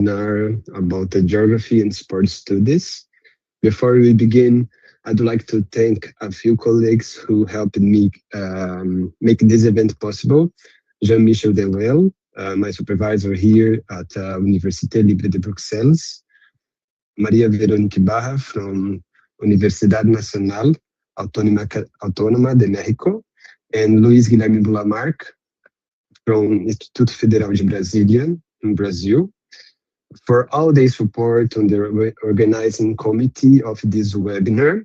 webinar about the geography and sports studies. Before we begin, I'd like to thank a few colleagues who helped me make this event possible. Jean-Michel Deleuil, my supervisor here at Université Libre de Bruxelles, Maria Veronique Barra from Universidad Nacional Autónoma de México, and Luiz Guilherme Bulamark from Instituto Federal de Brasília in Brazil, for all their support on the organizing committee of this webinar.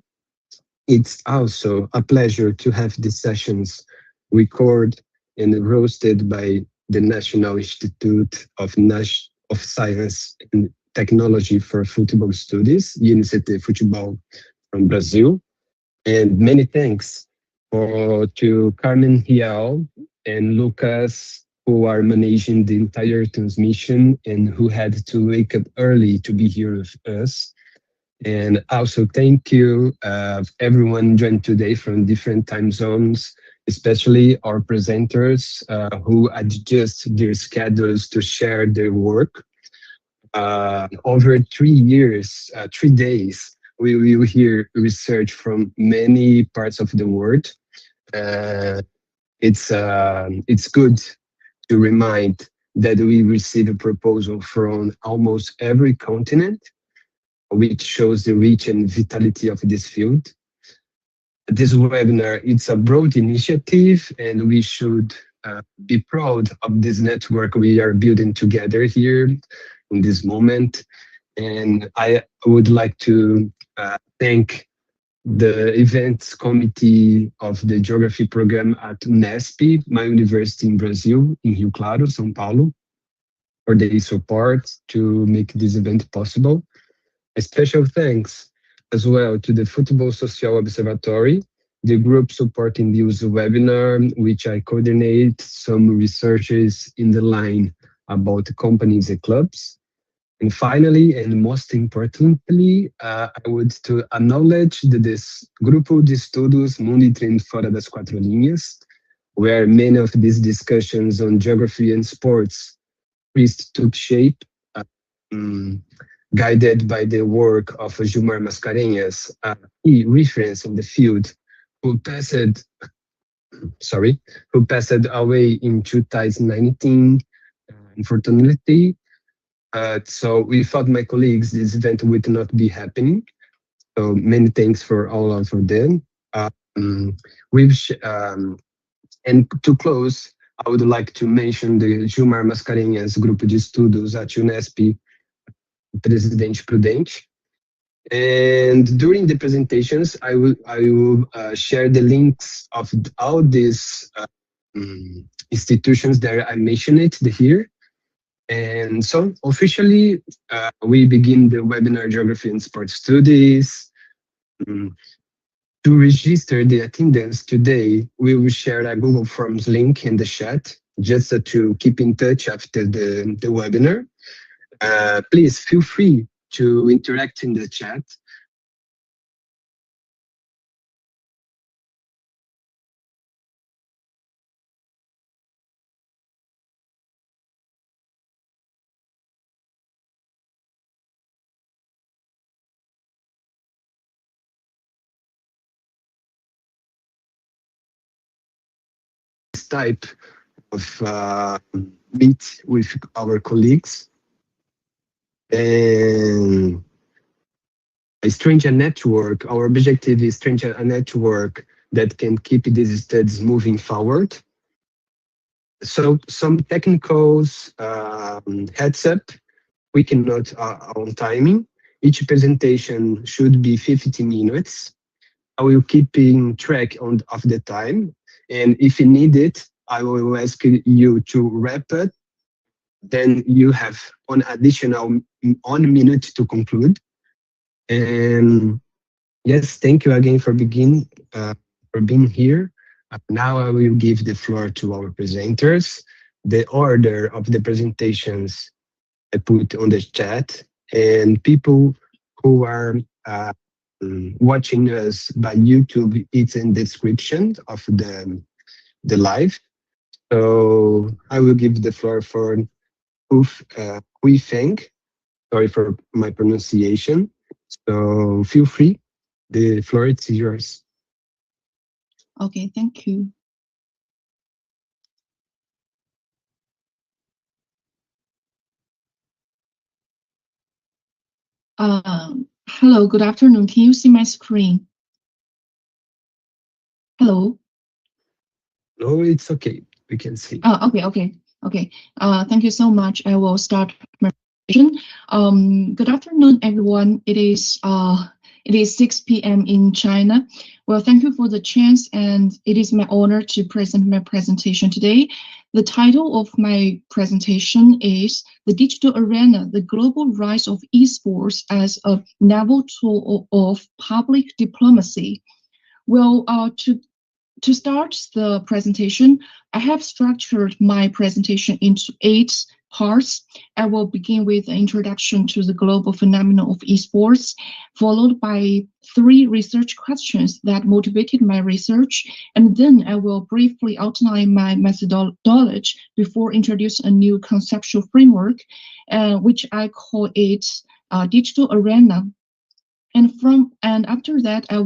It's also a pleasure to have these sessions recorded and hosted by the National Institute of Science and Technology for Football Studies, UNICT Futebol from Brazil. And many thanks to Carmen Hial and Lucas, who are managing the entire transmission and who had to wake up early to be here with us. And also thank you everyone joined today from different time zones, especially our presenters who adjust their schedules to share their work. Over 3 years, 3 days, we will hear research from many parts of the world. It's good to remind that we receive a proposal from almost every continent, which shows the reach and vitality of this field. This webinar, it's a broad initiative, and we should be proud of this network we are building together here in this moment. And I would like to thank the events committee of the geography program at Unesp, my university in Brazil, in Rio Claro, São Paulo, for their support to make this event possible. A special thanks as well to the Football Social Observatory, the group supporting this webinar, which I coordinate some researches in the line about companies and clubs. And finally, and most importantly, I would to acknowledge this Grupo de Estudos Mundo e Trem Fora das Quatro Linhas, where many of these discussions on geography and sports first took shape, guided by the work of Gilmar Mascarenhas, a key reference in the field, who passed away in 2019, unfortunately. So without my colleagues, this event would not be happening. So many thanks for all of them. And to close, I would like to mention the Gilmar Mascarenhas Grupo de Estudos at Unesp, Presidente Prudente. And during the presentations, I will share the links of all these institutions that I mentioned here. And so officially, we begin the webinar Geography and Sports Studies. To register the attendance today, we will share a Google Forms link in the chat, just to keep in touch after the webinar. Please feel free to interact in the chat. Type of meet with our colleagues and strengthen a network. Our objective is strengthen a network that can keep these studies moving forward. So some technicals heads up, we cannot on timing. Each presentation should be 15 minutes. I will keep in track of the time. And if you need it, I will ask you to wrap it. Then you have an additional 1 minute to conclude. And yes, thank you again for being here. Now I will give the floor to our presenters. The order of the presentations I put on the chat, and people who are watching us by YouTube, it's in the description of the live. So I will give the floor for Hui Feng, Sorry for my pronunciation. So feel free. The floor is yours. Okay, thank you. Hello, good afternoon. Can you see my screen? Hello? No, it's okay. We can see. Okay. Thank you so much. I will start my presentation. Good afternoon, everyone. It is 6 p.m. in China. Well, thank you for the chance, and it is my honor to present my presentation today. The title of my presentation is The Digital Arena, the Global Rise of Esports as a Novel Tool of Public Diplomacy. Well, to start the presentation, I have structured my presentation into 8 parts. I will begin with an introduction to the global phenomenon of esports, followed by 3 research questions that motivated my research, and then I will briefly outline my methodology before introducing a new conceptual framework, which I call it Digital Arena. And after that, I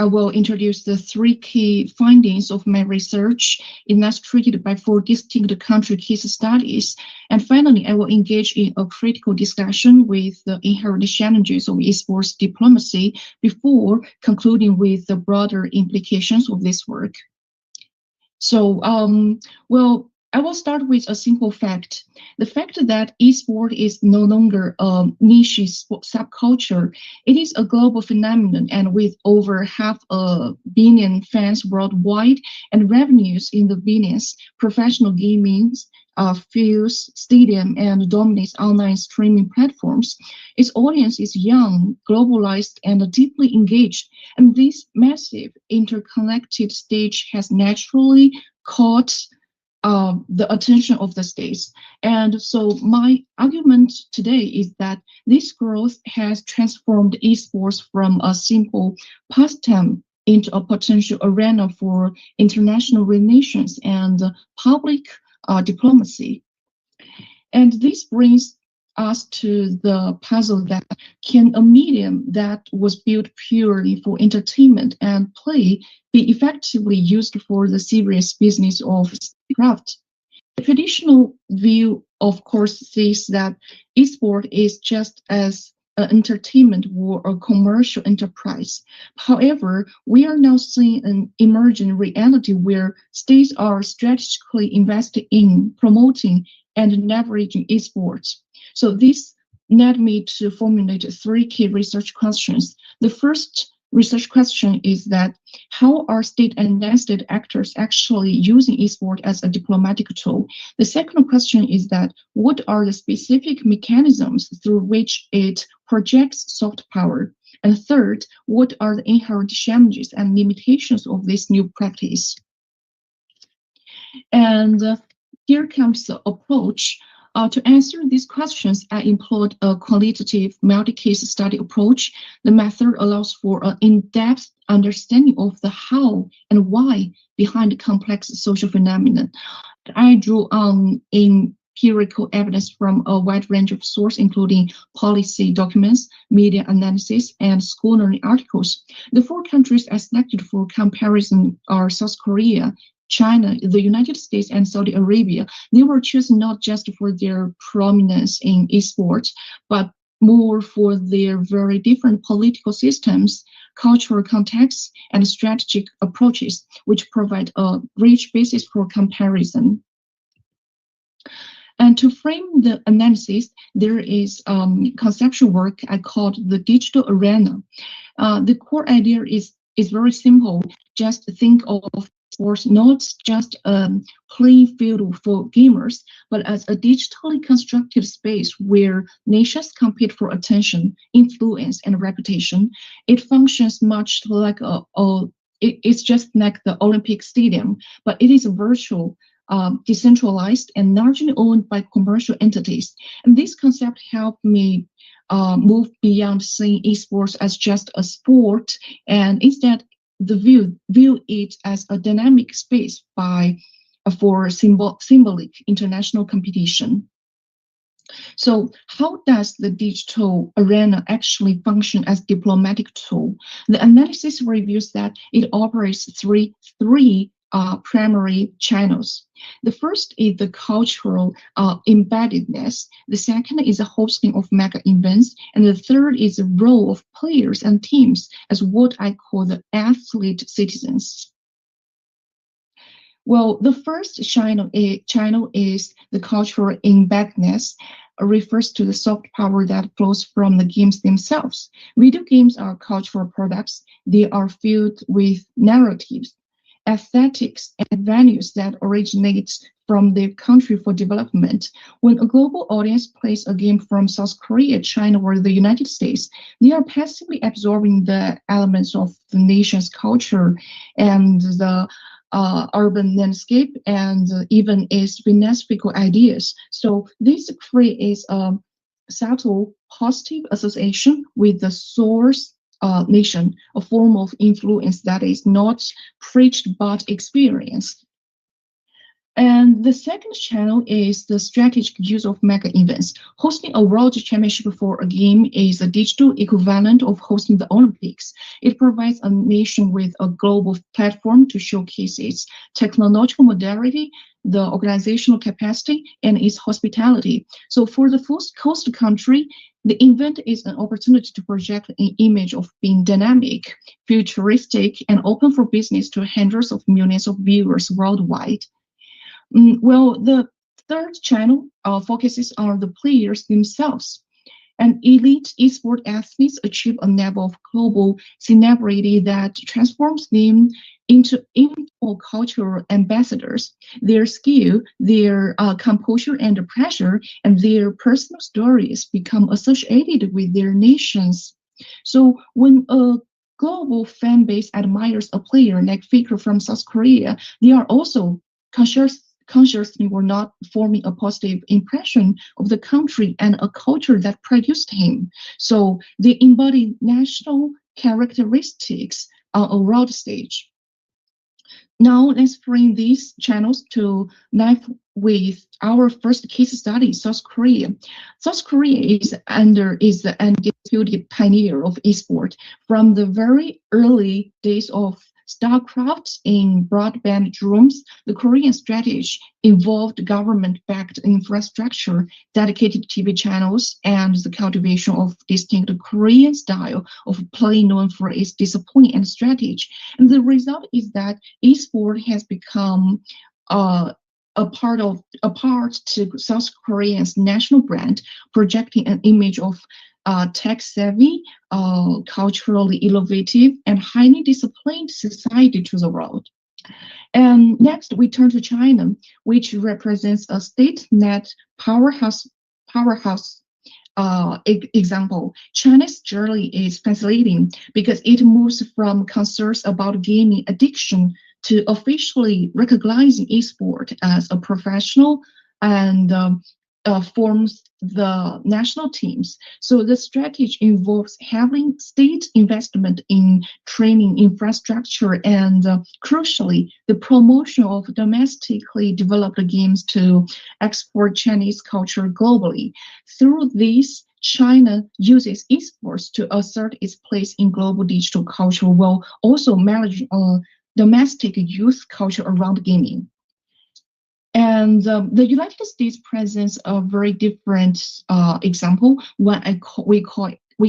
will introduce the 3 key findings of my research illustrated by 4 distinct country case studies. And finally, I will engage in a critical discussion with the inherent challenges of esports diplomacy before concluding with the broader implications of this work. So, well, I will start with a simple fact. The fact that esport is no longer a niche subculture, it is a global phenomenon, and with over 500 million fans worldwide and revenues in the billions, professional gaming fills stadium and dominates online streaming platforms. Its audience is young, globalized, and deeply engaged, and this massive interconnected stage has naturally caught the attention of the states. And so my argument today is that this growth has transformed esports from a simple pastime into a potential arena for international relations and public diplomacy. And this brings us to the puzzle that can a medium that was built purely for entertainment and play be effectively used for the serious business of craft? The traditional view, of course, says that esport is just as an entertainment or a commercial enterprise. However, we are now seeing an emerging reality where states are strategically invested in promoting and leveraging esports. So this led me to formulate 3 key research questions. The first research question is that how are state and non-state actors actually using esport as a diplomatic tool? The second question is that what are the specific mechanisms through which it projects soft power? And third, what are the inherent challenges and limitations of this new practice? And here comes the approach. To answer these questions, I employed a qualitative multi-case study approach. The method allows for an in-depth understanding of the how and why behind complex social phenomena. I drew on empirical evidence from a wide range of sources, including policy documents, media analysis, and scholarly articles. The 4 countries I selected for comparison are South Korea, China, the United States, and Saudi Arabia. They were chosen not just for their prominence in esports, but more for their very different political systems, cultural contexts, and strategic approaches, which provide a rich basis for comparison. And to frame the analysis, there is conceptual work I called the digital arena. The core idea is very simple. Just think of sports not just a playing field for gamers, but as a digitally constructed space where nations compete for attention, influence, and reputation. It functions much like it's just like the Olympic Stadium, but it is virtual, decentralized, and largely owned by commercial entities. And this concept helped me move beyond seeing esports as just a sport, and instead view it as a dynamic space for symbolic international competition. So how does the digital arena actually function as diplomatic tool? The analysis reveals that it operates three primary channels. The first is the cultural embeddedness. The second is the hosting of mega events. And the third is the role of players and teams as what I call the athlete citizens. Well, the first channel is the cultural embeddedness, refers to the soft power that flows from the games themselves. Video games are cultural products. They are filled with narratives, aesthetics, and values that originate from their country for development. When a global audience plays a game from South Korea, China, or the United States, they are passively absorbing the elements of the nation's culture and the urban landscape and even its philosophical ideas. So this creates a subtle positive association with the source nation, a form of influence that is not preached but experienced. And the second channel is the strategic use of mega events. Hosting a world championship for a game is a digital equivalent of hosting the Olympics. It provides a nation with a global platform to showcase its technological modernity, the organizational capacity, and its hospitality. So for the first host country, the event is an opportunity to project an image of being dynamic, futuristic, and open for business to hundreds of millions of viewers worldwide. Well, the third channel focuses on the players themselves. And elite esport athletes achieve a level of global celebrity that transforms them into cultural ambassadors. Their skill, their composure under pressure, and their personal stories become associated with their nations. So when a global fan base admires a player like Faker from South Korea, they are also consciously were not forming a positive impression of the country and a culture that produced him. So they embody national characteristics on a world stage. Now let's bring these channels to life with our first case study, South Korea. South Korea is the undisputed pioneer of esport. From the very early days of StarCraft in broadband rooms, the Korean strategy involved government-backed infrastructure, dedicated TV channels, and the cultivation of distinct Korean style of play known for its discipline and strategy. And the result is that esport has become a part to South Korea's national brand, projecting an image of tech-savvy, culturally innovative, and highly disciplined society to the world. And next, we turn to China, which represents a state-led powerhouse example. China's journey is fascinating because it moves from concerns about gaming addiction to officially recognizing esport as a professional and forms the national teams. So the strategy involves having state investment in training infrastructure and crucially, the promotion of domestically developed games to export Chinese culture globally. Through this, China uses esports to assert its place in global digital culture while also managing domestic youth culture around gaming. And the United States presents a very different example. What we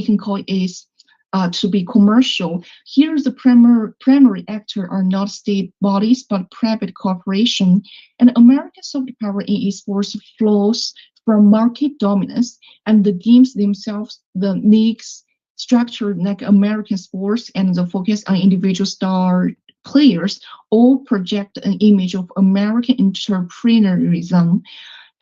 can call it is to be commercial. Here, the primary actor are not state bodies but private corporation. And American soft power in esports flows from market dominance, and the games themselves, the leagues structured like American sports, and the focus on individual star players all project an image of American entrepreneurism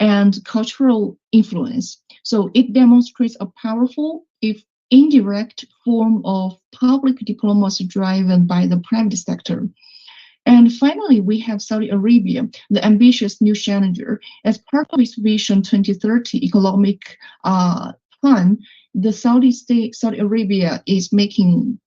and cultural influence. So it demonstrates a powerful, if indirect, form of public diplomacy driven by the private sector. And finally, we have Saudi Arabia, the ambitious new challenger. As part of its Vision 2030 economic plan, the Saudi Arabia is making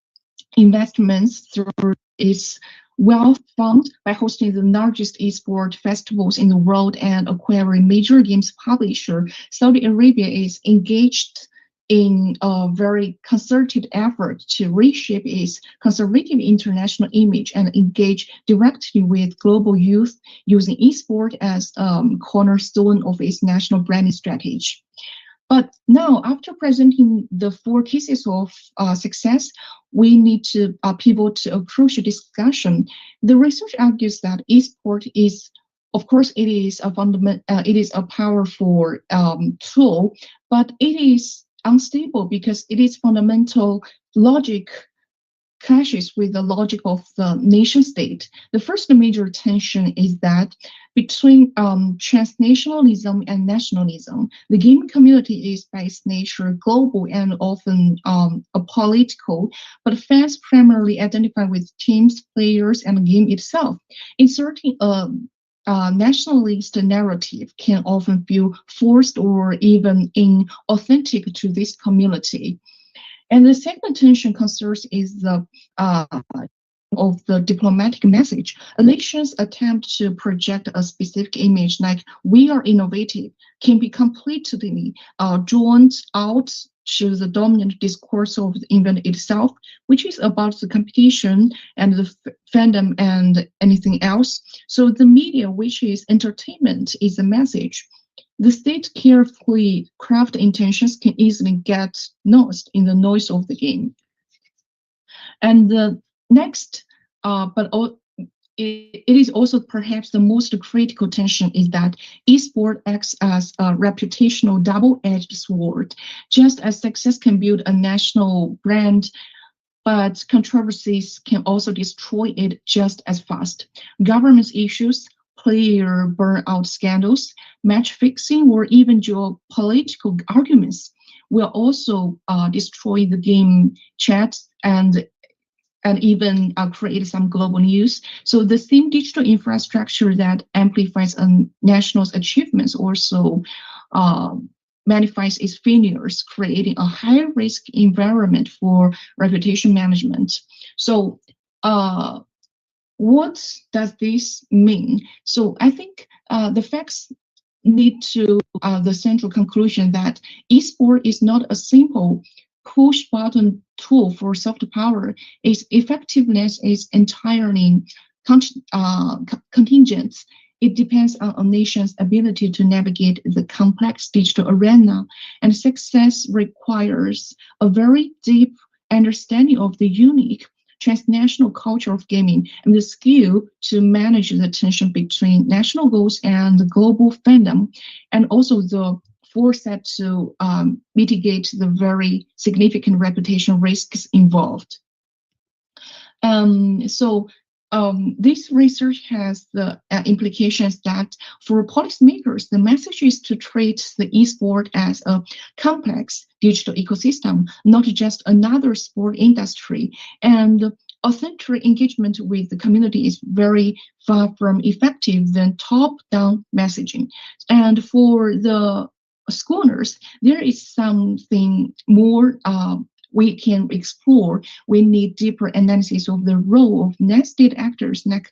investments through its well funded by hosting the largest esports festivals in the world and acquiring major games publisher. Saudi Arabia is engaged in a very concerted effort to reshape its conservative international image and engage directly with global youth using esport as a cornerstone of its national branding strategy. But now, after presenting the 4 cases of success, we need to pivot to a crucial discussion. The research argues that esport is, of course, it is a powerful tool, but it is unstable because it is fundamental logic clashes with the logic of the nation state. The first major tension is that between transnationalism and nationalism, the game community is by its nature global and often apolitical, but fans primarily identify with teams, players, and the game itself. Inserting a nationalist narrative can often feel forced or even inauthentic to this community. And the second tension concerns is the of the diplomatic message. Elections attempt to project a specific image like we are innovative can be completely drawn out to the dominant discourse of the event itself, which is about the competition and the fandom and anything else. So the media, which is entertainment, is the message. The state carefully crafted intentions can easily get lost in the noise of the game. And the next, it is also perhaps the most critical tension is that esport acts as a reputational double-edged sword. Just as success can build a national brand, but controversies can also destroy it just as fast. Government issues, player burnout scandals, match fixing, or even geopolitical arguments will also destroy the game chat and even create some global news. So the same digital infrastructure that amplifies a national's achievements also magnifies its failures, creating a high-risk environment for reputation management. So what does this mean? So I think the facts lead to the central conclusion that esport is not a simple push-button tool for soft power. Its effectiveness is entirely contingent. It depends on a nation's ability to navigate the complex digital arena, and success requires a very deep understanding of the unique transnational culture of gaming and the skill to manage the tension between national goals and global fandom, and also the foresight to mitigate the very significant reputational risks involved. This research has the implications that for policymakers, the message is to treat the esport as a complex digital ecosystem, not just another sport industry. And authentic engagement with the community is very far from effective than top-down messaging. And for the schoolers, there is something more we can explore. We need deeper analysis of the role of nested actors like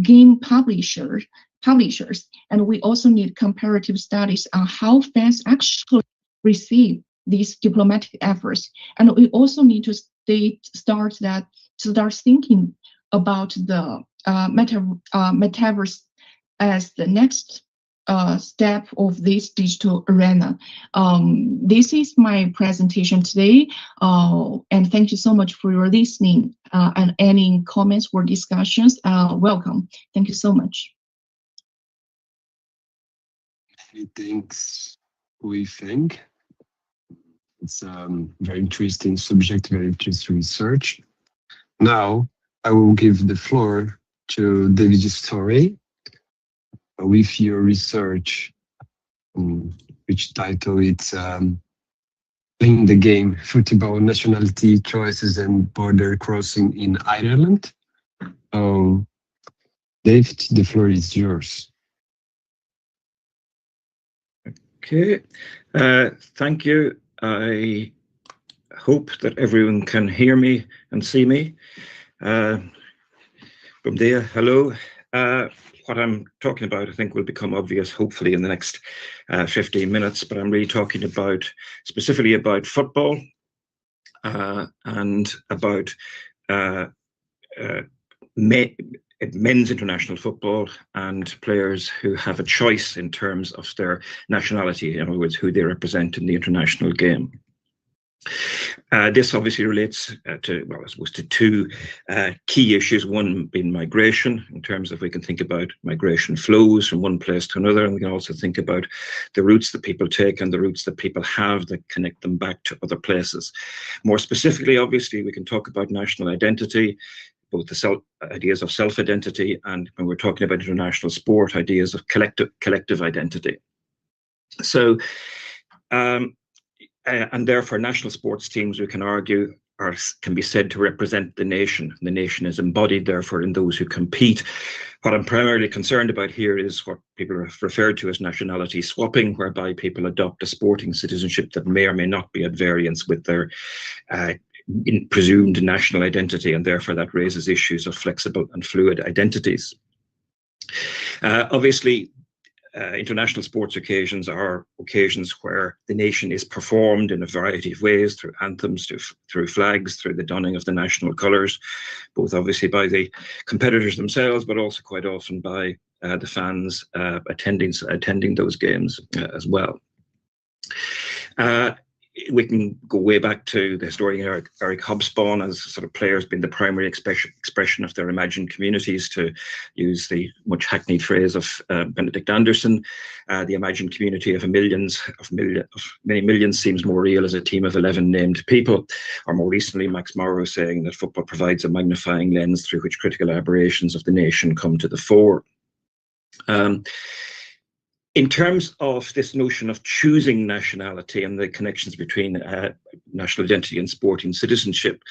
game publishers, and we also need comparative studies on how fans actually receive these diplomatic efforts. And we also need to start thinking about the metaverse as the next step of this digital arena. This is my presentation today, and thank you so much for your listening, and any comments or discussions, welcome. Thank you so much. Many thanks, Feng. It's a very interesting subject, very interesting research. Now, I will give the floor to David Storey with your research, which title it's Playing the Game, Football, Nationality, Choices and Border Crossing in Ireland. David, the floor is yours. Okay, thank you. I hope that everyone can hear me and see me. From there, hello. What I'm talking about, I think, will become obvious, hopefully, in the next 15 minutes, but I'm really talking about, specifically about football and about men's international football and players who have a choice in terms of their nationality, in other words, who they represent in the international game. This obviously relates to, well, I suppose, to two key issues, one being migration, in terms of we can think about migration flows from one place to another, and we can also think about the routes that people take and the routes that people have that connect them back to other places. More specifically, obviously, we can talk about national identity, both the ideas of self-identity, and when we're talking about international sport, ideas of collective identity. So, and therefore, national sports teams, we can argue, can be said to represent the nation. The nation is embodied, therefore, in those who compete. What I'm primarily concerned about here is what people have referred to as nationality swapping, whereby people adopt a sporting citizenship that may or may not be at variance with their presumed national identity, and therefore that raises issues of flexible and fluid identities. Obviously, international sports occasions are occasions where the nation is performed in a variety of ways, through anthems, through flags, through the donning of the national colours, both obviously by the competitors themselves, but also quite often by the fans attending those games as well. We can go way back to the historian Eric Hobsbawm as sort of players being the primary expression of their imagined communities, to use the much hackneyed phrase of Benedict Anderson. The imagined community of many millions seems more real as a team of 11 named people. Or more recently, Max Morrow saying that football provides a magnifying lens through which critical aberrations of the nation come to the fore. In terms of this notion of choosing nationality and the connections between national identity and sporting citizenship,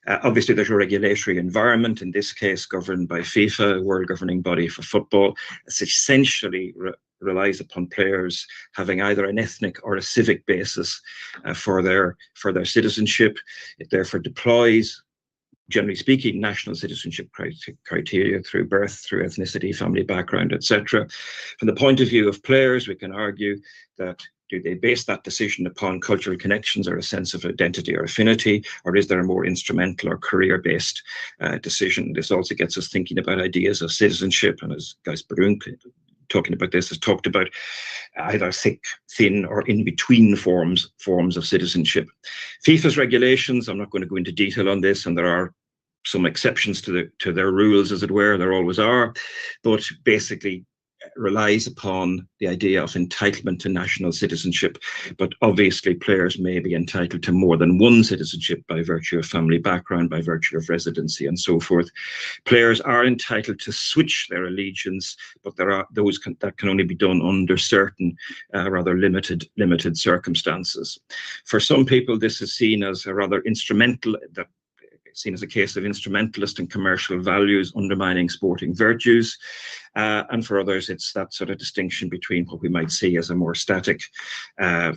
obviously there's a regulatory environment, in this case governed by FIFA, world governing body for football. It essentially relies upon players having either an ethnic or a civic basis for their citizenship. It therefore deploys, generally speaking, national citizenship criteria through birth, through ethnicity, family background, etc. From the point of view of players, we can argue that, do they base that decision upon cultural connections or a sense of identity or affinity, or is there a more instrumental or career-based decision? This also gets us thinking about ideas of citizenship, and as Gijs Brunk, talking about this, has talked about either thick, thin, or in-between forms of citizenship. FIFA's regulations, I'm not going to go into detail on this, and there are some exceptions to their rules, as it were, there always are, but basically relies upon the idea of entitlement to national citizenship. But obviously players may be entitled to more than one citizenship by virtue of family background, by virtue of residency, and so forth. Players are entitled to switch their allegiance, but there are those that can only be done under certain rather limited circumstances. For some people, this is seen as a rather seen as a case of instrumentalist and commercial values undermining sporting virtues. And for others, it's that sort of distinction between what we might see as a more static, or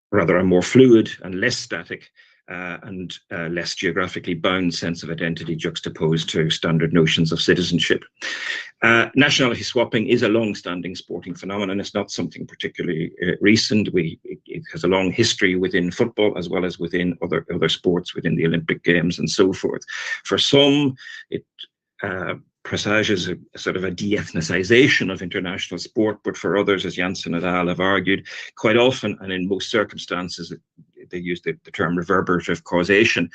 rather a more fluid and less static and less geographically bound sense of identity juxtaposed to standard notions of citizenship. Nationality swapping is a long-standing sporting phenomenon. It's not something particularly recent. It has a long history within football as well as within other sports, within the Olympic Games and so forth. For some, it presages a sort of a de-ethnicization of international sport, but for others, as Janssen et al. Have argued, quite often and in most circumstances, they use the term reverberative causation.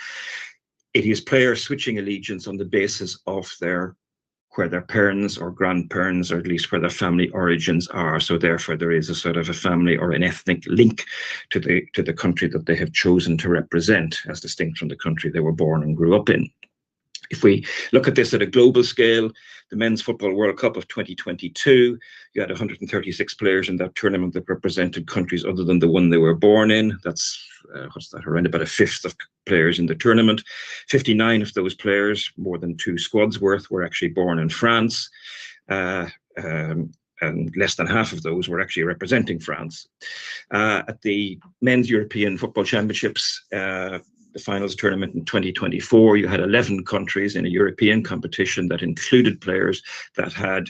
It is players switching allegiance on the basis of where their parents or grandparents, or at least where their family origins are. So therefore, there is a sort of a family or an ethnic link to the country that they have chosen to represent, as distinct from the country they were born and grew up in. If we look at this at a global scale, the Men's Football World Cup of 2022, you had 136 players in that tournament that represented countries other than the one they were born in. That's, around about a fifth of players in the tournament. 59 of those players, more than 2 squads worth, were actually born in France. And less than half of those were actually representing France. At the Men's European Football Championships, the finals tournament in 2024, you had 11 countries in a European competition that included players that had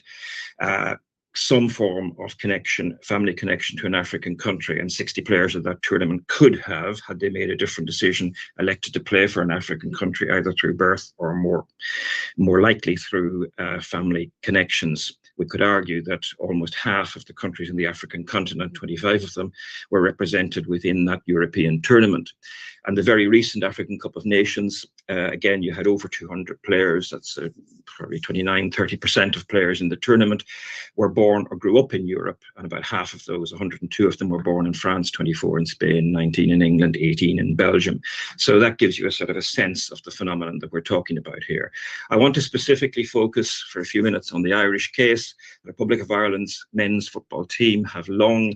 some form of connection, family connection to an African country, and 60 players of that tournament could have, had they made a different decision, elected to play for an African country, either through birth or more likely through family connections. We could argue that almost half of the countries in the African continent, 25 of them, were represented within that European tournament. And the very recent African Cup of Nations, again, you had over 200 players. That's probably 29–30% of players in the tournament were born or grew up in Europe. And about half of those, 102 of them, were born in France, 24 in Spain, 19 in England, 18 in Belgium. So that gives you a sort of a sense of the phenomenon that we're talking about here. I want to specifically focus for a few minutes on the Irish case. The Republic of Ireland's men's football team have long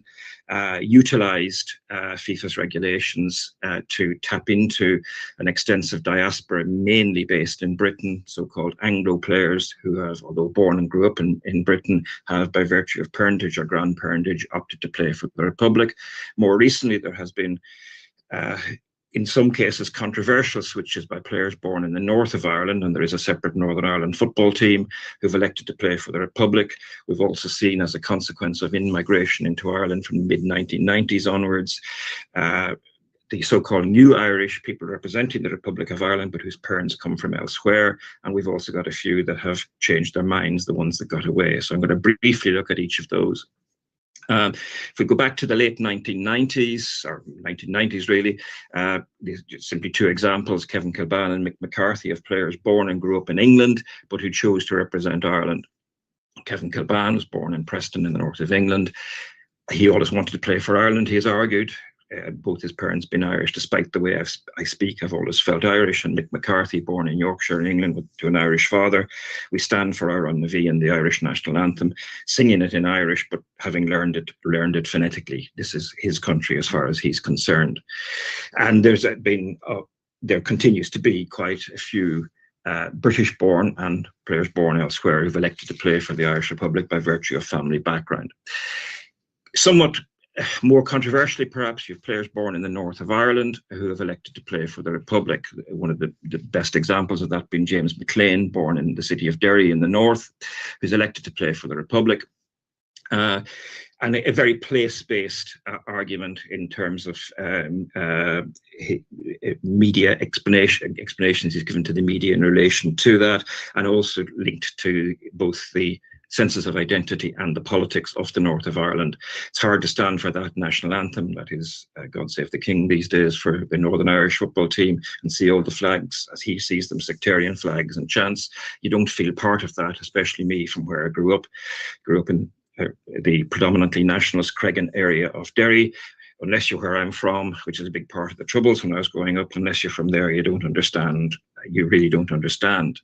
utilised FIFA's regulations to tap into an extensive diaspora, mainly based in Britain, so-called Anglo players who have, although born and grew up in Britain, have by virtue of parentage or grandparentage opted to play for the Republic. More recently, there has been in some cases controversial switches by players born in the north of Ireland, and there is a separate Northern Ireland football team who've elected to play for the Republic. We've also seen, as a consequence of in-migration into Ireland from the mid-1990s onwards, the so-called new Irish, people representing the Republic of Ireland but whose parents come from elsewhere, and we've also got a few that have changed their minds, the ones that got away. So I'm going to briefly look at each of those. If we go back to the late 1990s, or 1990s really, simply two examples, Kevin Kilbane and Mick McCarthy, of players born and grew up in England, but who chose to represent Ireland. Kevin Kilbane was born in Preston in the north of England. He always wanted to play for Ireland, he has argued. Both his parents being Irish, despite the way I speak, I've always felt Irish. And Mick McCarthy, born in Yorkshire in England to an Irish father. We stand for Ar an Navi and the Irish national anthem, singing it in Irish, but having learned it phonetically. This is his country as far as he's concerned. And there continues to be quite a few British-born and players born elsewhere who've elected to play for the Irish Republic by virtue of family background. Somewhat more controversially, perhaps, you have players born in the north of Ireland who have elected to play for the Republic. One of the best examples of that being James McLean, born in the city of Derry in the north, who's elected to play for the Republic. And a very place-based argument in terms of media explanations he's given to the media in relation to that, and also linked to both the senses of identity and the politics of the north of Ireland. It's hard to stand for that national anthem, that is God Save the King these days, for the Northern Irish football team, and see all the flags, as he sees them, sectarian flags and chants. You don't feel part of that, especially me, from where I grew up in the predominantly nationalist Cregan area of Derry. Unless you're where I'm from, which is a big part of the troubles when I was growing up, unless you're from there, you don't understand. You really don't understand.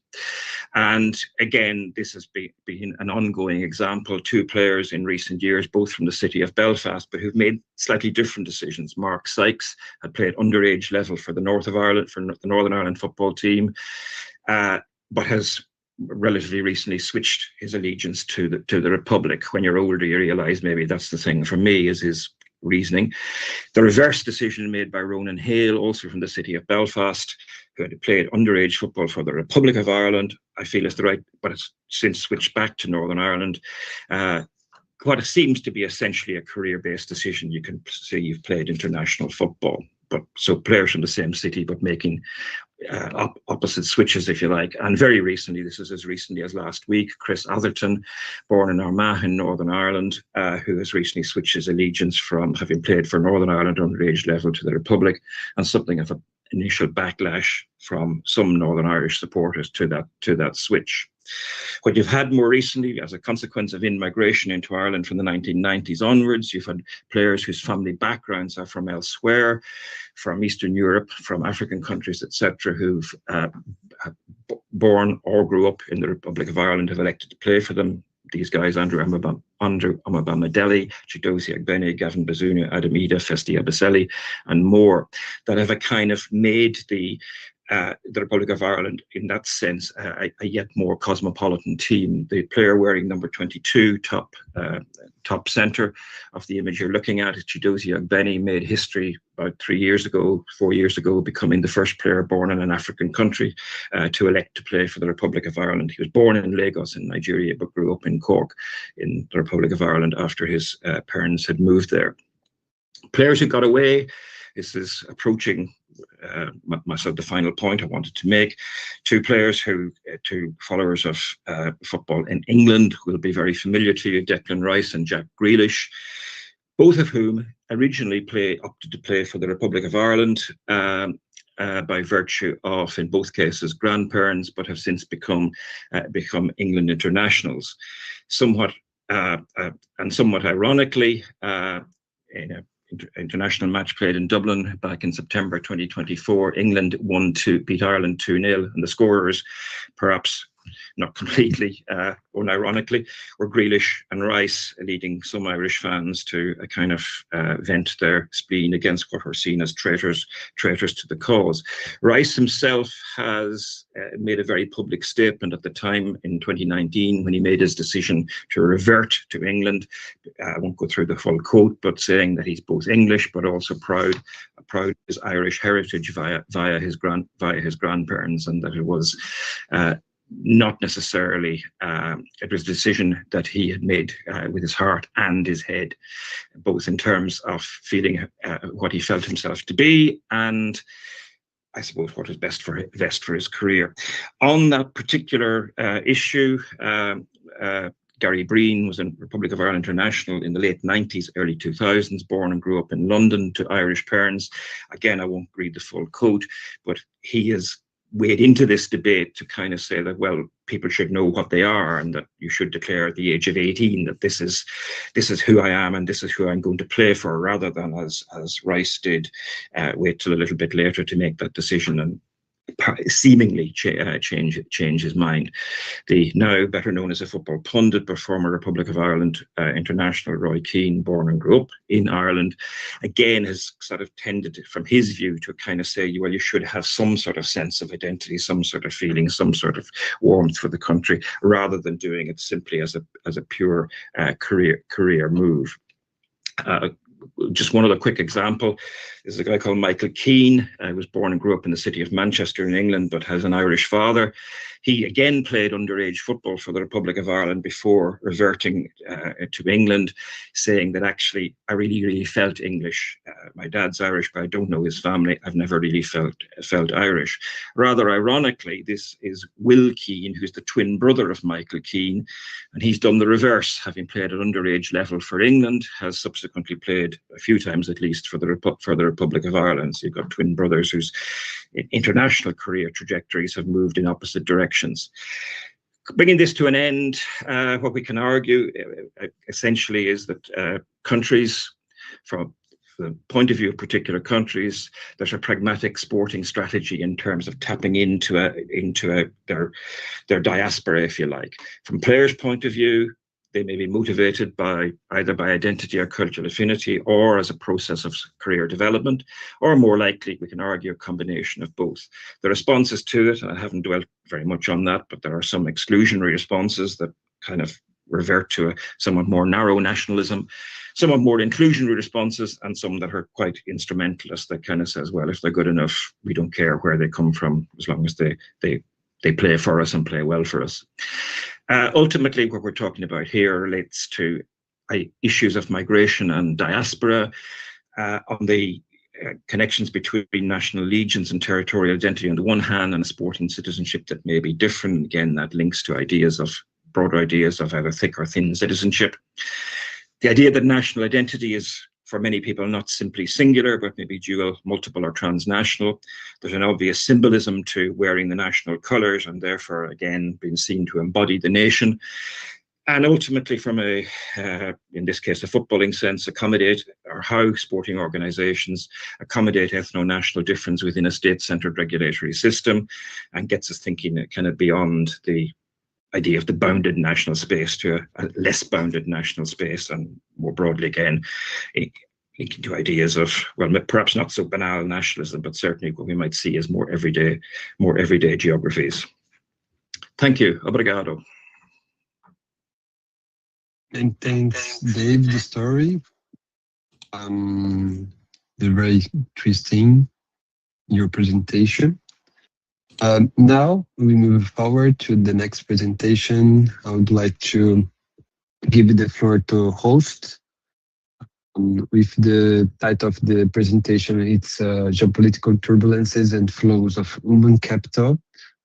And again, this has been an ongoing example. Two players in recent years, both from the city of Belfast, but who've made slightly different decisions. Mark Sykes had played underage level for the north of Ireland, for the Northern Ireland football team, but has relatively recently switched his allegiance to the Republic. When you're older, you realise maybe that's the thing for me, is his reasoning. The reverse decision made by Ronan Hale, also from the city of Belfast, who had played underage football for the Republic of Ireland, I feel is the right, but it's since switched back to Northern Ireland. What it seems to be essentially a career-based decision. You can say you've played international football, but so players from the same city, but making opposite switches, if you like. And very recently, this is as recently as last week, Chris Atherton, born in Armagh in Northern Ireland, who has recently switched his allegiance from having played for Northern Ireland underage level to the Republic, and something of an initial backlash from some Northern Irish supporters to that switch. What you've had more recently, as a consequence of in-migration into Ireland from the 1990s onwards, you've had players whose family backgrounds are from elsewhere, from Eastern Europe, from African countries, etc., who've born or grew up in the Republic of Ireland, have elected to play for them. These guys, Andrew Amabamadeli, Chidozie Agbene, Gavin Bazunu, Adam Ida, Festi Abaselli, and more, that have a kind of made the the Republic of Ireland, in that sense, a yet more cosmopolitan team. The player wearing number 22, top centre of the image you're looking at, Chidozie Ogbeni, made history about 4 years ago, becoming the first player born in an African country to elect to play for the Republic of Ireland. He was born in Lagos in Nigeria, but grew up in Cork in the Republic of Ireland after his parents had moved there. Players who got away, this is approaching the final point I wanted to make. Two players who, two followers of football in England, will be very familiar to you, Declan Rice and Jack Grealish, both of whom originally opted to play for the Republic of Ireland by virtue of, in both cases, grandparents, but have since become England internationals. Somewhat ironically, in a international match played in Dublin back in September 2024, England beat Ireland 2-0, and the scorers, perhaps not completely unironically, were Grealish and Rice, leading some Irish fans to a kind of vent their spleen against what were seen as traitors to the cause. Rice himself has made a very public statement at the time in 2019 when he made his decision to revert to England. I won't go through the full quote, but saying that he's both English but also proud of his Irish heritage via his grandparents, and that it was not necessarily it was a decision that he had made with his heart and his head, both in terms of feeling what he felt himself to be and, I suppose, what is best for his career. On that particular issue, Gary Breen was a Republic of Ireland international in the late 90s, early 2000s, born and grew up in London to Irish parents. Again, I won't read the full quote, but he has wade into this debate to kind of say that, well, people should know what they are and that you should declare at the age of 18 that this is who I am and this is who I'm going to play for, rather than as Rice did, wait till a little bit later to make that decision and seemingly change his mind. The now better known as a football pundit but former Republic of Ireland international Roy Keane, born and grew up in Ireland, again has sort of tended, from his view, to kind of say, well, you should have some sort of sense of identity, some sort of feeling, some sort of warmth for the country, rather than doing it simply as a pure career move. Just one other quick example is a guy called Michael Keane. He was born and grew up in the city of Manchester in England, but has an Irish father. He again played underage football for the Republic of Ireland before reverting to England, saying that actually I really felt English. My dad's Irish, but I don't know his family. I've never really felt Irish. Rather ironically, this is Will Keane, who's the twin brother of Michael Keane, and he's done the reverse, having played at underage level for England, has subsequently played a few times at least for the Republic of Ireland. So you've got twin brothers whose international career trajectories have moved in opposite directions. Bringing this to an end, what we can argue essentially is that countries, from the point of view of particular countries, there's a pragmatic sporting strategy in terms of tapping into their diaspora, if you like. From players' point of view, they may be motivated either by identity or cultural affinity, or as a process of career development, or more likely, we can argue, a combination of both. The responses to it, and I haven't dwelt very much on that, but there are some exclusionary responses that kind of revert to a somewhat more narrow nationalism, somewhat more inclusionary responses, and some that are quite instrumentalist, that kind of says, well, if they're good enough, we don't care where they come from, as long as they play for us and play well for us. Ultimately, what we're talking about here relates to issues of migration and diaspora, on the connections between national allegiance and territorial identity on the one hand, and a sporting citizenship that may be different. Again, that links to broader ideas of either thick or thin citizenship. The idea that national identity is, for many people, not simply singular, but maybe dual, multiple, or transnational. There's an obvious symbolism to wearing the national colours, and therefore, again, being seen to embody the nation. And ultimately, from in this case, a footballing sense, how sporting organisations accommodate ethno-national difference within a state-centred regulatory system, and gets us thinking kind of beyond the idea of the bounded national space to a less bounded national space, and more broadly again, linking to ideas of, well, perhaps not so banal nationalism, but certainly what we might see as more everyday geographies. Thank you. Obrigado. And thanks, Dave, the story. They're very interesting, your presentation. Now we move forward to the next presentation. I would like to give the floor to host. With the title of the presentation, it's Geopolitical Turbulences and Flows of Human Capital,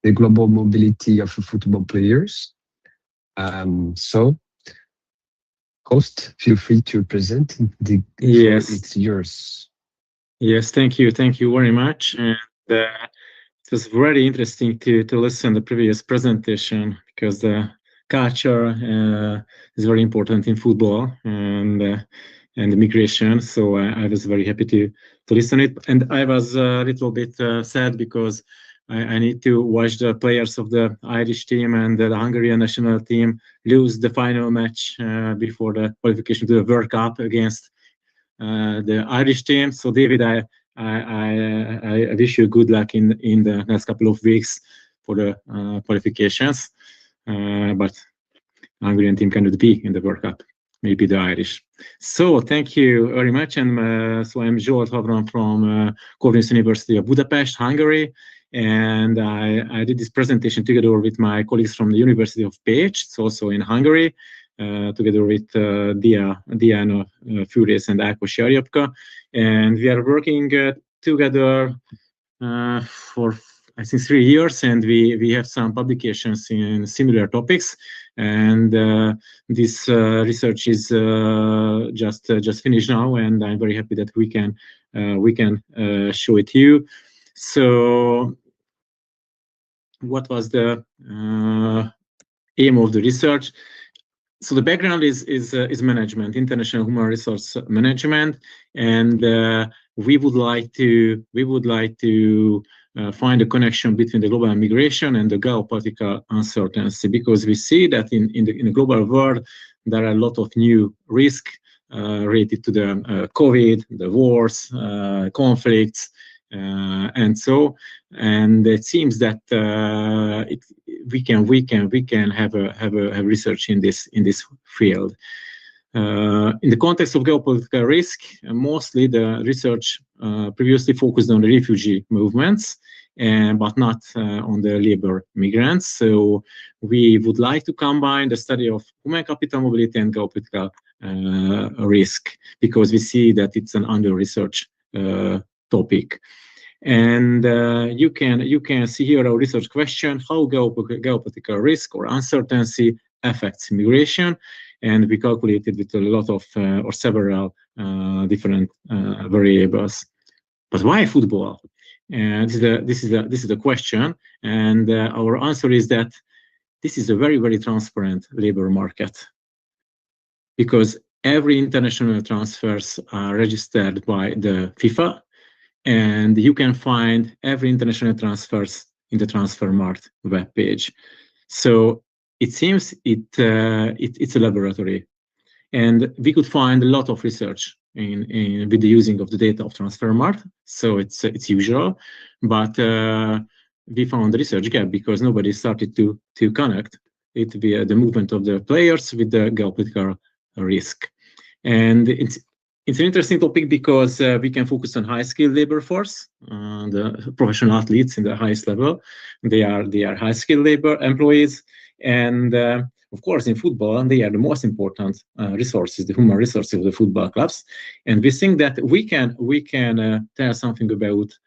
the Global Mobility of Football Players. So, host, feel free to present. The floor, it's yours. Yes, thank you very much. And it was very interesting to listen to the previous presentation, because the culture is very important in football and migration. So I was very happy to listen it, and I was a little bit sad because I need to watch the players of the Irish team and the Hungarian national team lose the final match before the qualification to the World Cup against the Irish team. So David, I wish you good luck in the next couple of weeks for the qualifications. But Hungarian team cannot be in the World Cup, maybe the Irish. So thank you very much. And so I'm Zsolt Havran from Corvinus University of Budapest, Hungary. And I did this presentation together with my colleagues from the University of Pécs. It's also in Hungary, together with Diána, Fűrész, and Ákos, Jarjabka. And we are working together for, I think, 3 years, and we have some publications in similar topics. And this research is just finished now, and I'm very happy that we can show it to you. So, what was the aim of the research? So the background is management, international human resource management, and we would like to find a connection between the global migration and the geopolitical uncertainty, because we see that in the global world there are a lot of new risks related to the COVID, the wars, conflicts, and it seems that we can have a research in this field. In the context of geopolitical risk, mostly the research previously focused on the refugee movements, but not on the labor migrants. So we would like to combine the study of human capital mobility and geopolitical risk, because we see that it's an under-researched topic. And you can see here our research question: how geopolitical risk or uncertainty affects migration, and we calculated with a lot of or several different variables. But why football? And this is the question, and our answer is that this is a very transparent labor market, because every international transfers are registered by the FIFA. And you can find every international transfers in the Transfermarkt webpage. So it seems it's a laboratory, and we could find a lot of research with the using of the data of Transfermarkt. So it's usual, but we found the research gap because nobody started to connect it via the movement of the players with the geopolitical risk. And it's an interesting topic because we can focus on high-skilled labor force, the professional athletes in the highest level. They are high-skilled labor employees, and of course, in football, they are the most important resources, the human resources of the football clubs. And we think that we can tell something about,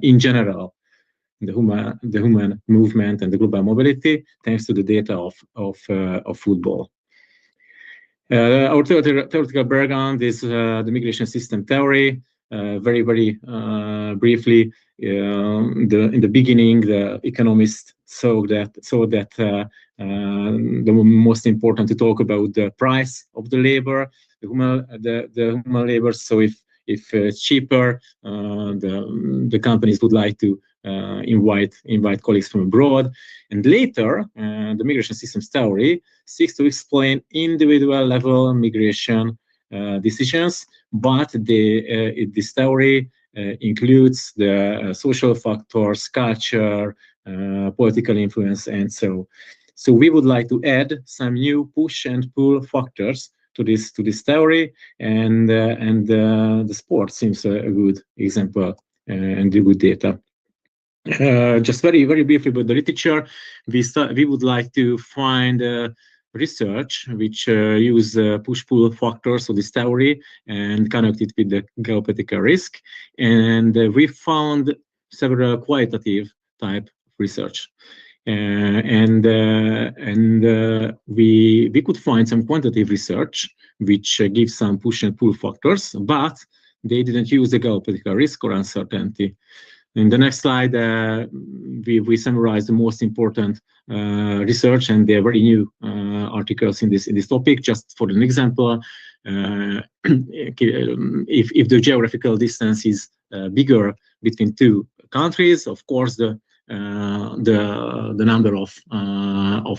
in general, the human movement and the global mobility, thanks to the data of football. Our theoretical background is the migration system theory. Very briefly, in the beginning, the economists saw that the most important to talk about the price of the labor, the human labor. So if it's cheaper, the companies would like to invite colleagues from abroad. And later, the migration systems theory seeks to explain individual level migration decisions, but this theory includes the social factors, culture, political influence, and so. So we would like to add some new push and pull factors to this theory, and the sport seems a good example and a good data. Just very briefly about the literature, we would like to find research which use push-pull factors, so this theory, and connect it with the geopolitical risk. And we found several qualitative type of research. We could find some quantitative research which gives some push and pull factors, but they didn't use the geopolitical risk or uncertainty. In the next slide, we summarize the most important research, and they are very new articles in this topic. Just for an example, if the geographical distance is bigger between two countries, of course the number of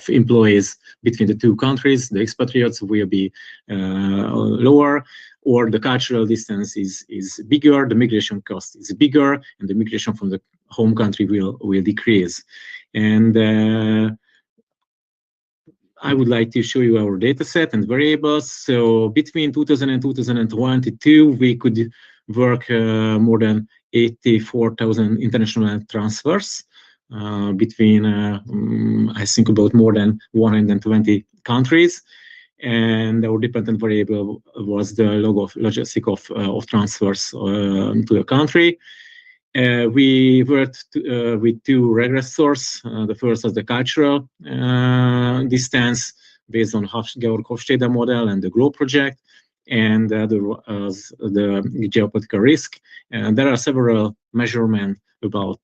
employees between the two countries, the expatriates, will be lower, or the cultural distance is bigger, the migration cost is bigger, and the migration from the home country will decrease. And I would like to show you our data set and variables. So between 2000 and 2022, we could work more than 84,000 international transfers between, I think, about more than 120 countries. And our dependent variable was the logistic of transfers to the country. We worked with two regressors. The first was the cultural distance based on Georg Hofstede model and the GLOBE project, and the other was the geopolitical risk. And there are several measurements about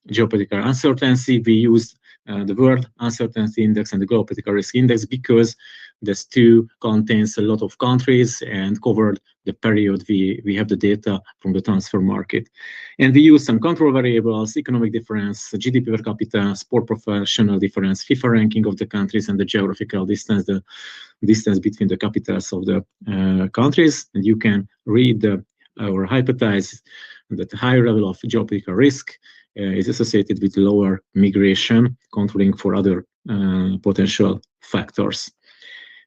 geopolitical uncertainty. We used the World Uncertainty Index and the Geopolitical Risk Index because this two contains a lot of countries and covered the period we have the data from the transfer market. And we use some control variables, economic difference, GDP per capita, sport professional difference, FIFA ranking of the countries, and the geographical distance, the distance between the capitals of the countries. And you can read our hypothesis that the higher level of geopolitical risk is associated with lower migration, controlling for other potential factors.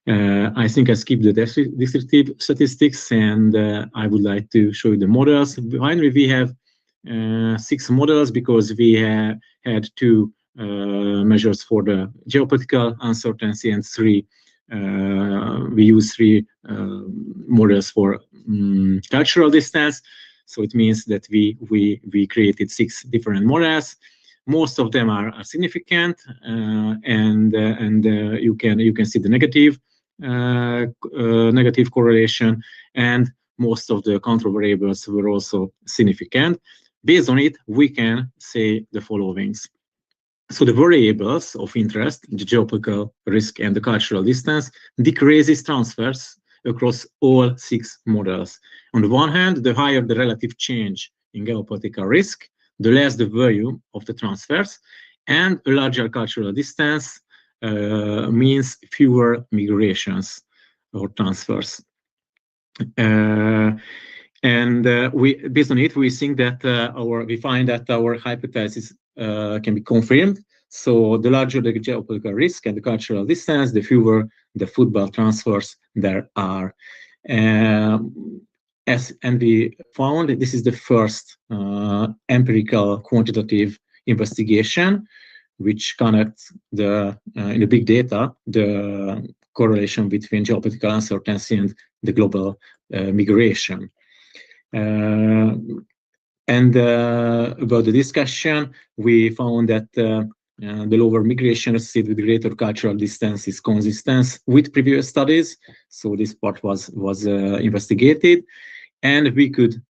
I think I skipped the descriptive statistics, and I would like to show you the models. Finally, we have 6 models because we had 2 measures for the geopolitical uncertainty and 3. We use 3 models for cultural distance. So it means that we created 6 different models. Most of them are significant, and you can see the negative correlation, and most of the control variables were also significant. Based on it, we can say the following. So the variables of interest, the geopolitical risk and the cultural distance, decreases transfers across all 6 models. On the one hand, the higher the relative change in geopolitical risk, the less the value of the transfers, and a larger cultural distance means fewer migrations or transfers. Based on it, we think that we find that our hypothesis can be confirmed. So the larger the geopolitical risk and the cultural distance, the fewer the football transfers there are. And we found that this is the first empirical quantitative investigation which connects in the big data the correlation between geopolitical uncertainty and the global migration. About the discussion, we found that the lower migration associated with greater cultural distance is consistent with previous studies. So this part was investigated, and we could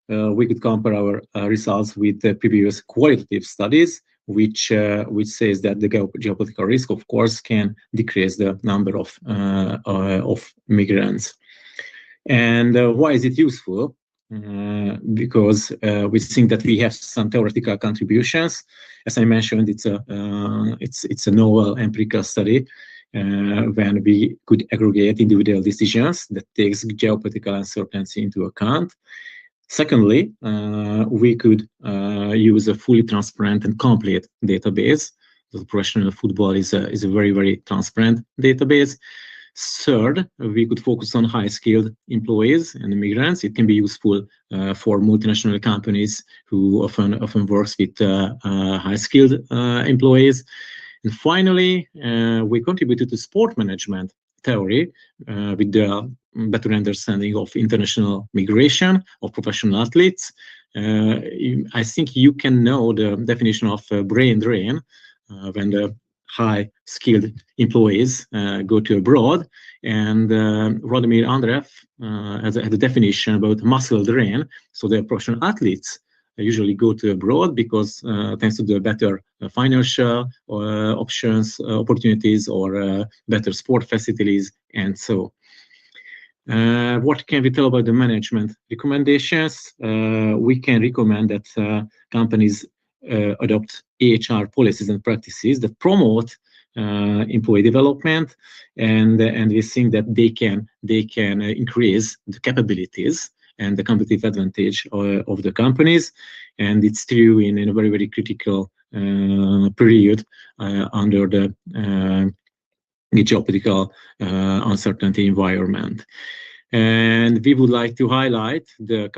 compare our results with the previous qualitative studies, which says that the geopolitical risk, of course, can decrease the number of migrants. And why is it useful? Because we think that we have some theoretical contributions. As I mentioned, it's a novel empirical study, when we could aggregate individual decisions that takes geopolitical uncertainty into account. Secondly, we could use a fully transparent and complete database. The professional football is a very, very transparent database. Third, we could focus on high-skilled employees and immigrants. It can be useful for multinational companies who often works with high-skilled employees. And finally, we contributed to sport management theory with the better understanding of international migration of professional athletes. I think you can know the definition of brain drain when the high-skilled employees go to abroad, and Radomir Andreev has a definition about muscle drain. So the professional athletes usually go to abroad because thanks to the better financial options, opportunities, or better sport facilities, and so. What can we tell about the management recommendations? We can recommend that companies adopt HR policies and practices that promote employee development, and we think that they can increase the capabilities and the competitive advantage of the companies. And it's true in a very, very critical period under the geopolitical uncertainty environment. And we would like to highlight the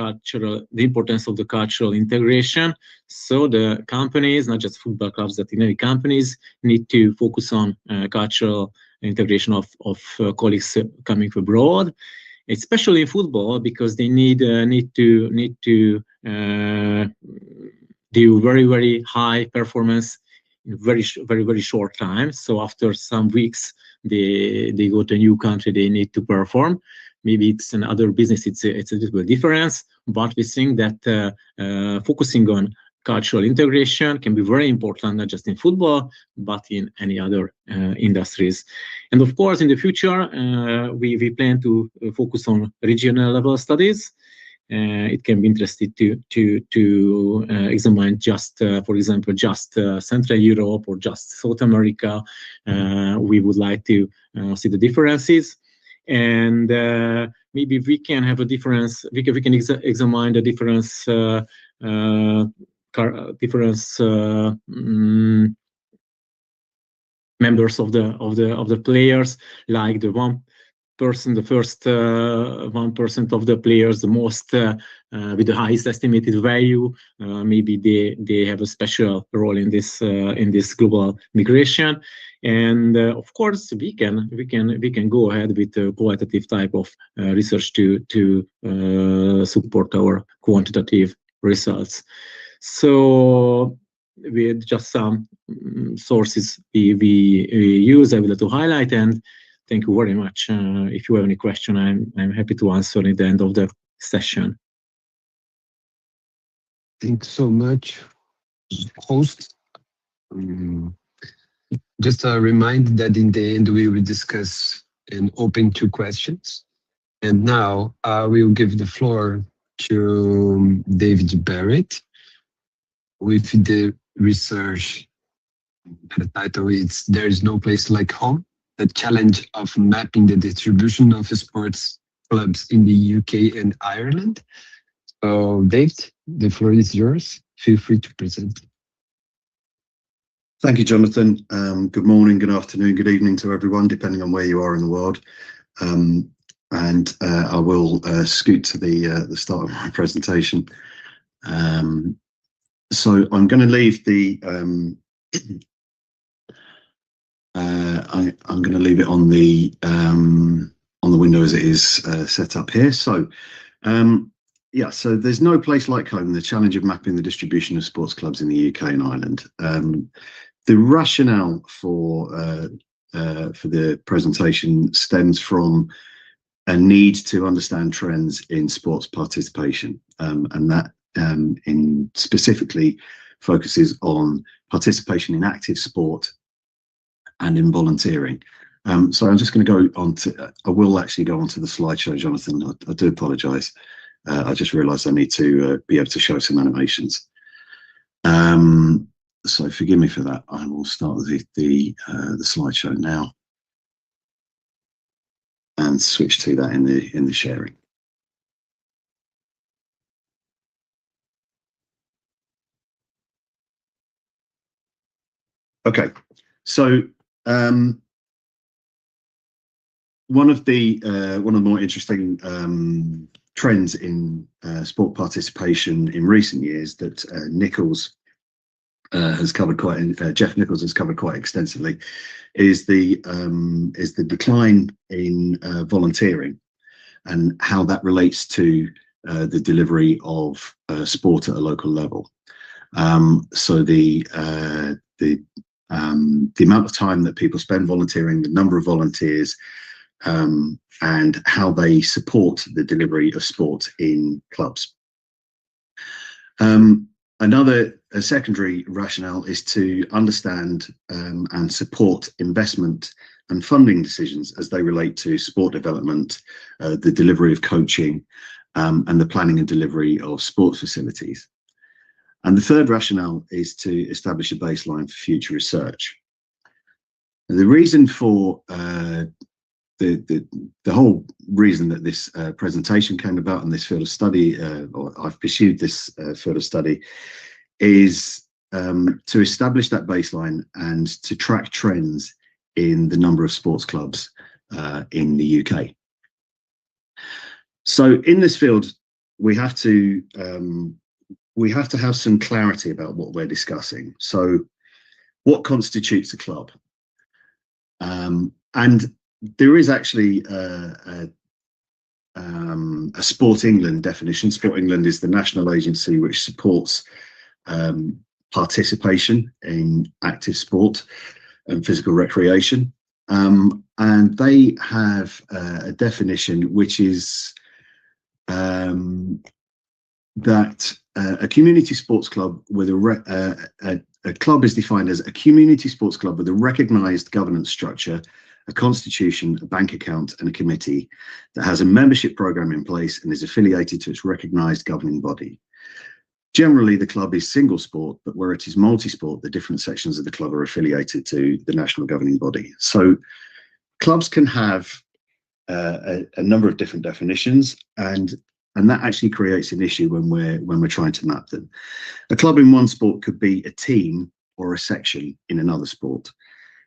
importance of the cultural integration. So the companies, not just football clubs, but many companies, need to focus on cultural integration of colleagues coming from abroad, especially in football, because they need to do very, very high performance in very short time. So after some weeks, they go to a new country, they need to perform. Maybe it's another business, it's a little bit different, but we think that focusing on cultural integration can be very important, not just in football, but in any other industries. And of course, in the future, we plan to focus on regional level studies. It can be interesting to examine just, for example, just Central Europe or just South America. We would like to see the differences. And maybe we can have a difference. We can examine the difference members of the players, like the 1%, the first 1% of the players, the most with the highest estimated value. Maybe they have a special role in this global migration. And of course, we can go ahead with a qualitative type of research to support our quantitative results. So with just some sources we use, I would like to highlight, and thank you very much. If you have any question, I'm happy to answer at the end of the session. Thanks so much, host. Just a reminder that in the end we will discuss and open to questions. And now I will give the floor to David Barrett with the research. The title is "There is no place like home: the challenge of mapping the distribution of sports clubs in the UK and Ireland." So David, the floor is yours. Feel free to present. Thank you, Jonathan. Good morning, good afternoon, good evening to everyone, depending on where you are in the world. I will scoot to the start of my presentation. So I'm going to leave the I'm going to leave it on the window as it is set up here. So yeah, so there's no place like home: the challenge of mapping the distribution of sports clubs in the UK and Ireland. The rationale for the presentation stems from a need to understand trends in sports participation, and that specifically focuses on participation in active sport and in volunteering. So I'm just going to go on to, I will actually go on to the slideshow, Jonathan. I do apologise. I just realised I need to be able to show some animations. So forgive me for that. I will start the slideshow now. and switch to that in the sharing. Okay, so one of the more interesting trends in sport participation in recent years that Nichols has covered Jeff Nichols has covered quite extensively is the decline in volunteering and how that relates to the delivery of sport at a local level. So the amount of time that people spend volunteering, the number of volunteers, and how they support the delivery of sport in clubs. A secondary rationale is to understand and support investment and funding decisions as they relate to sport development, the delivery of coaching, and the planning and delivery of sports facilities. And the third rationale is to establish a baseline for future research. And the reason for the whole reason that this presentation came about in this field of study, or I've pursued this field of study, is to establish that baseline and to track trends in the number of sports clubs in the UK. So in this field, we have to have some clarity about what we're discussing. So what constitutes a club? And there is actually a Sport England definition. Sport England is the national agency which supports participation in active sport and physical recreation. And they have a definition which is that a community sports club with a club is defined as a community sports club with a recognised governance structure, a constitution, a bank account, and a committee that has a membership programme in place and is affiliated to its recognised governing body. Generally, the club is single sport, but where it is multi-sport, the different sections of the club are affiliated to the national governing body. So clubs can have a number of different definitions, and that actually creates an issue when we're trying to map them. A club in one sport could be a team or a section in another sport.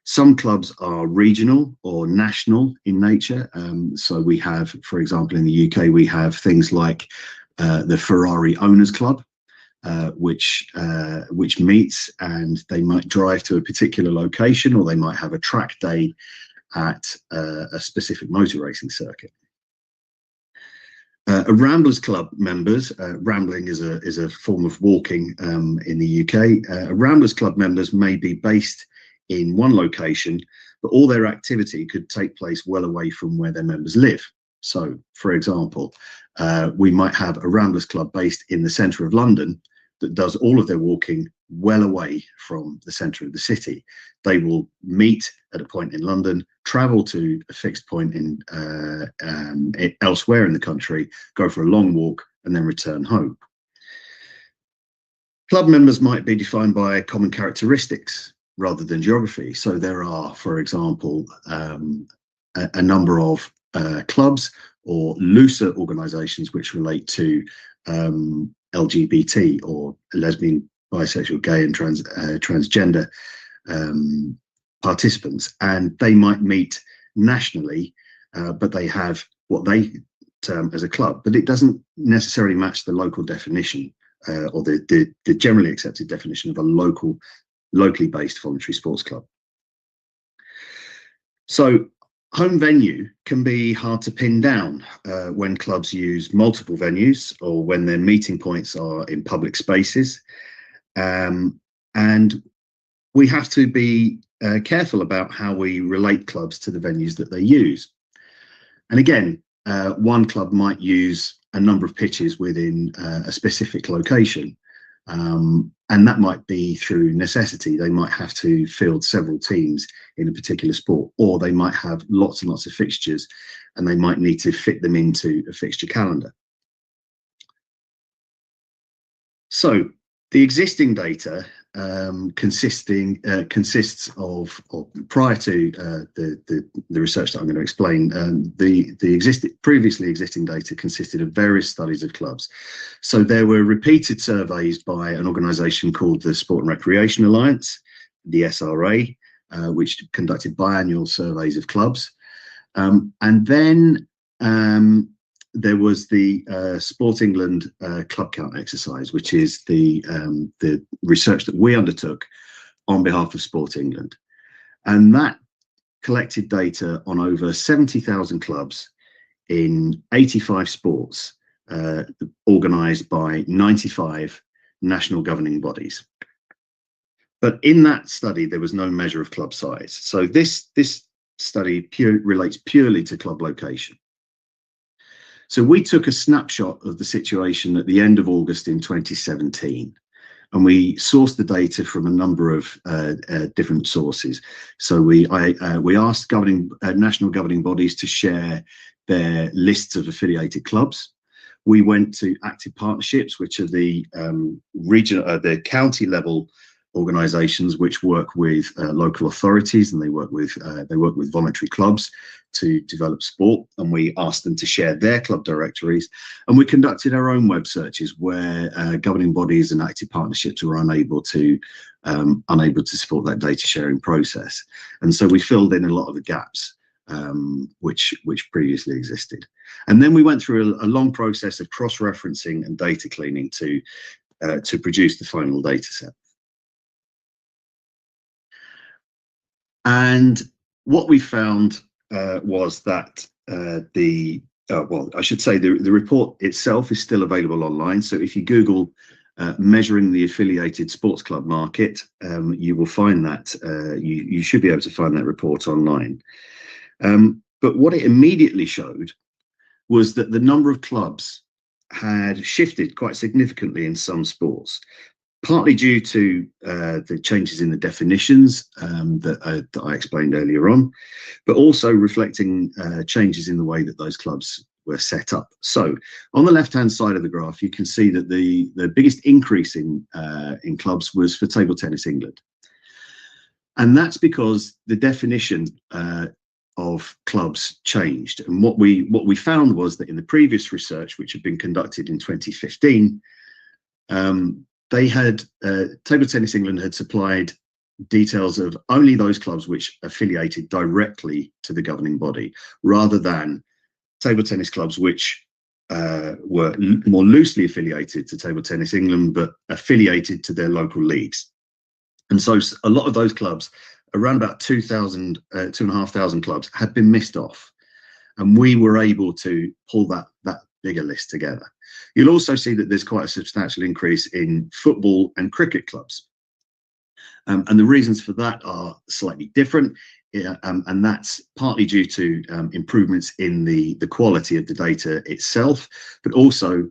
Some clubs are regional or national in nature. So we have, for example, in the UK, we have things like the Ferrari Owners Club, which meets, and they might drive to a particular location, or they might have a track day at a specific motor racing circuit. A Ramblers Club members, rambling is a form of walking in the UK. Ramblers Club members may be based in one location, but all their activity could take place well away from where their members live. So, for example, we might have a Ramblers Club based in the centre of London that does all of their walking well away from the centre of the city. They will meet at a point in London, travel to a fixed point in elsewhere in the country, go for a long walk, and then return home. Club members might be defined by common characteristics rather than geography. So there are, for example, a number of clubs or looser organisations which relate to LGBT or lesbian, bisexual, gay and transgender participants, and they might meet nationally, but they have what they term as a club, but it doesn't necessarily match the local definition or the generally accepted definition of a locally based voluntary sports club. So home venue can be hard to pin down when clubs use multiple venues or when their meeting points are in public spaces. And we have to be careful about how we relate clubs to the venues that they use. And again, one club might use a number of pitches within a specific location. And that might be through necessity. They might have to field several teams in a particular sport, or they might have lots and lots of fixtures and they might need to fit them into a fixture calendar. So the existing data consists of, or prior to the research that I'm going to explain, the previously existing data consisted of various studies of clubs. So there were repeated surveys by an organisation called the Sport and Recreation Alliance, the SRA, which conducted biannual surveys of clubs, and then there was the Sport England club count exercise, which is the research that we undertook on behalf of Sport England. And that collected data on over 70,000 clubs in 85 sports, organised by 95 national governing bodies. But in that study, there was no measure of club size. So this study relates purely to club location. So we took a snapshot of the situation at the end of August in 2017, and we sourced the data from a number of different sources. So we asked national governing bodies to share their lists of affiliated clubs. We went to active partnerships, which are the the county level organisations which work with local authorities, and they work with voluntary clubs to develop sport, and we asked them to share their club directories, and we conducted our own web searches where governing bodies and active partnerships were unable to support that data sharing process, and so we filled in a lot of the gaps which previously existed. And then we went through a long process of cross-referencing and data cleaning to produce the final data set. And what we found was that well, I should say the report itself is still available online. So if you Google measuring the affiliated sports club market, you will find that you should be able to find that report online. But what it immediately showed was that the number of clubs had shifted quite significantly in some sports, partly due to the changes in the definitions that I explained earlier on, but also reflecting changes in the way that those clubs were set up. So on the left-hand side of the graph, you can see that the biggest increase in clubs was for Table Tennis England. And that's because the definition of clubs changed. And what we found was that in the previous research, which had been conducted in 2015, they had Table Tennis England had supplied details of only those clubs which affiliated directly to the governing body, rather than table tennis clubs which were more loosely affiliated to Table Tennis England, but affiliated to their local leagues. And so a lot of those clubs, around about 2,500 clubs, had been missed off, and we were able to pull that bigger list together. You'll also see that there's quite a substantial increase in football and cricket clubs, and the reasons for that are slightly different, and that's partly due to improvements in the quality of the data itself, but also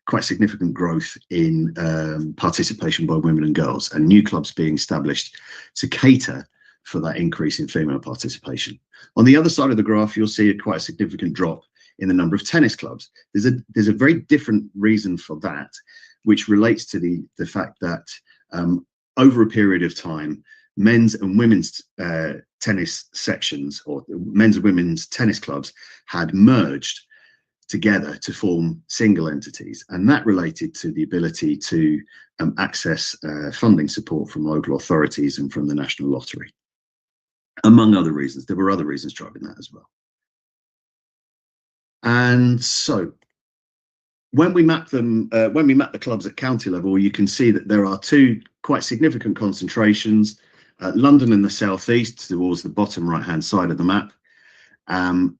quite significant growth in participation by women and girls, and new clubs being established to cater for that increase in female participation. On the other side of the graph, you'll see quite a significant drop in the number of tennis clubs. There's a very different reason for that, which relates to the fact that over a period of time, men's and women's tennis sections, or men's and women's tennis clubs, had merged together to form single entities, and that related to the ability to access funding support from local authorities and from the National Lottery, among other reasons. There were other reasons driving that as well. And so when we map them, when we map the clubs at county level, you can see that there are two quite significant concentrations: London in the southeast towards the bottom right hand side of the map, and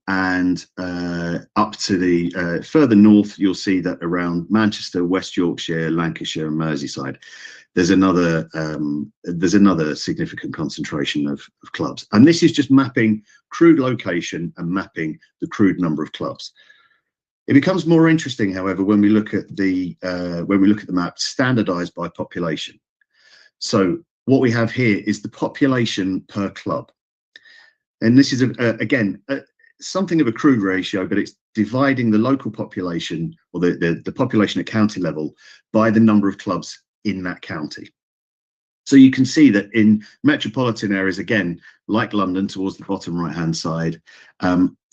up to the further north, you'll see that around Manchester, West Yorkshire, Lancashire and Merseyside, there's another significant concentration of clubs. And this is just mapping crude location and mapping the crude number of clubs. It becomes more interesting, however, when we look at the map standardized by population. So what we have here is the population per club. And this is, again, something of a crude ratio, but it's dividing the local population, or the population at county level, by the number of clubs in that county. So you can see that in metropolitan areas, again, like London towards the bottom right hand side,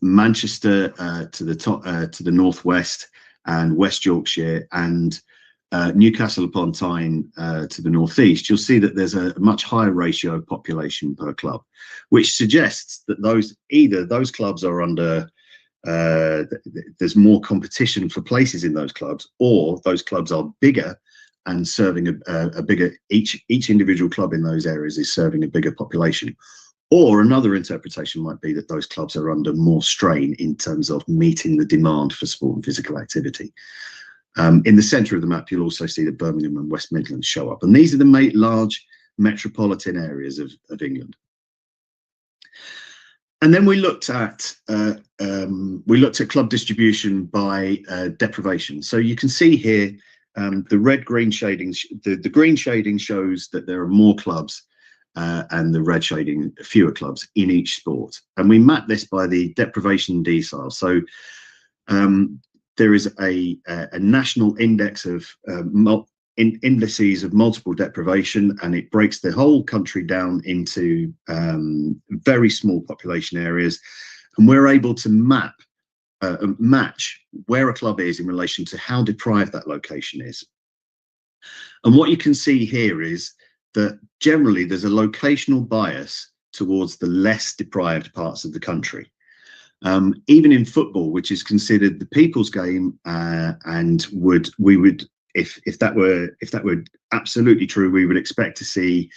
Manchester to the northwest, and West Yorkshire, and Newcastle upon Tyne to the northeast, you'll see that there's a much higher ratio of population per club, which suggests that those clubs are under there's more competition for places in those clubs, or those clubs are bigger and serving a bigger, each individual club in those areas is serving a bigger population. Or another interpretation might be that those clubs are under more strain in terms of meeting the demand for sport and physical activity. In the centre of the map, you'll also see that Birmingham and West Midlands show up, and these are the large metropolitan areas of England. And then we looked at club distribution by deprivation. So you can see here the red-green shading. The green shading shows that there are more clubs, and the red shading fewer clubs in each sport. And we map this by the deprivation decile. So there is a national index of indices of multiple deprivation, and it breaks the whole country down into very small population areas, and we're able to match where a club is in relation to how deprived that location is. And what you can see here is that generally there's a locational bias towards the less deprived parts of the country. Even in football, which is considered the people's game, and we would if that were absolutely true, we would expect to see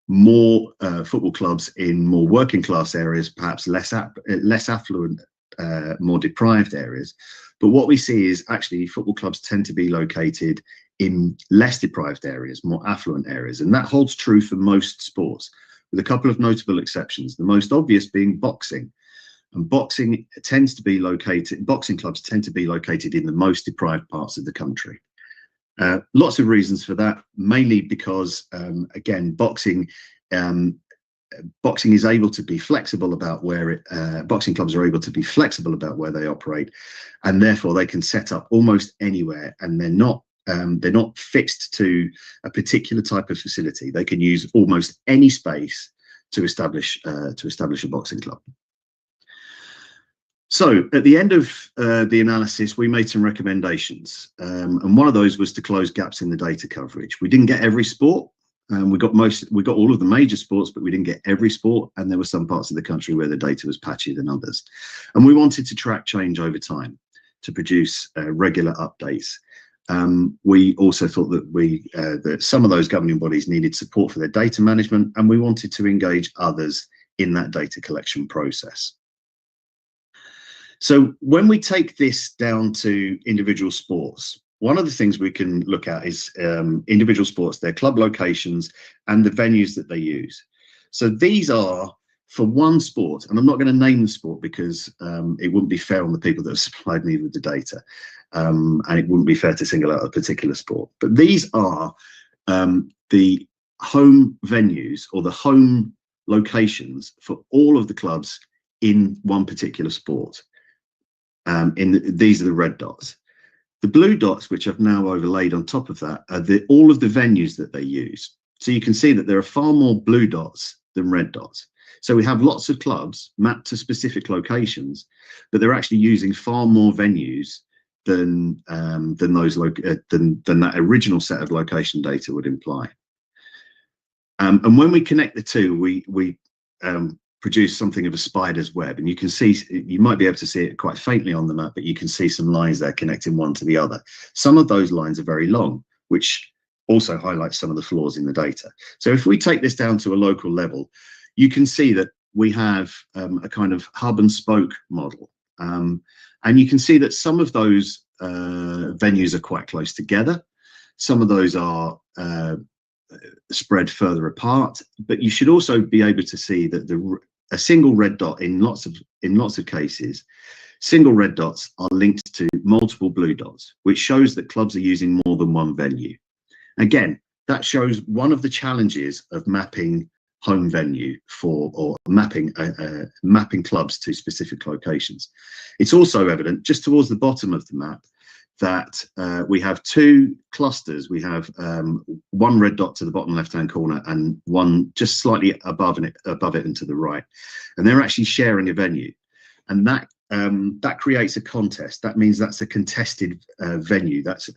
more football clubs in more working class areas, perhaps less affluent, more deprived areas. But what we see is actually football clubs tend to be located in less deprived areas, more affluent areas, and that holds true for most sports, with a couple of notable exceptions. The most obvious being boxing. And boxing clubs tend to be located in the most deprived parts of the country. Lots of reasons for that, mainly because, again, boxing is able to be flexible about where boxing clubs are able to be flexible about where they operate, and therefore they can set up almost anywhere, and they're not fixed to a particular type of facility. They can use almost any space to establish a boxing club. So at the end of the analysis, we made some recommendations, and one of those was to close gaps in the data coverage. We didn't get every sport, we got all of the major sports, but we didn't get every sport, and there were some parts of the country where the data was patchier than others. And we wanted to track change over time to produce regular updates. We also thought that that some of those governing bodies needed support for their data management, and we wanted to engage others in that data collection process. So when we take this down to individual sports, one of the things we can look at is individual sports, their club locations, and the venues that they use. So these are for one sport, and I'm not going to name the sport because it wouldn't be fair on the people that have supplied me with the data, and it wouldn't be fair to single out a particular sport. But these are the home venues, or the home locations for all of the clubs in one particular sport. These are the red dots. The blue dots, which I've now overlaid on top of that, are all of the venues that they use. So you can see that there are far more blue dots than red dots. So we have lots of clubs mapped to specific locations, but they're actually using far more venues than that original set of location data would imply. And when we connect the two, we produce something of a spider's web, and you can see, you might be able to see it quite faintly on the map, but you can see some lines there connecting one to the other. Some of those lines are very long, which also highlights some of the flaws in the data. So if we take this down to a local level, you can see that we have a kind of hub and spoke model, and you can see that some of those venues are quite close together. Some of those are spread further apart, but you should also be able to see that a single red dot in lots of cases, single red dots are linked to multiple blue dots, which shows that clubs are using more than one venue. Again, that shows one of the challenges of mapping home venue or mapping clubs to specific locations. It's also evident just towards the bottom of the map that we have two clusters. We have one red dot to the bottom left-hand corner and one just slightly above it and to the right, and they're actually sharing a venue, and that creates a contest. That means that's a contested venue. That's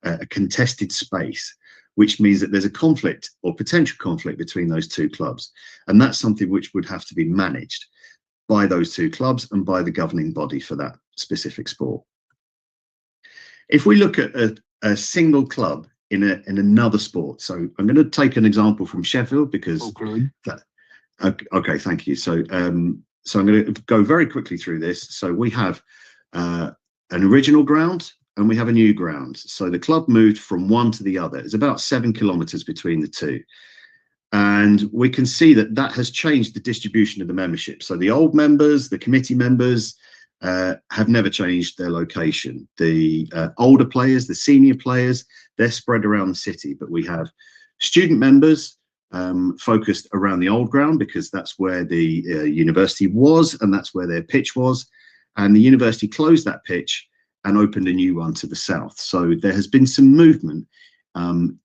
a contested space, which means that there's a conflict or potential conflict between those two clubs, and that's something which would have to be managed by those two clubs and by the governing body for that specific sport. If we look at a single club in another sport, so I'm going to take an example from Sheffield because okay, thank you. So so I'm going to go very quickly through this. So we have an original ground and we have a new ground. So the club moved from one to the other. It's about 7 kilometers between the two. And we can see that that has changed the distribution of the membership. So the old members, the committee members, have never changed their location. The older players, the senior players, they're spread around the city, but we have student members focused around the old ground because that's where the university was and that's where their pitch was. And the university closed that pitch and opened a new one to the south. So there has been some movement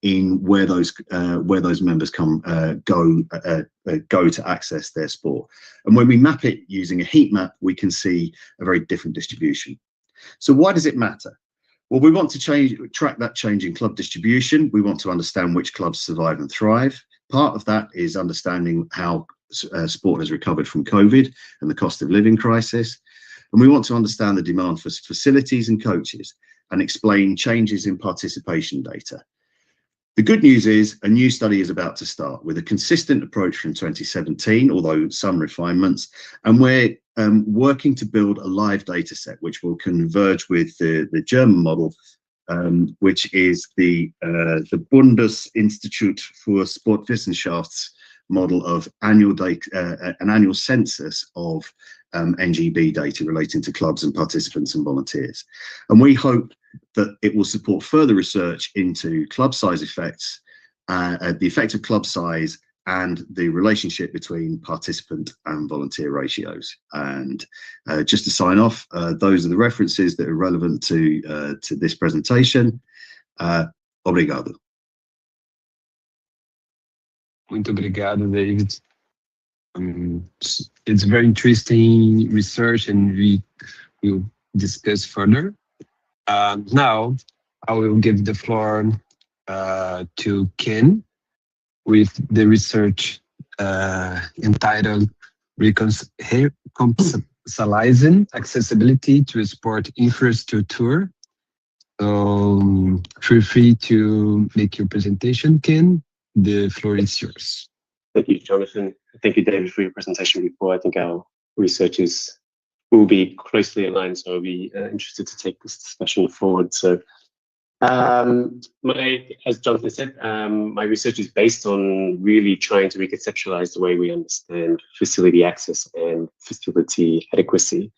in where those members go to access their sport. And when we map it using a heat map, we can see a very different distribution. So why does it matter? Well, we want to track that change in club distribution. We want to understand which clubs survive and thrive. Part of that is understanding how sport has recovered from COVID and the cost of living crisis. And we want to understand the demand for facilities and coaches and explain changes in participation data. The good news is a new study is about to start with a consistent approach from 2017, although some refinements, and we're working to build a live data set which will converge with the German model, which is the Bundesinstitut für Sportwissenschafts model of annual data, an annual census of NGB data relating to clubs and participants and volunteers. And we hope that it will support further research into club size effects, the effect of club size and the relationship between participant and volunteer ratios. And just to sign off, those are the references that are relevant to this presentation. Obrigado. Muito obrigado, David. It's very interesting research, and we will discuss further. Now, I will give the floor to Ken with the research entitled Reconceptualizing Accessibility to Sport Infrastructure. So feel free to make your presentation, Ken. The floor is yours. Thank you, Jonathan. Thank you, David, for your presentation before. I think our researchers will be closely aligned, so I'll be interested to take this discussion forward. So, as Jonathan said, my research is based on really trying to reconceptualize the way we understand facility access and facility adequacy.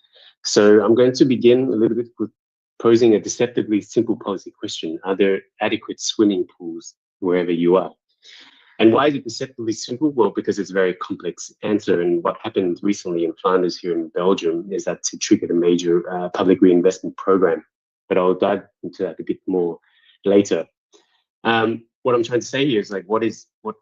So I'm going to begin a little bit with posing a deceptively simple policy question. Are there adequate swimming pools wherever you are? And why is it deceptively simple? Well, because it's a very complex answer. And what happened recently in Flanders here in Belgium is that it triggered a major public reinvestment program. But I'll dive into that a bit more later. What I'm trying to say here is like, what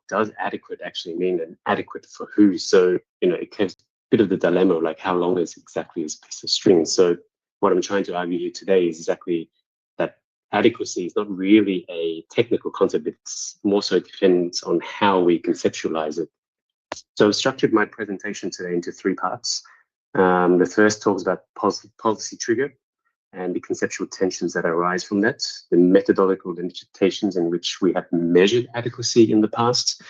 does adequate actually mean, and adequate for who? So, it has a bit of the dilemma of like, how long is exactly this piece of string? So what I'm trying to argue here today is exactly that adequacy is not really a technical concept. It's more so depends on how we conceptualize it. So I've structured my presentation today into 3 parts. The first talks about policy trigger and the conceptual tensions that arise from that, the methodological limitations in which we have measured adequacy in the past,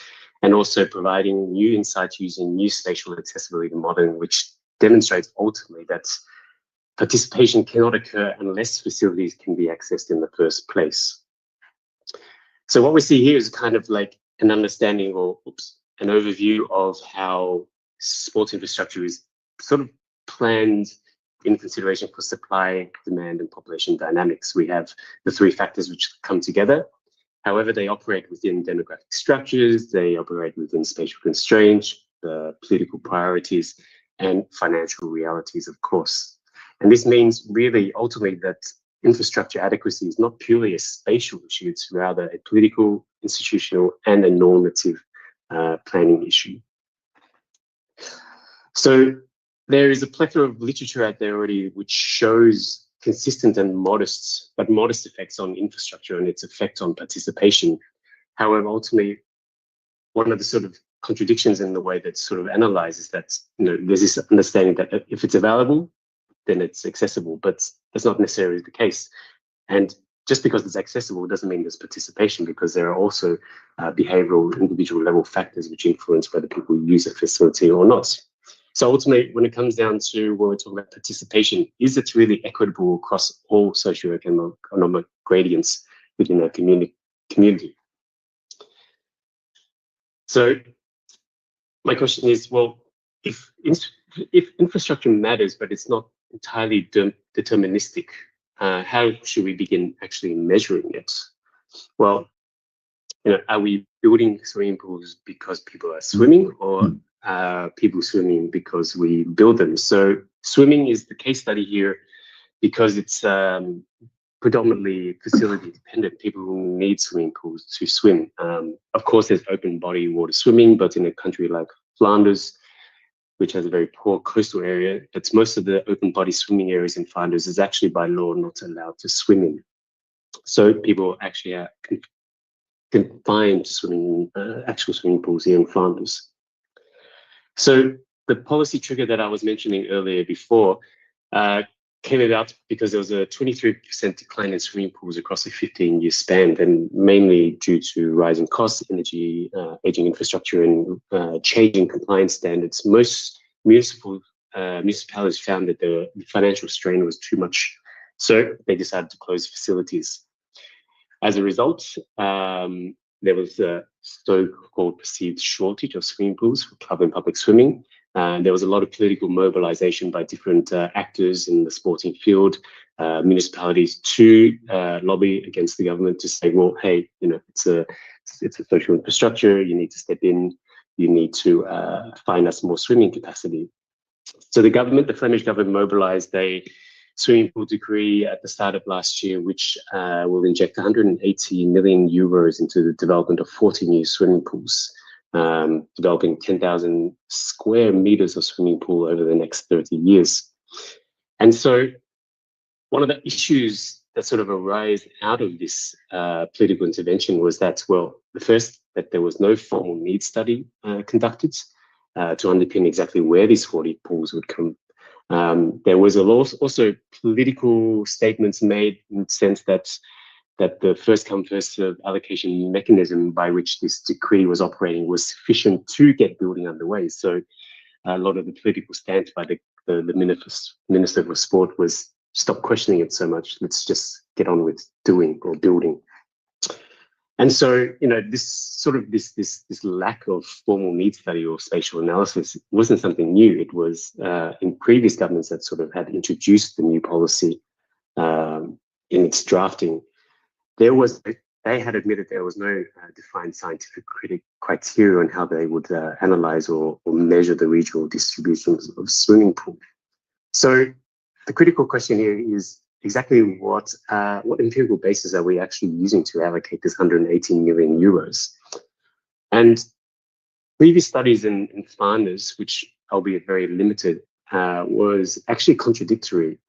and also providing new insights using new spatial accessibility modeling, which demonstrates ultimately that participation cannot occur unless facilities can be accessed in the first place. So what we see here is kind of like an understanding or an overview of how sports infrastructure is sort of planned in consideration for supply, demand, and population dynamics. We have the 3 factors which come together. However, they operate within demographic structures, they operate within spatial constraints, the political priorities, and financial realities, of course. And this means really ultimately that infrastructure adequacy is not purely a spatial issue, it's rather a political, institutional, and a normative planning issue. So there is a plethora of literature out there already which shows consistent and modest effects on infrastructure and its effect on participation. However, ultimately, one of the sort of contradictions in the way that sort of analyzes that, there's this understanding that if it's available, then it's accessible, but that's not necessarily the case. And just because it's accessible doesn't mean there's participation, because there are also behavioral, individual level factors which influence whether people use a facility or not. So ultimately, when it comes down to when we're talking about participation, is it really equitable across all socioeconomic gradients within our community? So my question is, well, if infrastructure matters, but it's not entirely deterministic, how should we begin actually measuring it? Well, are we building swimming pools because people are swimming, or people swimming because we build them? So swimming is the case study here because it's predominantly facility dependent. People who need swimming pools to swim. Of course, there's open body water swimming, but in a country like Flanders, which has a very poor coastal area, it's most of the open body swimming areas in Flanders is actually by law not allowed to swim in. So people actually are confined to swimming in actual swimming pools here in Flanders. So the policy trigger that I was mentioning earlier before came about because there was a 23% decline in swimming pools across a 15-year span, and mainly due to rising costs, energy, aging infrastructure, and changing compliance standards. Most municipalities found that the financial strain was too much, so they decided to close facilities. As a result, there was a so-called perceived shortage of swimming pools for club and public swimming. There was a lot of political mobilization by different actors in the sporting field, municipalities, to lobby against the government to say, well, hey, it's a social infrastructure, you need to step in, you need to find us more swimming capacity. So the Flemish government mobilized a swimming pool decree at the start of last year, which will inject 180 million euros into the development of 40 new swimming pools, developing 10,000 square meters of swimming pool over the next 30 years. And so one of the issues that sort of arose out of this political intervention was that, well, the first, that there was no formal needs study conducted to underpin exactly where these 40 pools would come. There was also political statements made in the sense that the first come first served allocation mechanism by which this decree was operating was sufficient to get building underway. So a lot of the political stance by the Minister for Sport was, stop questioning it so much, let's just get on with doing or building. And so, this lack of formal needs study or spatial analysis wasn't something new. It was in previous governments that sort of had introduced the new policy in its drafting. They had admitted there was no defined scientific criteria on how they would analyze or measure the regional distributions of swimming pools. So the critical question here is exactly what empirical basis are we actually using to allocate this 118 million euros? And previous studies in Flanders, which albeit very limited, was actually contradictory.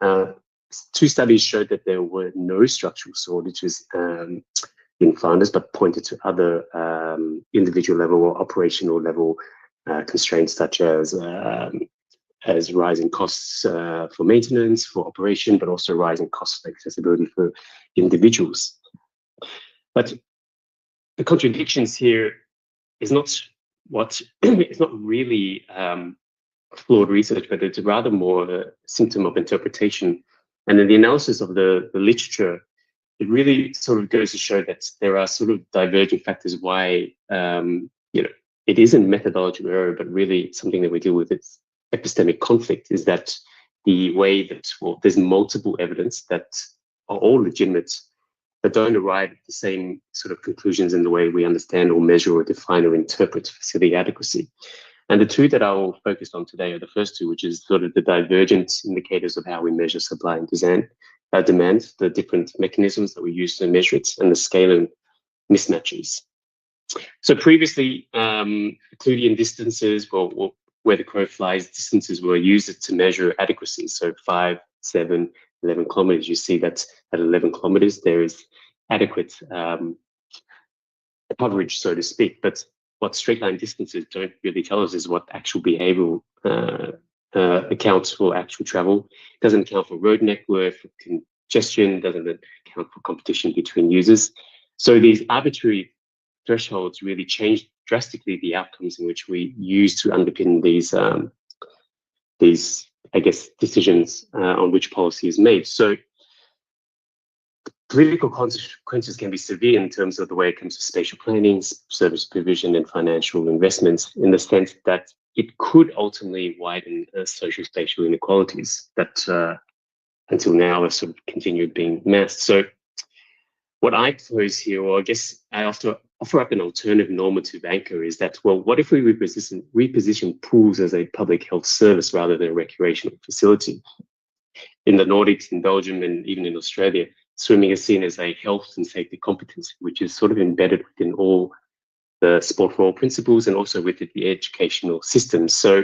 Two studies showed that there were no structural shortages in Flanders, but pointed to other individual level or operational level constraints, such as rising costs for maintenance, for operation, but also rising costs for accessibility for individuals. But the contradictions here is not it's not really flawed research, but it's rather more a symptom of interpretation. And in the analysis of the literature, it really sort of goes to show that there are sort of divergent factors why it isn't methodological error, but really something that we deal with. It's epistemic conflict, is that the way that, well, there's multiple evidence that are all legitimate, but don't arrive at the same sort of conclusions in the way we understand or measure or define or interpret facility adequacy. And the two that I will focus on today are the first two, which is sort of the divergent indicators of how we measure supply and demand, the different mechanisms that we use to measure it, and the scalar mismatches. So previously, Euclidean distances, well, where the crow flies, distances were used to measure adequacy. So 5, 7, 11 kilometers. You see that at 11 kilometers, there is adequate coverage, so to speak. But what straight line distances don't really tell us is what actual behavioral accounts for actual travel. It doesn't account for road network, for congestion, doesn't account for competition between users. So these arbitrary thresholds really change drastically the outcomes in which we use to underpin these I guess, decisions on which policy is made. So political consequences can be severe in terms of the way it comes to spatial planning, service provision, and financial investments, in the sense that it could ultimately widen social spatial inequalities that until now have sort of continued being masked. So what I propose here, or I guess I offer up an alternative normative anchor, is that, well, what if we reposition pools as a public health service rather than a recreational facility? In the Nordics, in Belgium, and even in Australia, swimming is seen as a health and safety competence, which is sort of embedded within all the sport for all principles and also within the educational system. So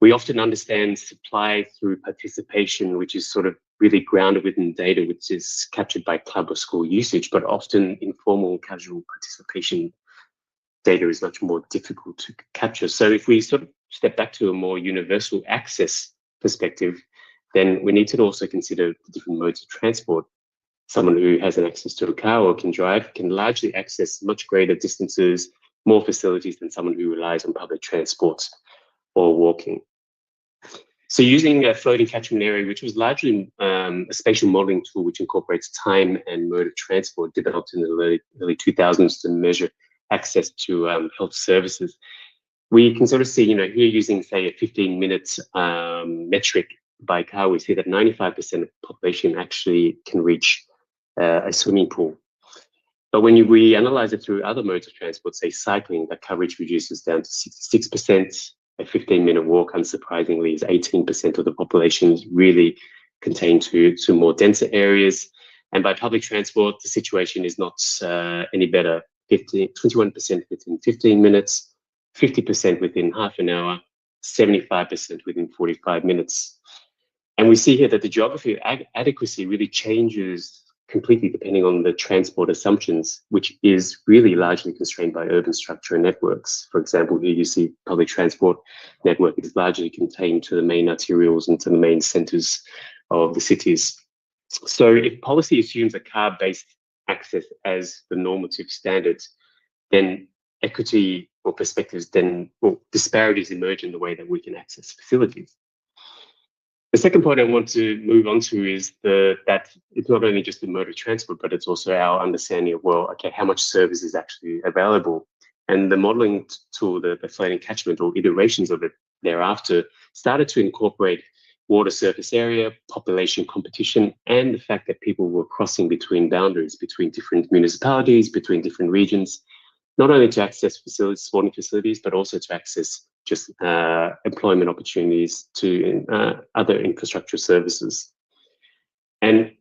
we often understand supply through participation, which is sort of really grounded within data, which is captured by club or school usage, but often informal, casual participation data is much more difficult to capture. So if we sort of step back to a more universal access perspective, then we need to also consider the different modes of transport. Someone who has an access to a car or can drive can largely access much greater distances, more facilities than someone who relies on public transport or walking. So using a floating catchment area, which was largely a spatial modeling tool which incorporates time and mode of transport, developed in the early 2000s to measure access to health services. We can sort of see, here using, say, a 15-minute metric by car, we see that 95% of the population actually can reach a swimming pool. But when we analyze it through other modes of transport, say cycling, that coverage reduces down to 66%. A 15-minute walk, unsurprisingly, is 18% of the population is really contained to more denser areas. And by public transport, the situation is not any better. 21% within 15 minutes, 50% within half an hour, 75% within 45 minutes. And we see here that the geography of adequacy really changes completely depending on the transport assumptions, which is really largely constrained by urban structure and networks. For example, here you see public transport network is largely contained to the main arterials and to the main centers of the cities. So if policy assumes a car-based access as the normative standard, then equity or perspectives, disparities emerge in the way that we can access facilities. The second point I want to move on to is that it's not only just the mode of transport, but it's also our understanding of, well, okay, how much service is actually available. And the modeling tool, the floating catchment or iterations of it thereafter, started to incorporate water surface area, population competition, and the fact that people were crossing between boundaries, between different municipalities, between different regions, not only to access facilities, sporting facilities, but also to access just employment opportunities to other infrastructure services. And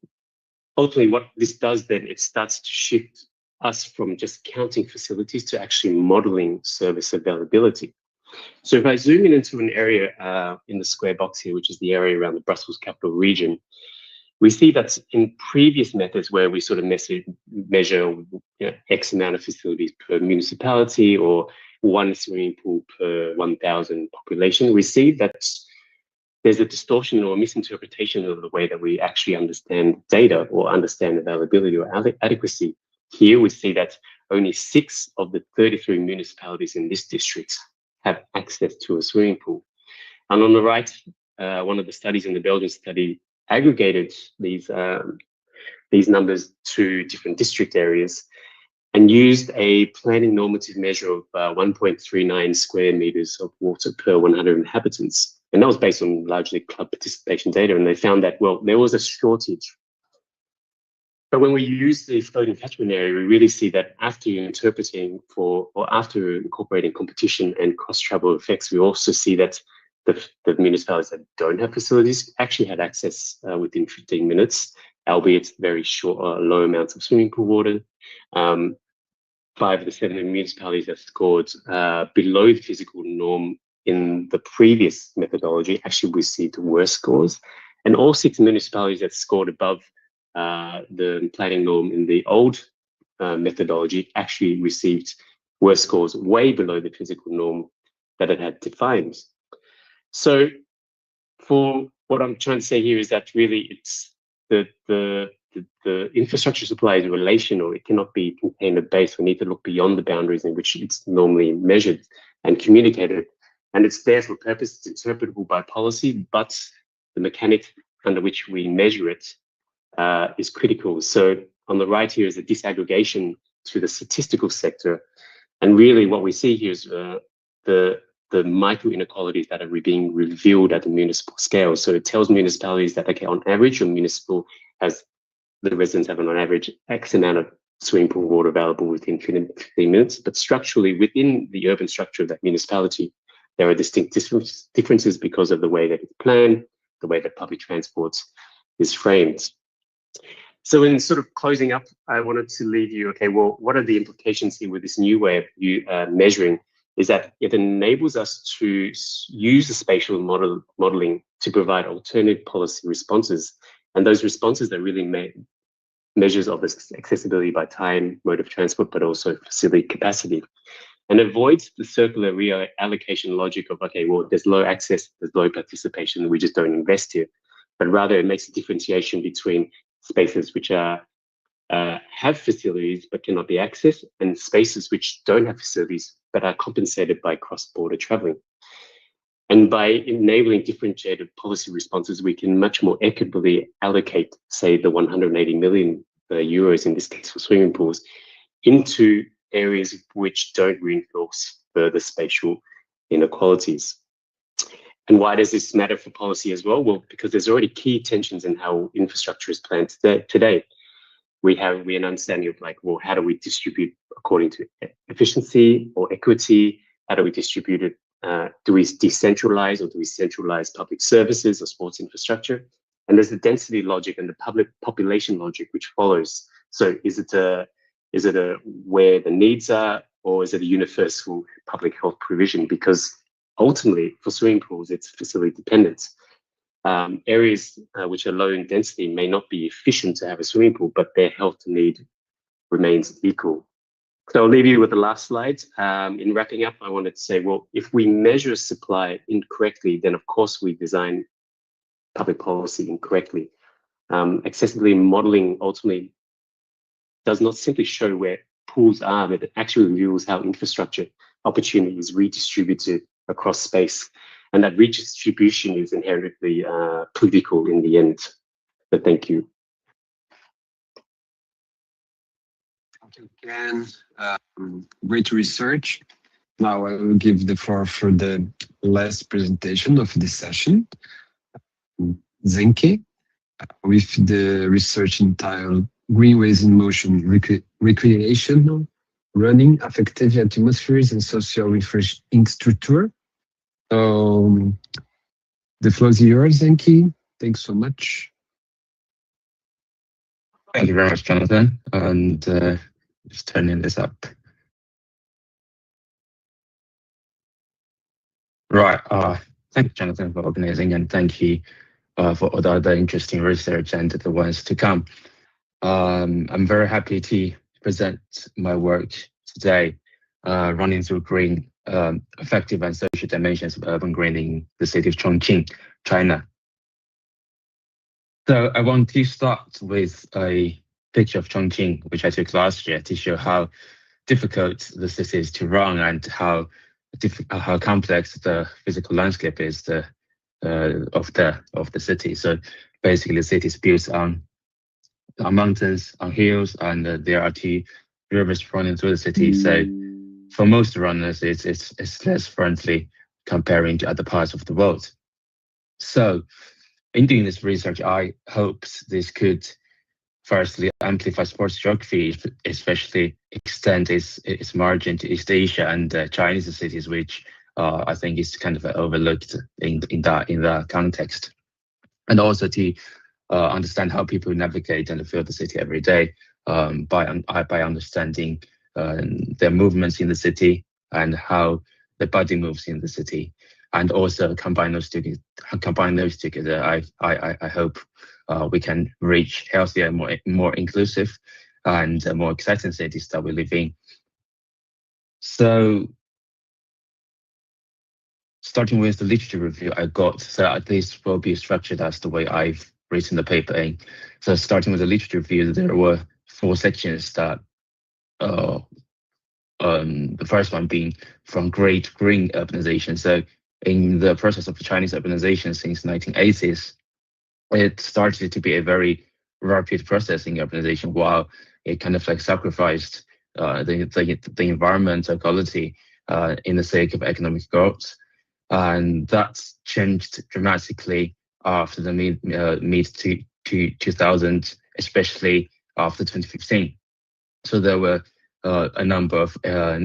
ultimately what this does then, it starts to shift us from just counting facilities to actually modeling service availability. So if I zoom in into an area in the square box here, which is the area around the Brussels capital region, we see that in previous methods where we sort of measure X amount of facilities per municipality or one swimming pool per 1,000 population, we see that there's a distortion or misinterpretation of the way that we actually understand data or understand availability or adequacy. Here we see that only 6 of the 33 municipalities in this district have access to a swimming pool. And on the right, one of the studies in the Belgian study aggregated these numbers to different district areas and used a planning normative measure of 1.39 square meters of water per 100 inhabitants. And that was based on largely club participation data. And they found that, well, there was a shortage. But when we use the floating catchment area, we really see that after incorporating competition and cross-travel effects, we also see that the municipalities that don't have facilities actually had access within 15 minutes, albeit very short, low amounts of swimming pool water. 5 of the 7 municipalities that scored below the physical norm in the previous methodology actually received worse scores. And all 6 municipalities that scored above the planning norm in the old methodology actually received worse scores way below the physical norm that it had defined. So for what I'm trying to say here is that really it's the infrastructure supply is relational. It cannot be container-based. We need to look beyond the boundaries in which it's normally measured and communicated. And it's there for purpose. It's interpretable by policy, but the mechanic under which we measure it is critical. So on the right here is a disaggregation to the statistical sector. And really what we see here is the micro inequalities that are being revealed at the municipal scale. So it tells municipalities that, okay, on average, your municipal has, the residents have on average X amount of swimming pool water available within 15 minutes. But structurally, within the urban structure of that municipality, there are distinct differences because of the way that it's planned, the way that public transport is framed. So in sort of closing up, I wanted to leave you, okay, well, what are the implications here with this new way of measuring? Is that it enables us to use the spatial modeling to provide alternative policy responses. And those responses are really measures of accessibility by time, mode of transport, but also facility capacity. And avoids the circular reallocation logic of, okay, well, there's low access, there's low participation, we just don't invest here. But rather it makes a differentiation between spaces which are have facilities but cannot be accessed, and spaces which don't have facilities but are compensated by cross-border traveling. And by enabling differentiated policy responses, we can much more equitably allocate, say, the 180 million euros in this case for swimming pools into areas which don't reinforce further spatial inequalities. And why does this matter for policy as well? Well, because there's already key tensions in how infrastructure is planned today. We have an understanding of, like, well, how do we distribute according to efficiency or equity? How do we distribute it? Do we decentralize or do we centralize public services or sports infrastructure? And there's the density logic and the public population logic which follows. So is it a where the needs are, or is it a universal public health provision? Because ultimately for swimming pools, it's facility dependent. Areas which are low in density may not be efficient to have a swimming pool, but their health need remains equal. So I'll leave you with the last slide. In wrapping up, I wanted to say, well, if we measure supply incorrectly, then of course we design public policy incorrectly. Accessibility modeling ultimately does not simply show where pools are, but it actually reveals how infrastructure opportunity is redistributed across space. And that redistribution is inherently political in the end. But thank you. Thank you, Ken. Great research. Now I will give the floor for the last presentation of this session. Zenke, with the research entitled Greenways in Motion, Recreational, Running, Affective Atmospheres and Social Infrastructure. The floor is yours, Zenke. Thanks so much. Thank you very much, Jonathan. And just turning this up. Right. Thank you, Jonathan, for organizing, and thank you for all the other interesting research and the ones to come. I'm very happy to present my work today, running through green, affective and social dimensions of urban greening in the city of Chongqing, China. So I want to start with a picture of Chongqing, which I took last year, to show how difficult the city is to run and how complex the physical landscape is of the city. So basically, the city is built on mountains, on hills, and there are 2 rivers running through the city. So for most runners, it's less friendly comparing to other parts of the world. So in doing this research, I hoped this could firstly amplify sports geography, especially extend its margin to East Asia and Chinese cities, which I think is kind of overlooked in that context, and also to understand how people navigate and feel the city every day by understanding their movements in the city and how the body moves in the city, and also combine those together. I hope we can reach healthier, more inclusive, and more exciting cities that we live in. So, starting with the literature review I got, so at least will be structured as the way I've written the paper in. So, starting with the literature review, there were 4 sections that. The first one being from Great Green Urbanization. So, in the process of Chinese urbanization since 1980s, it started to be a very rapid process in urbanization, while it kind of like sacrificed the environmental quality in the sake of economic growth, and that's changed dramatically after the mid 2000s, especially after 2015. So there were a number of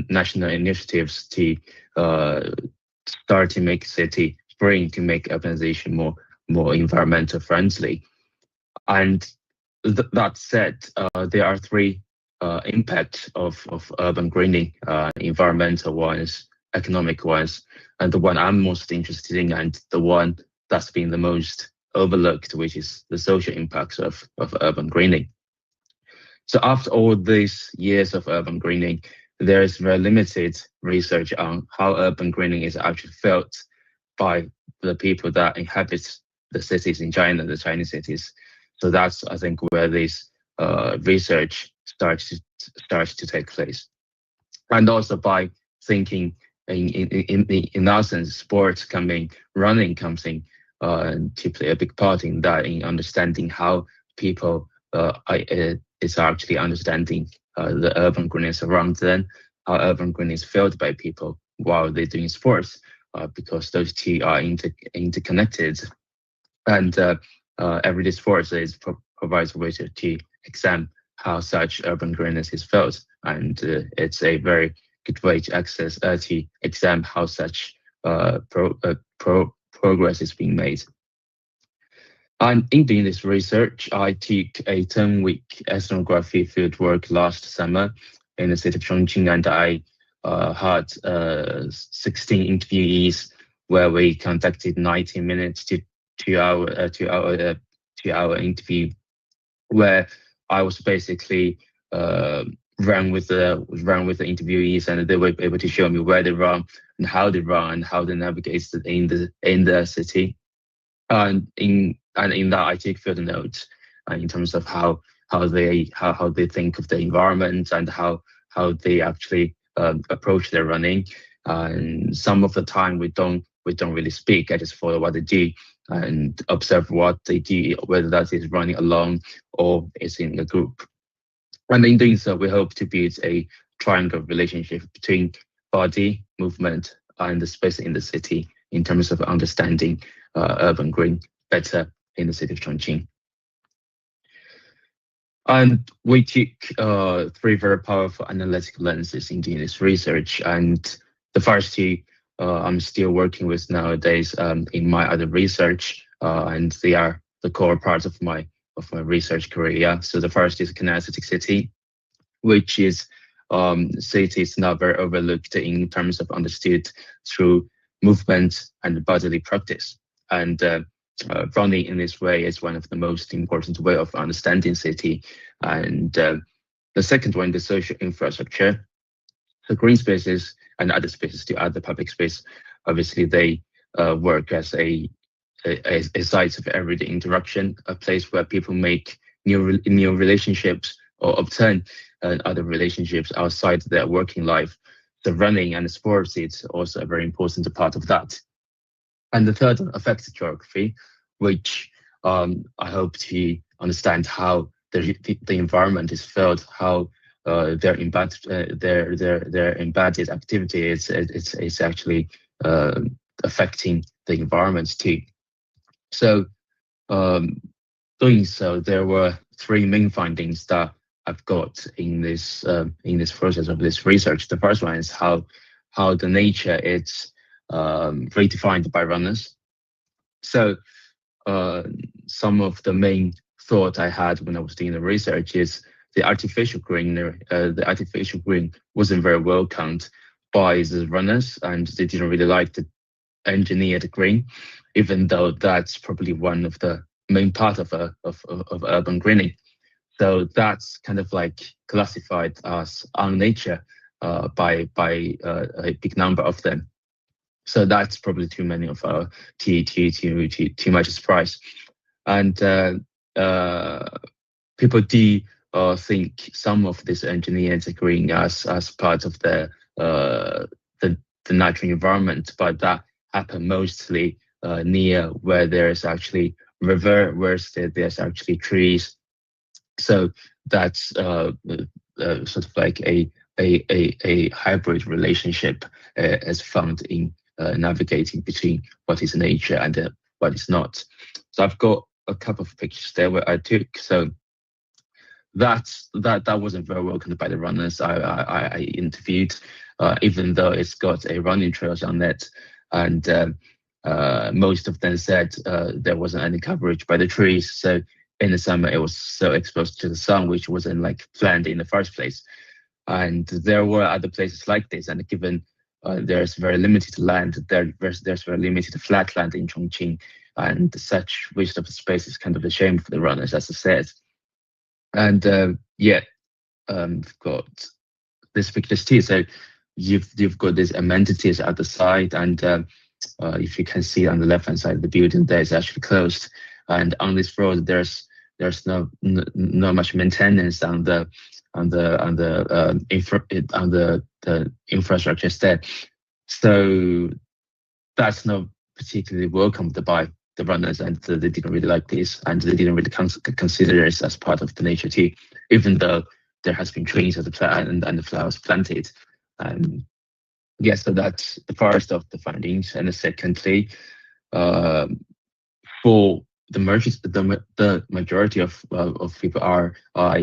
national initiatives to start to make city spring to make urbanization more environmental friendly. And that said, there are 3 impacts of urban greening: environmental ones, economic ones, and the one I'm most interested in, and the one that's been the most overlooked, which is the social impacts of urban greening. So after all these years of urban greening, there is very limited research on how urban greening is actually felt by the people that inhabit the cities in China, the Chinese cities. So that's, I think, where this research starts to take place. And also by thinking in that sense, sports running comes in to play a big part in that, in understanding how people is actually understanding the urban greening around them, how urban greening is felt by people while they're doing sports, because those 2 are interconnected. And everyday sports provides a way to examine how such urban greenness is felt, and it's a very good way to examine how such progress is being made. And in doing this research, I took a 10-week ethnography fieldwork last summer in the city of Chongqing, and I had 16 interviewees where we conducted 90 minutes to 2-hour interview, where I was basically ran with the interviewees, and they were able to show me where they run and how they navigate in the city. And in that, I take further notes in terms of how they think of the environment and how they actually approach their running. And some of the time we don't really speak. I just follow what they do and observe what they do, whether that is running alone or is in a group. And in doing so, we hope to build a triangle relationship between body, movement, and the space in the city in terms of understanding urban green better in the city of Chongqing. And we took 3 very powerful analytical lenses in doing this research. And the first 2 I'm still working with nowadays in my other research, and they are the core parts of my research career. So the first is kinesthetic city, which is cities now very overlooked in terms of understood through movement and bodily practice. And running in this way is one of the most important way of understanding city. And the second one, the social infrastructure. So green spaces and other spaces to other public space, obviously they work as a site of everyday interaction, a place where people make new relationships or obtain other relationships outside their working life. The running and sports is also a very important part of that. And the third one, affective geography, which I hope to understand how the environment is felt, how their embedded activity is actually affecting the environment too. So doing so, there were 3 main findings that I've got in this process of this research. The first one is how the nature is redefined by runners. So some of the main thought I had when I was doing the research is the artificial green. The artificial green wasn't very welcomed by the runners, and they didn't really like the engineered green, even though that's probably one of the main part of urban greening. So that's kind of like classified as unnature by a big number of them. So that's probably too many of our too much surprise. And people do think some of this engineered green as part of the natural environment, but that happen mostly near where there's actually river, where there's actually trees. So that's sort of like a hybrid relationship as found in navigating between what is nature and what is not. So I've got a couple of pictures there where I took. So that wasn't very welcomed by the runners I interviewed, even though it's got a running trails on it, and most of them said there wasn't any coverage by the trees. So in the summer, it was so exposed to the sun, which wasn't like planned in the first place. And there were other places like this, and given there's very limited land, there's very limited flat land in Chongqing, and such waste of space is kind of a shame for the runners, as I said. And we've got this pictures too. So you've got these amenities at the side, and if you can see on the left hand side of the building, there is actually closed. And on this road, there's no much maintenance on the infrastructure instead. So that's not particularly welcomed by the runners, and they didn't really like this, and they didn't really consider this as part of the nature too, even though there has been trees and the flowers planted. So that's the first of the findings. And secondly, for the majority of people I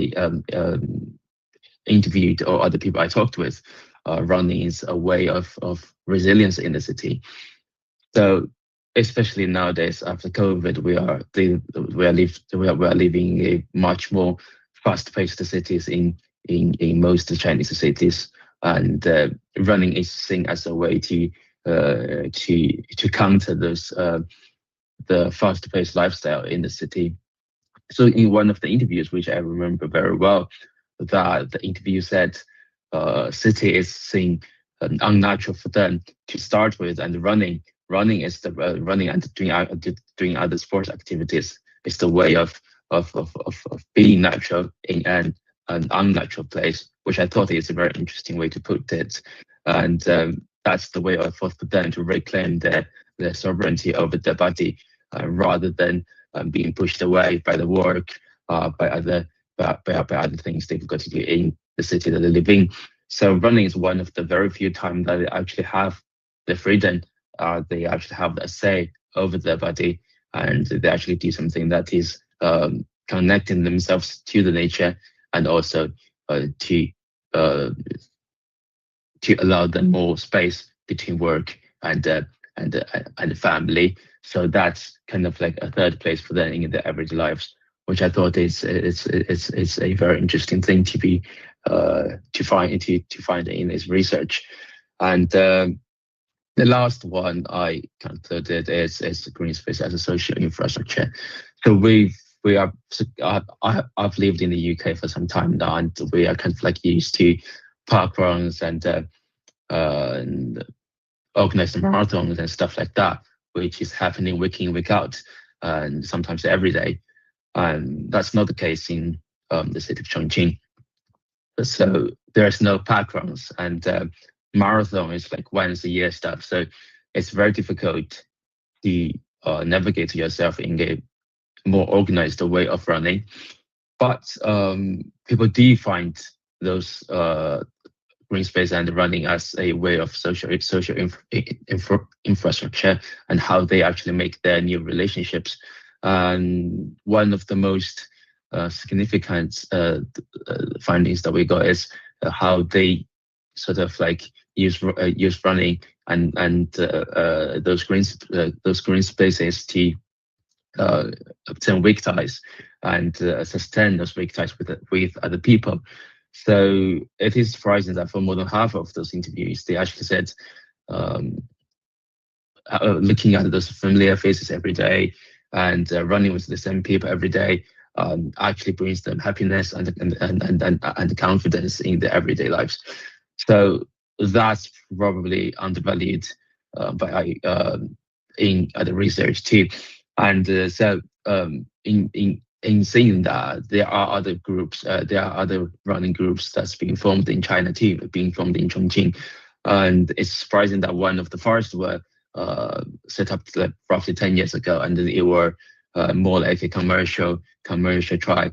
interviewed or other people I talked with, running is a way of resilience in the city. So especially nowadays after COVID, we are living a much more fast-paced cities in most Chinese cities, and running is seen as a way to counter those the fast-paced lifestyle in the city. So in one of the interviews, which I remember very well, that the interview said city is seen unnatural for them to start with, and running is the running and doing other sports activities is the way of being natural in an unnatural place, which I thought is a very interesting way to put it. And that's the way for them to reclaim their sovereignty over their body, rather than being pushed away by the work, by other things they've got to do in the city that they live in. So running is one of the very few times that they actually have the freedom. They actually have the say over their body, and they actually do something that is connecting themselves to the nature, and also to allow them more space between work and family. So that's kind of like a third place for them in their everyday lives, which I thought is a very interesting thing to find in this research. And the last one I concluded is green space as a social infrastructure. So I've lived in the UK for some time now, and we are kind of like used to park runs and organized marathons and stuff like that, which is happening week in, week out, and sometimes every day. And that's not the case in the city of Chongqing. So there's no park runs, and marathon is like once a year stuff. So it's very difficult to navigate yourself in a more organized way of running. But people do find those green space and running as a way of social infrastructure, and how they actually make their new relationships. And one of the most significant findings that we got is how they sort of like use running and those green spaces to obtain weak ties and sustain those weak ties with other people. So it is surprising that for more than half of those interviews, they actually said looking at those familiar faces every day and running with the same people every day actually brings them happiness and confidence in their everyday lives. So that's probably undervalued by in the research too. And so in seeing that, there are other groups, there are other running groups that's being formed in China too, being formed in Chongqing. And it's surprising that one of the first were set up like roughly 10 years ago, and it were more like a commercial try,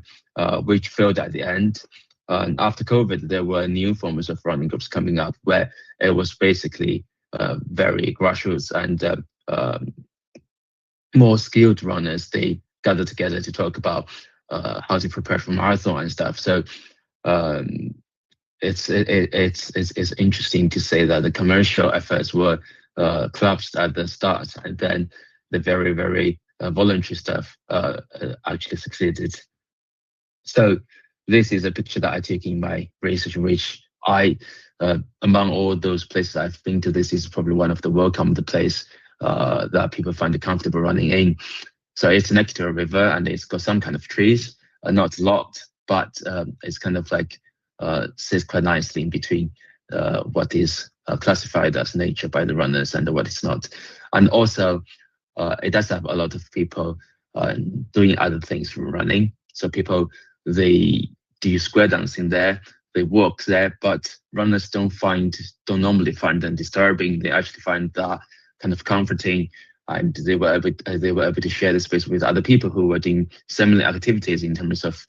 which failed at the end. And after COVID, there were new forms of running groups coming up where it was basically very grassroots and more skilled runners. They gathered together to talk about how to prepare for marathon and stuff. So it's interesting to say that the commercial efforts were collapsed at the start, and then the very, very voluntary stuff actually succeeded. So this is a picture that I take in my research, which among all those places I've been to, this is probably one of the welcomed place that people find it comfortable running in. So it's next to a river, and it's got some kind of trees, not a lot, but it's kind of like sits quite nicely in between what is classified as nature by the runners and what is not. And also, it does have a lot of people doing other things from running. So people, they do square dancing there, they walk there, but runners don't normally find them disturbing. They actually find that kind of comforting, and they were able to share the space with other people who were doing similar activities in terms of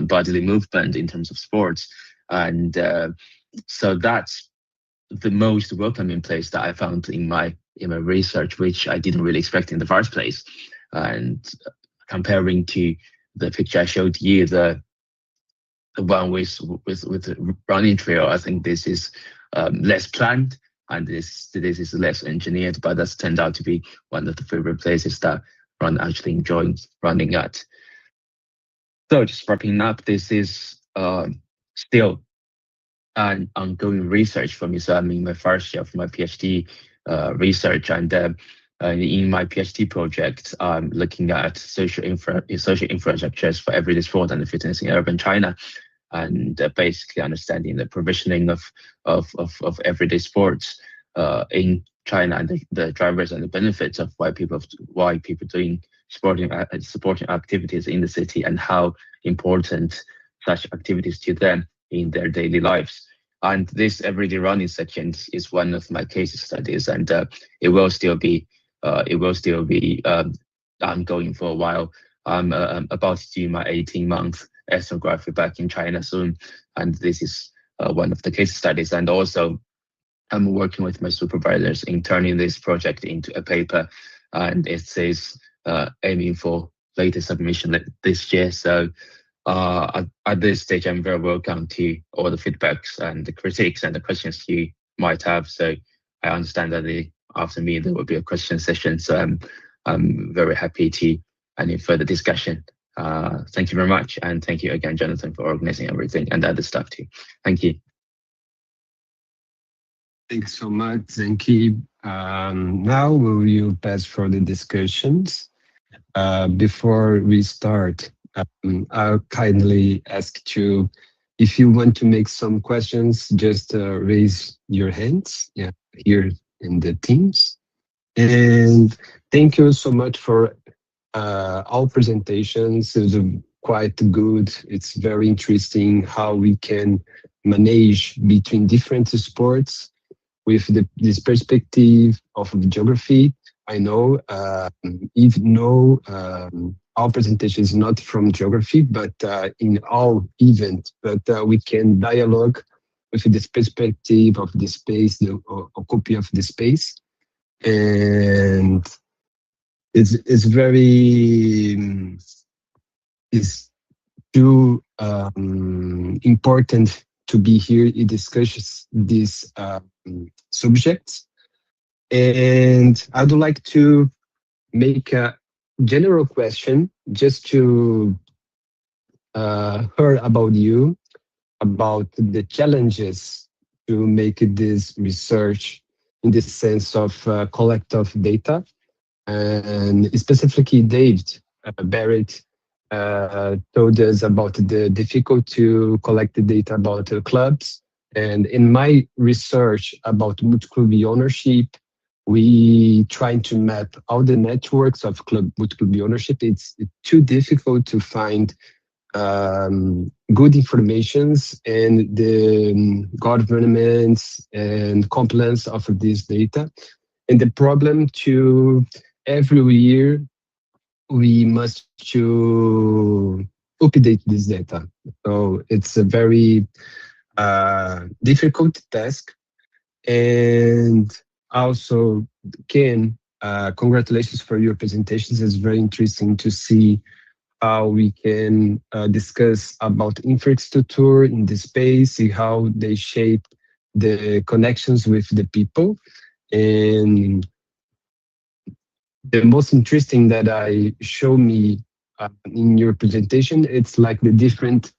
bodily movement, in terms of sports. And so that's the most welcoming place that I found in my research, which I didn't really expect in the first place. And comparing to the picture I showed you, the one with the running trail, I think this is less planned, and this is less engineered, but that's turned out to be one of the favorite places that Ron actually enjoys running at. So just wrapping up, this is still an ongoing research for me. So I'm in my first year of my PhD research, and in my PhD project, I'm looking at social infrastructures for everyday sport and fitness in urban China, and basically understanding the provisioning of everyday sports in China, and the drivers and the benefits of why people doing supporting activities in the city, and how important such activities to them in their daily lives. And this everyday running section is one of my case studies, and it will still be ongoing for a while. I'm about to do my 18-month ethnography back in China soon, and this is one of the case studies. And also, I'm working with my supervisors in turning this project into a paper, and it says aiming for later submission this year. So at this stage, I'm very welcome to all the feedbacks and the critiques and the questions you might have. So I understand that after me, there will be a question session. So I'm very happy to any further discussion. Thank you very much. And thank you again, Jonathan, for organizing everything and other stuff too. Thank you. Thanks so much, Zenki. Now we will pass for the discussions. Before we start, I'll kindly ask you, if you want to make some questions, just raise your hands here in the Teams. And thank you so much for all presentations. It was quite good. It's very interesting how we can manage between different sports with this perspective of geography. I know, even though our presentation is not from geography, but in our event, but we can dialogue with this perspective of the space, a copy of the space. And it's very, it's too important to be here and discuss these subjects. And I would like to make a general question just to hear about you, about the challenges to make this research in the sense of collect of data. And specifically, David Barrett told us about the difficulty to collect the data about clubs. And in my research about multi-club ownership, we trying to map all the networks of multi-club ownership. It's too difficult to find good informations and the governments and compliance of this data. And the problem to every year we must to update this data. So it's a very difficult task. And also, Ken, congratulations for your presentations. It's very interesting to see how we can discuss about infrastructure in the space, see how they shape the connections with the people. And the most interesting that I show me in your presentation, it's like the different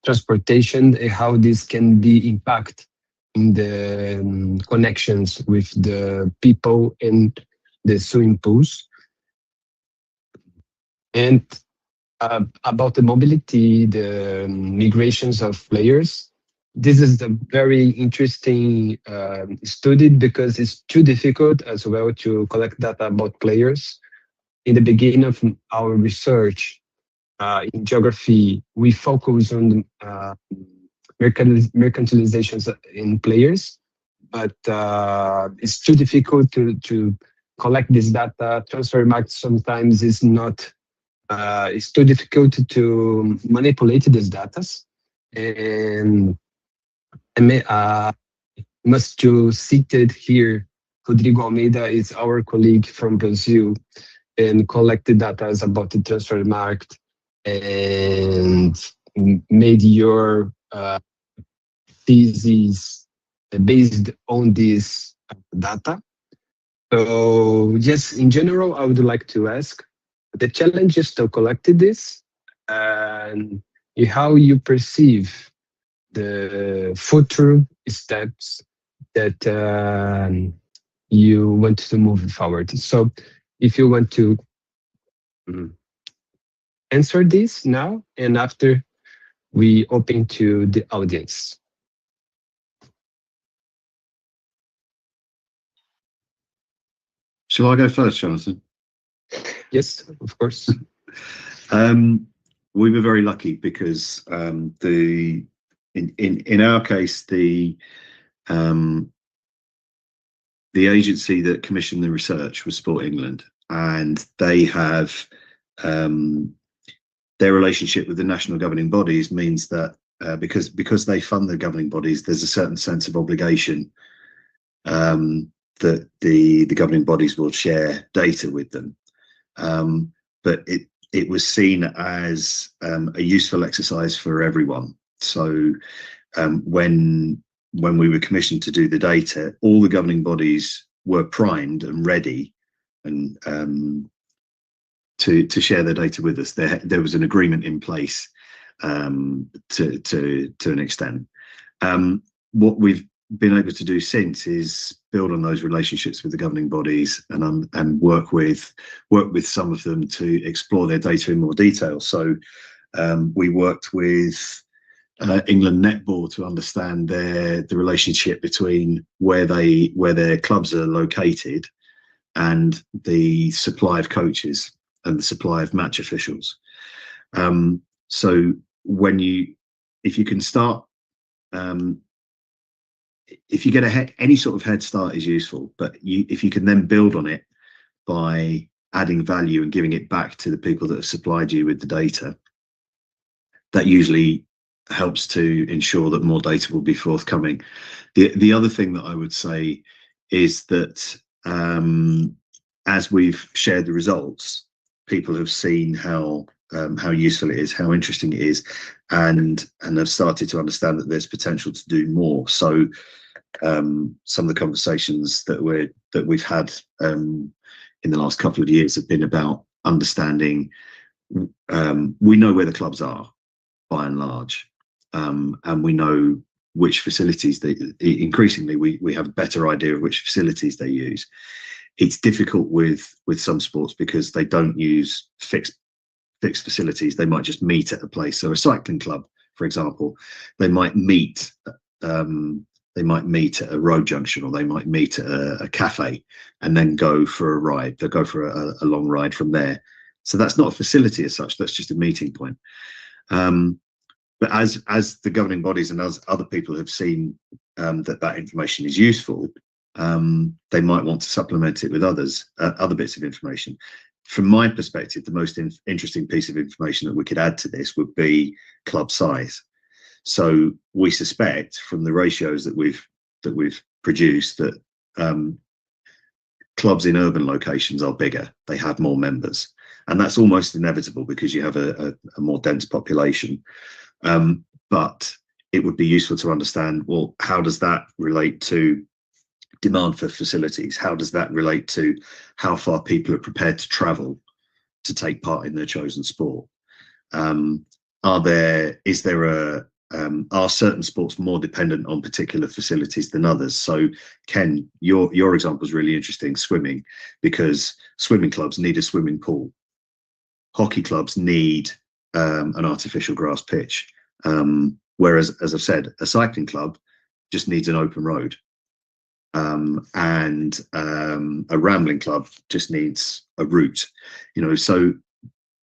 transportation, how this can be impact in the connections with the people and the swimming pools. And about the mobility, the migrations of players, this is a very interesting study because it's too difficult as well to collect data about players. In the beginning of our research in geography, we focus on mercantilizations in players, but it's too difficult to collect this data. Transfer market sometimes is not, it's too difficult to manipulate these data. And I must to seated here, Rodrigo Almeida is our colleague from Brazil and collected data about the transfer market and made your thesis based on this data. So yes, in general, I would like to ask the challenges to collect this and how you perceive the future steps that you want to move forward. So if you want to answer this now, and after we open to the audience. Shall I go first, Jonathan? Yes, of course. We were very lucky because in our case, the agency that commissioned the research was Sport England, and they have their relationship with the national governing bodies means that because they fund the governing bodies, there's a certain sense of obligation that the governing bodies will share data with them. But it was seen as a useful exercise for everyone. So when we were commissioned to do the data, all the governing bodies were primed and ready and to share their data with us. There was an agreement in place to an extent. What we've been able to do since is build on those relationships with the governing bodies and work with some of them to explore their data in more detail. So we worked with England Netball to understand the relationship between where their clubs are located and the supply of coaches and the supply of match officials. So if you can start, if you get any sort of head start is useful, but if you can then build on it by adding value and giving it back to the people that have supplied you with the data, that usually helps to ensure that more data will be forthcoming. The other thing that I would say is that as we've shared the results, people have seen how how useful it is, how interesting it is, and have started to understand that there's potential to do more. So some of the conversations that we've had in the last couple of years have been about understanding. We know where the clubs are by and large, and we know which facilities they. Increasingly, we have a better idea of which facilities they use. It's difficult with some sports because they don't use fixed facilities. They might just meet at a place. So a cycling club, for example, they might meet at a road junction, or they might meet at a cafe and then go for a ride. They'll go for a long ride from there. So that's not a facility as such, that's just a meeting point. But as the governing bodies and as other people have seen that information is useful, they might want to supplement it with other bits of information. From my perspective, the most interesting piece of information that we could add to this would be club size. So we suspect from the ratios that we've produced that clubs in urban locations are bigger. They have more members, and that's almost inevitable because you have a more dense population. But it would be useful to understand, well, how does that relate to demand for facilities? How does that relate to how far people are prepared to travel to take part in their chosen sport? Are certain sports more dependent on particular facilities than others? So Ken, your example is really interesting, swimming, because swimming clubs need a swimming pool. Hockey clubs need an artificial grass pitch. Whereas, as I've said, a cycling club just needs an open road. And a rambling club just needs a route. So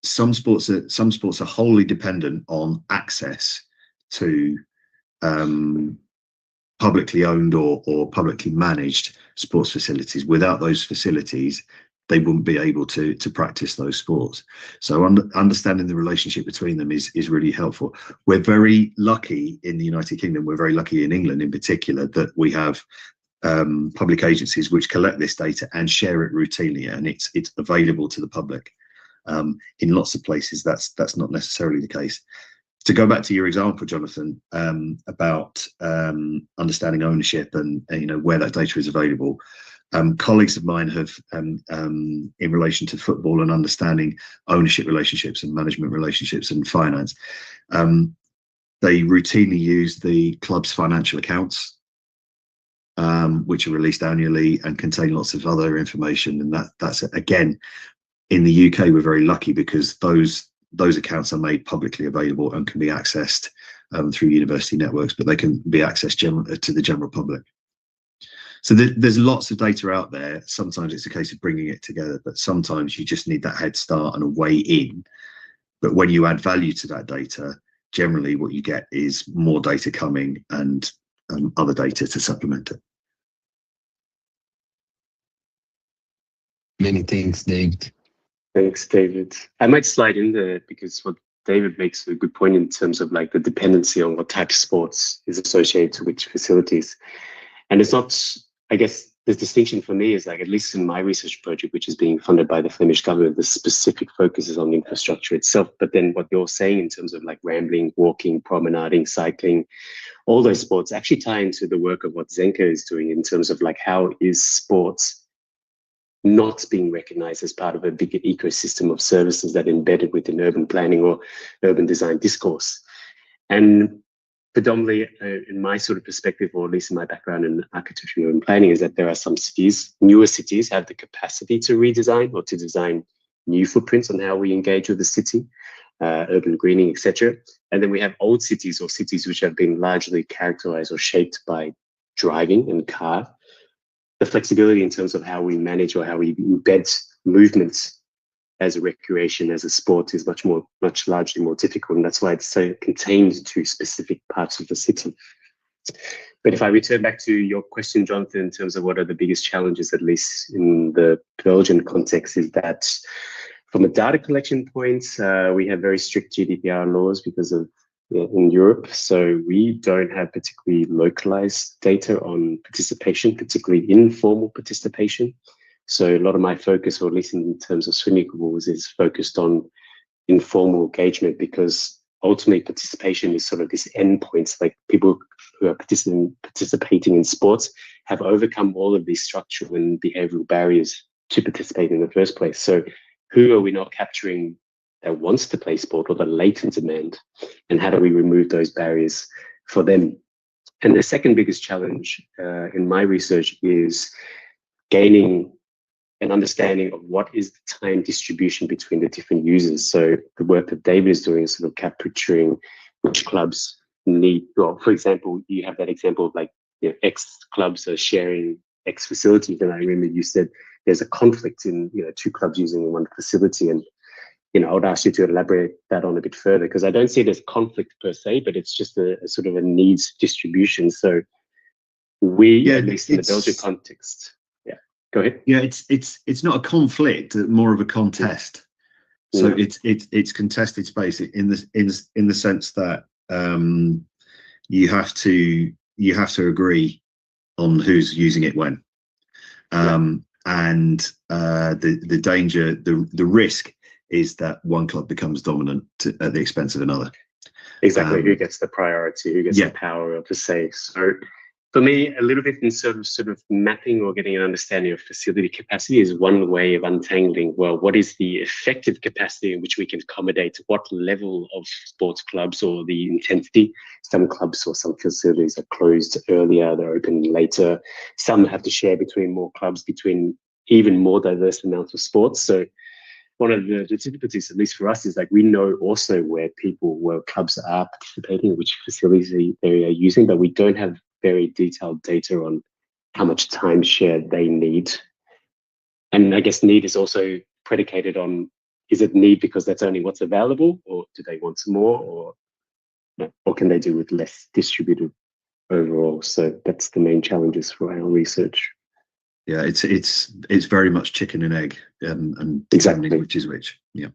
some sports are wholly dependent on access to publicly owned or publicly managed sports facilities. Without those facilities, they wouldn't be able to practice those sports. So understanding the relationship between them is really helpful. We're very lucky in the United Kingdom, we're very lucky in England in particular, that we have public agencies which collect this data and share it routinely, and it's available to the public. In lots of places that's not necessarily the case. To go back to your example, Jonathan, about understanding ownership and where that data is available, colleagues of mine have in relation to football and understanding ownership relationships and management relationships and finance, they routinely use the club's financial accounts, which are released annually and contain lots of other information. And that's again, in the UK, we're very lucky because those accounts are made publicly available and can be accessed through university networks, but they can be accessed to the general public. So there's lots of data out there. Sometimes it's a case of bringing it together, but sometimes you just need that head start and a way in. But when you add value to that data, generally what you get is more data coming and other data to supplement it. Many thanks, David. Thanks, David. I might slide in there because what David makes a good point in terms of like the dependency on what type of sports is associated to which facilities. And it's not, I guess, the distinction for me is like, at least in my research project, which is being funded by the Flemish government, the specific focus is on the infrastructure itself. But then what you're saying in terms of like rambling, walking, promenading, cycling, all those sports actually tie into the work of what Zenka is doing in terms of like how is sports not being recognized as part of a bigger ecosystem of services that are embedded within urban planning or urban design discourse. And predominantly in my sort of perspective, or at least in my background in architecture and urban planning, is that there are some cities, newer cities, have the capacity to redesign or to design new footprints on how we engage with the city, urban greening, etc. And then we have old cities or cities which have been largely characterized or shaped by driving and car. The flexibility in terms of how we manage or how we embed movements as a recreation, as a sport, is much largely more difficult. And that's why it's so contained to specific parts of the city. But if I return back to your question, Jonathan, in terms of what are the biggest challenges, at least in the Belgian context, is that from a data collection point, we have very strict GDPR laws because of in Europe. So we don't have particularly localized data on participation, particularly informal participation. So a lot of my focus, or at least in terms of swimming pools, is focused on informal engagement, because ultimately participation is sort of this endpoint. Like people who are participating in sports have overcome all of these structural and behavioral barriers to participate in the first place. So who are we not capturing that wants to play sport, or the latent demand, and how do we remove those barriers for them? And the second biggest challenge in my research is gaining an understanding of what is the time distribution between the different users. So the work that David is doing is sort of capturing which clubs need, well, for example, you have that example of like, you know, X clubs are sharing X facilities. And I remember you said there's a conflict in, you know, two clubs using one facility. And, you know, I would ask you to elaborate that on a bit further, because I don't see it as conflict per se, but it's just a sort of a needs distribution. So we, at least in the Belgian context, go ahead. Yeah, it's not a conflict, more of a contest. So it's contested space in the sense that you have to agree on who's using it when, and the danger, the risk is that one club becomes dominant at the expense of another. Exactly. Who gets the priority? Who gets the power of the say? So for me, a little bit in sort of mapping or getting an understanding of facility capacity is one way of untangling, well, what is the effective capacity in which we can accommodate what level of sports clubs, or the intensity. Some clubs or some facilities are closed earlier, they're open later. Some have to share between more clubs, between even more diverse amounts of sports. So one of the difficulties, at least for us, is like we know also where clubs are participating, which facilities they are using, but we don't have very detailed data on how much time share they need. And I guess need is also predicated on, is it need because that's only what's available, or do they want some more, or what can they do with less distributed overall? So that's the main challenges for our research. Yeah, it's very much chicken and egg, and exactly which is which. Yeah.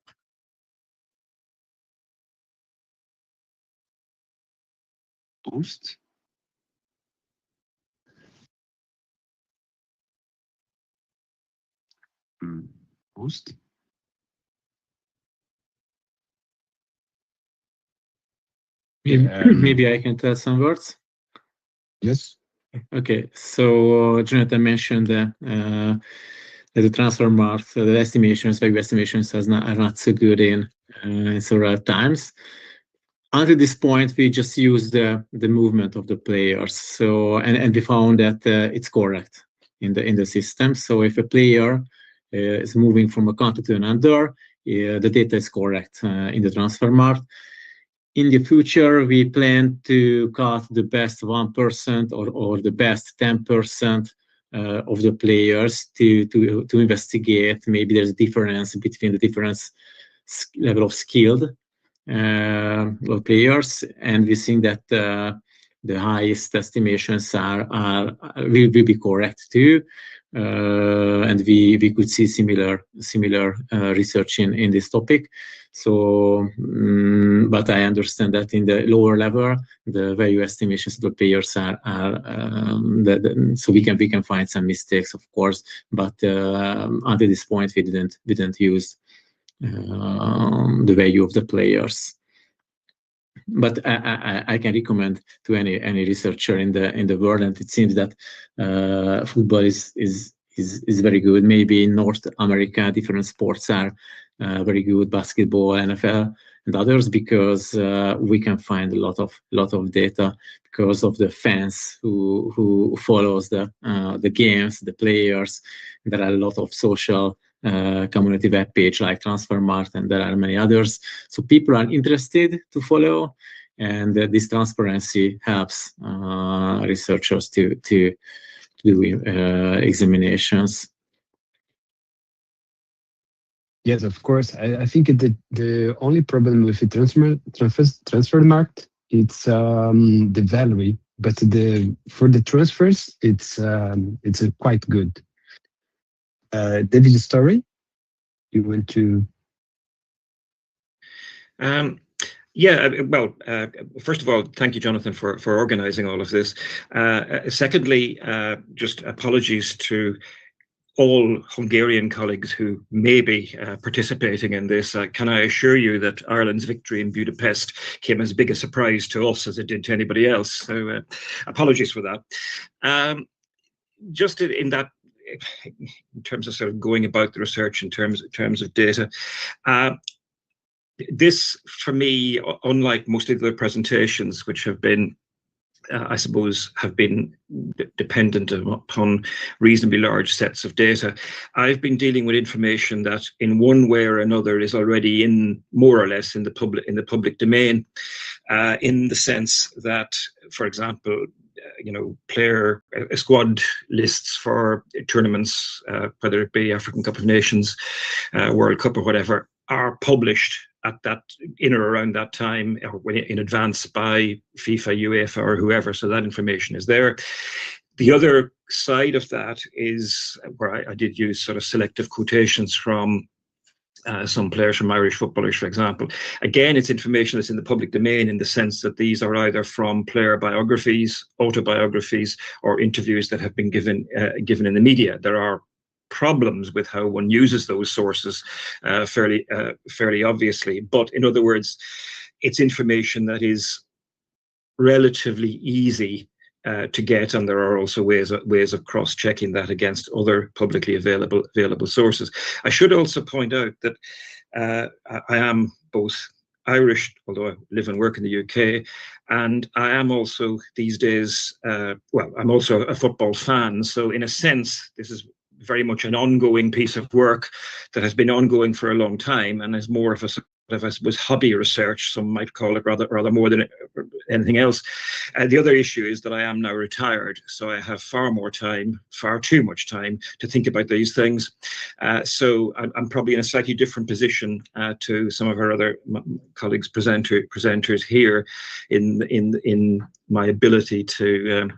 Post. Post. Maybe I can tell some words. Yes. Okay, so Jonathan mentioned that the transfer market, the estimations, value estimations are not so good in several times. Until this point, we just used the movement of the players. So and we found that it's correct in the system. So if a player is moving from a country to another, the data is correct in the transfer market. In the future, we plan to cut the best 1% or the best 10% of the players to investigate. Maybe there's a difference between the different level of skilled players, and we think that the highest estimations will be correct too. And we could see similar research in this topic. So, but I understand that in the lower level, the value estimations of the players are so we can find some mistakes, of course. But until this point, we didn't use the value of the players. But I can recommend to any researcher in the world, and it seems that football is very good. Maybe in North America, different sports are very good, basketball, NFL, and others, because we can find a lot of data because of the fans who follows the games, the players. There are a lot of social community web page like Transfermarkt, and there are many others. So people are interested to follow, and this transparency helps researchers to do examinations. Yes, of course. I think the only problem with the transfer market, it's the value, but for the transfers, it's quite good. David, Storey, you want to? Yeah, well, first of all, thank you, Jonathan, for organizing all of this. Secondly, just apologies to all Hungarian colleagues who may be participating in this, can I assure you that Ireland's victory in Budapest came as big a surprise to us as it did to anybody else. So apologies for that. Just in that, in terms of sort of going about the research in terms of data, this, for me, unlike most of the other presentations, which have been I suppose, have been dependent upon reasonably large sets of data. I've been dealing with information that, in one way or another, is already in more or less in the public domain, in the sense that, for example, squad lists for tournaments, whether it be African Cup of Nations, World Cup, or whatever, are published at that, in or around that time, or in advance by FIFA, UEFA, or whoever. So that information is there. The other side of that is where I did use sort of selective quotations from some players, from Irish footballers, for example. Again, it's information that's in the public domain, in the sense that these are either from player biographies, autobiographies, or interviews that have been given in the media. There are problems with how one uses those sources fairly obviously, but in other words, it's information that is relatively easy to get, and there are also ways of cross-checking that against other publicly available sources. I should also point out that I am both Irish, although I live and work in the UK, and I am also these days, I'm also a football fan. So in a sense, this is very much an ongoing piece of work that has been ongoing for a long time, and is more of a sort of, I suppose, hobby research. Some might call it rather more than anything else. The other issue is that I am now retired, so I have far too much time to think about these things. So I'm probably in a slightly different position to some of our other colleagues presenters here in my ability to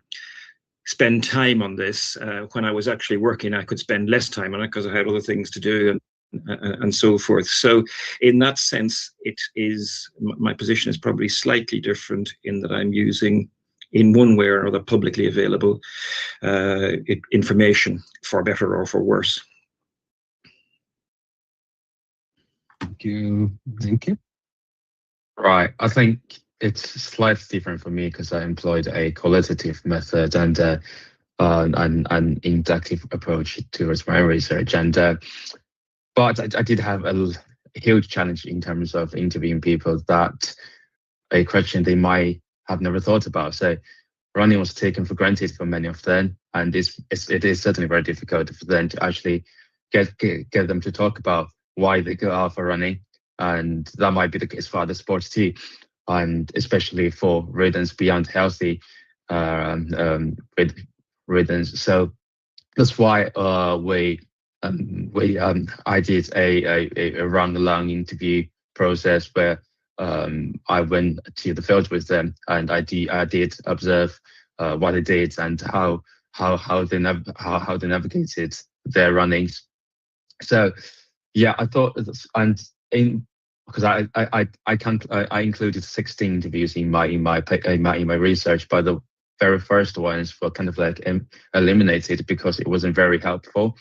spend time on this. When I was actually working, I could spend less time on it because I had other things to do and so forth. So in that sense, my position is probably slightly different, in that I'm using, in one way or another, publicly available information, for better or for worse. Thank you. Right. I think it's slightly different for me because I employed a qualitative method and an inductive approach towards my research. But I did have a huge challenge in terms of interviewing people that a question they might have never thought about. So running was taken for granted for many of them, and it is certainly very difficult for them to actually get them to talk about why they go out for running, and that might be the case for other sports too, and especially for reasons beyond healthy reasons. So that's why I did a long interview process where I went to the field with them, and I did observe what they did and how they navigated their runnings. So yeah, I thought, and because I included 16 interviews in my research, but the very first ones were kind of like eliminated because it wasn't very helpful,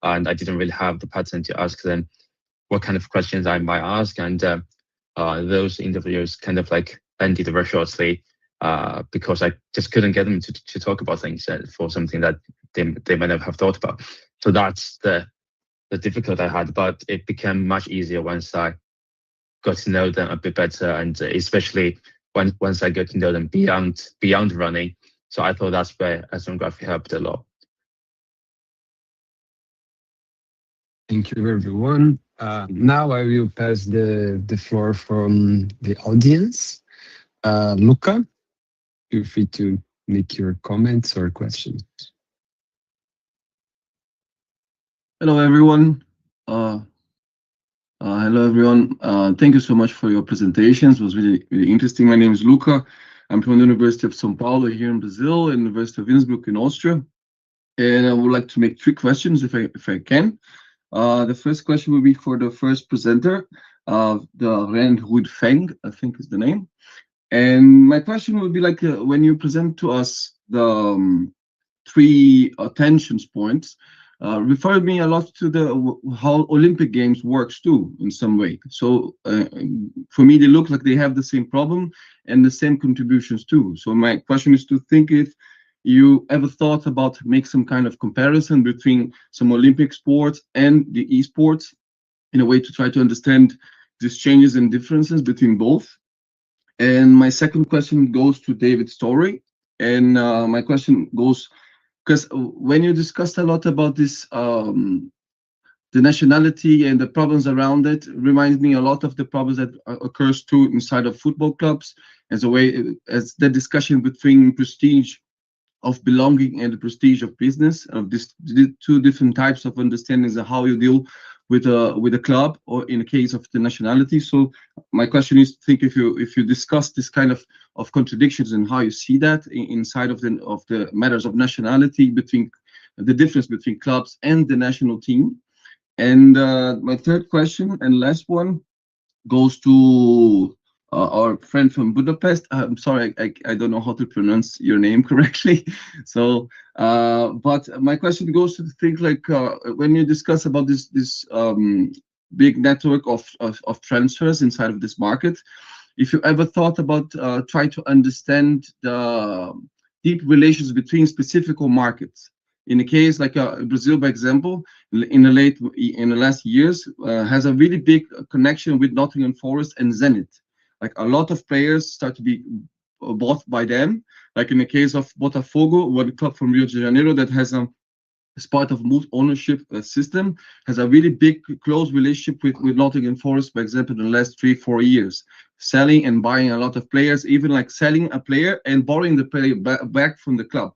and I didn't really have the pattern to ask them what kind of questions I might ask, and those interviews kind of like ended very shortly because I just couldn't get them to talk about things for something that they might not have thought about. So that's the difficulty I had, but it became much easier once I got to know them a bit better, and especially once I got to know them beyond running. So I thought that's where ethnography helped a lot. Thank you, everyone. Now I will pass the floor from the audience. Luca, feel free to make your comments or questions. Hello, everyone. Thank you so much for your presentations. It was really, really interesting. My name is Luca. I'm from the University of São Paulo here in Brazil, and University of Innsbruck in Austria. And I would like to make 3 questions if I can. The first question will be for the first presenter, the Renhui Feng, I think is the name. And my question would be like, when you present to us the 3 attention points, referred me a lot to how Olympic Games works too in some way. So for me, they look like they have the same problem and the same contributions too. So my question is to think if you ever thought about make some kind of comparison between some Olympic sports and the esports in a way to try to understand these changes and differences between both. And my second question goes to David Storey. And my question goes, because when you discussed a lot about this, the nationality and the problems around it reminds me a lot of the problems that occurs too inside of football clubs as a way, as the discussion between prestige of belonging and the prestige of business, of these two different types of understandings of how you deal with a club or in the case of the nationality. So my question is to think if you discuss this kind of contradictions and how you see that inside of the matters of nationality, between the difference between clubs and the national team. And my third question and last one goes to our friend from Budapest. I'm sorry, I don't know how to pronounce your name correctly. So, but my question goes to think like when you discuss about this big network of transfers inside of this market, if you ever thought about trying to understand the deep relations between specific markets. In the case like Brazil, by example, in the last years, has a really big connection with Nottingham Forest and Zenit. Like a lot of players start to be bought by them. Like in the case of Botafogo, one club from Rio de Janeiro that has as part of ownership system, has a really big close relationship with Nottingham Forest, for example, in the last 3-4 years, selling and buying a lot of players, even like selling a player and borrowing the player back from the club.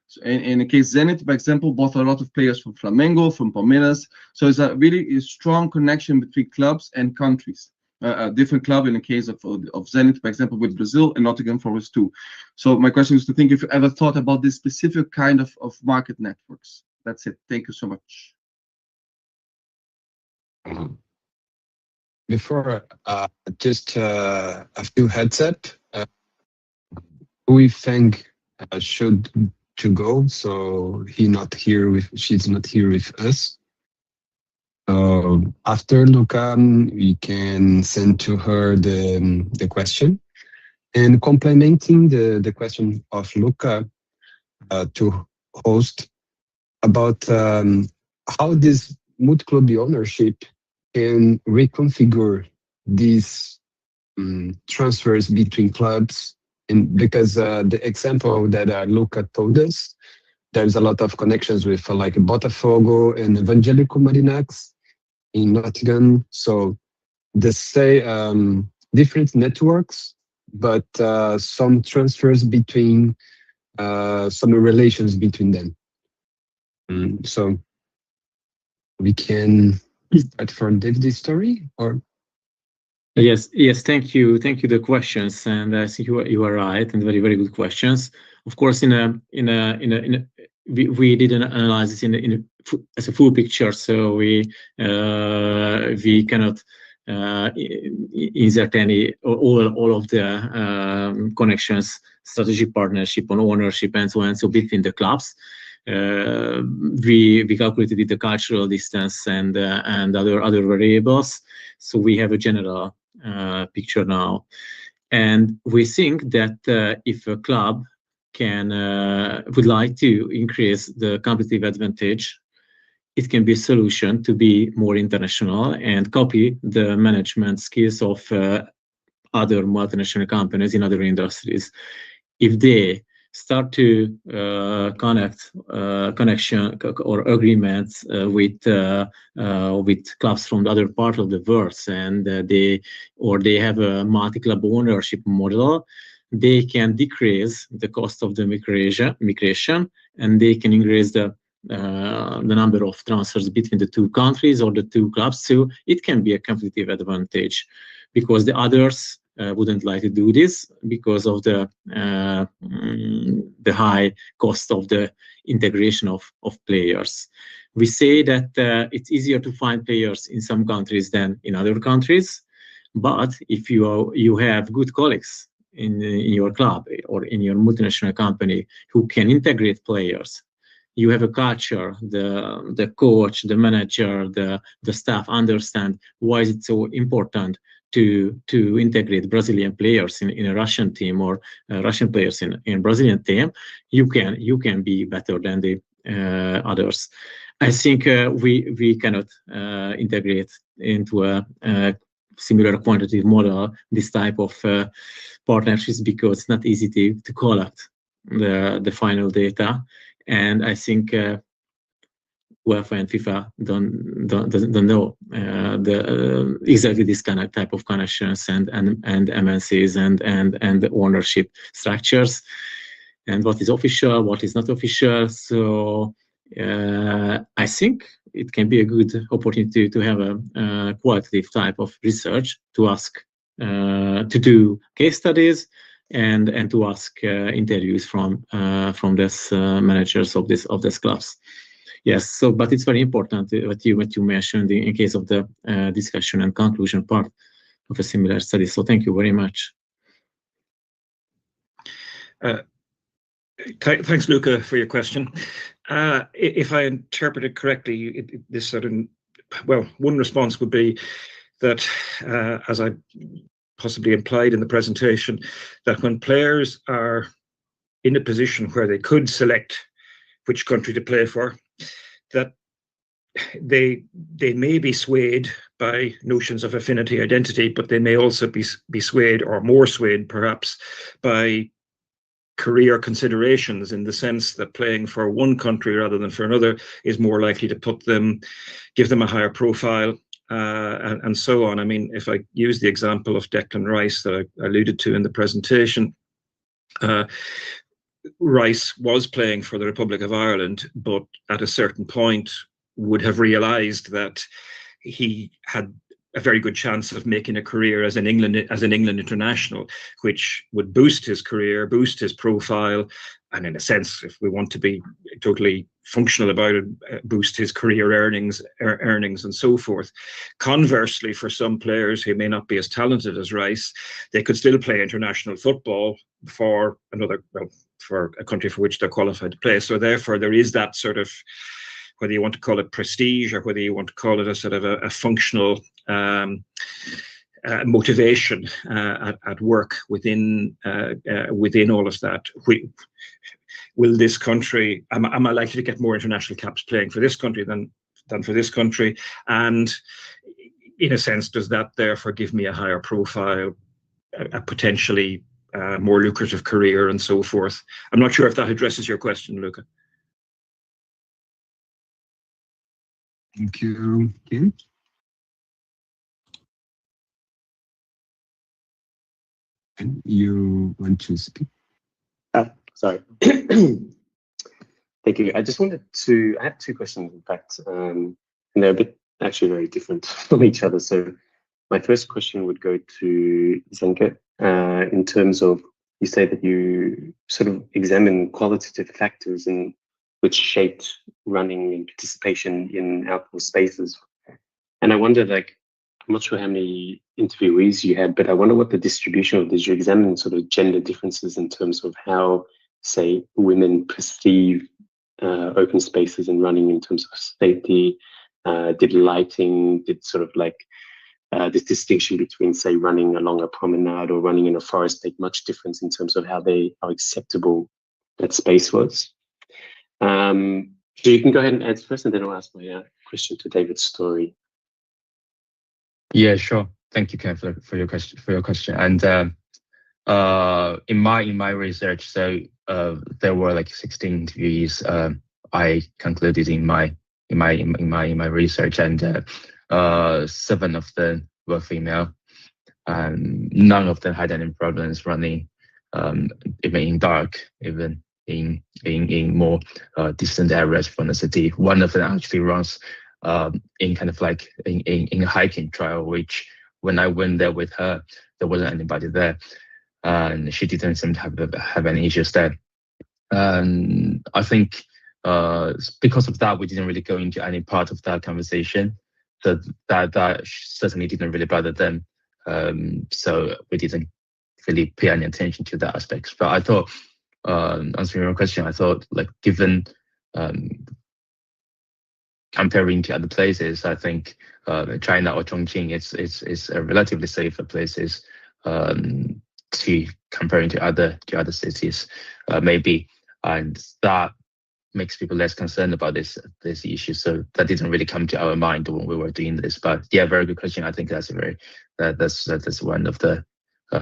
So in the case Zenit, for example, bought a lot of players from Flamengo, from Palmeiras. So it's a really strong connection between clubs and countries. A different club in the case of Zenit, for example, with Brazil and Nottingham Forest too. So my question is to think if you ever thought about this specific kind of market networks. That's it. Thank you so much. Before, just a few heads up. Feng should to go, so she's not here with us. After Luca, we can send to her the question, and complementing the question of Luca to host about how this multi-club ownership can reconfigure these transfers between clubs. And because the example that Luca told us, there's a lot of connections with like Botafogo and Evangelico Marinax in Nottingham. So they say different networks, but some transfers between some relations between them. So we can start from David's story, or yes. Thank you. The questions, and I think you are right, and very good questions. Of course, we did an analysis as a full picture, so we cannot insert all of the connections, strategic partnership on ownership and so on. So between the clubs, we calculated the cultural distance and other variables. So we have a general picture now, and we think that if a club would like to increase the competitive advantage, it can be a solution to be more international and copy the management skills of other multinational companies in other industries. If they start to connection or agreements with clubs from the other part of the world, and they have a multi-club ownership model, they can decrease the cost of the migration, and they can increase the number of transfers between the two countries or the two clubs. So it can be a competitive advantage, because the others wouldn't like to do this because of the high cost of the integration of players. We say that it's easier to find players in some countries than in other countries, but if you have good colleagues in your club or in your multinational company who can integrate players, you have a culture, the coach, the manager, the staff understand why is it so important to integrate Brazilian players in a Russian team or Russian players in Brazilian team, you can be better than the others. I think we cannot integrate into a similar quantitative model this type of partnerships because it's not easy to collect the final data, and I think UEFA and FIFA don't know exactly this kind of type of connections and MNCs and the ownership structures and what is official, what is not official. So I think it can be a good opportunity to have a qualitative type of research to ask to do case studies and to ask interviews from this managers of this clubs. Yes, so but it's very important what you mentioned in case of the discussion and conclusion part of a similar study. So thank you very much. Thanks, Luca, for your question. If I interpret it correctly, this sort of, well, one response would be that, as I possibly implied in the presentation, that when players are in a position where they could select which country to play for, that they may be swayed by notions of affinity identity, but they may also be swayed, or more swayed perhaps, by career considerations, in the sense that playing for one country rather than for another is more likely to give them a higher profile, and so on. I mean, if I use the example of Declan Rice that I alluded to in the presentation, Rice was playing for the Republic of Ireland, but at a certain point would have realised that he had a very good chance of making a career as an England international, which would boost his career, boost his profile, and in a sense, if we want to be totally functional about it, boost his career earnings and so forth. Conversely, for some players who may not be as talented as Rice, they could still play international football for for a country for which they're qualified to play. So therefore, there is that sort of, whether you want to call it prestige or whether you want to call it a sort of a functional motivation at work within all of that. Will this country, am I likely to get more international caps playing for this country than for this country? And in a sense, does that therefore give me a higher profile, a potentially more lucrative career, and so forth? I'm not sure if that addresses your question, Luca. Thank you, Kim. And you want to speak? Sorry. Thank you. I just wanted to, I have two questions, in fact, and they're a bit actually very different from each other. So my first question would go to Zenke, in terms of, you say that you sort of examine qualitative factors in which shaped running and participation in outdoor spaces. And I wonder, like, I'm not sure how many interviewees you had, but I wonder what the distribution of this. You examine sort of gender differences in terms of how, say, women perceive open spaces and running in terms of safety. Did lighting, did sort of like this distinction between, say, running along a promenade or running in a forest make much difference in terms of how acceptable that space was? So you can go ahead and answer first, and then I'll ask my question to David Storey. Yeah, sure. Thank you, Ken, for your question. And in my research, so there were like 16 interviewees I concluded in my research, and 7 of them were female, and none of them had any problems running, even in dark, even in more distant areas from the city. One of them actually runs in kind of like in a hiking trail, which when I went there with her, there wasn't anybody there, and she didn't seem to have any issues there. And I think because of that, we didn't really go into any part of that conversation. That certainly didn't really bother them. So we didn't really pay any attention to that aspect. But I thought, answering your question, I thought, like, given comparing to other places, I think China or Chongqing is a relatively safer places to comparing to other cities, maybe, and that makes people less concerned about this issue. So that didn't really come to our mind when we were doing this. But yeah, very good question. I think that's that's one of the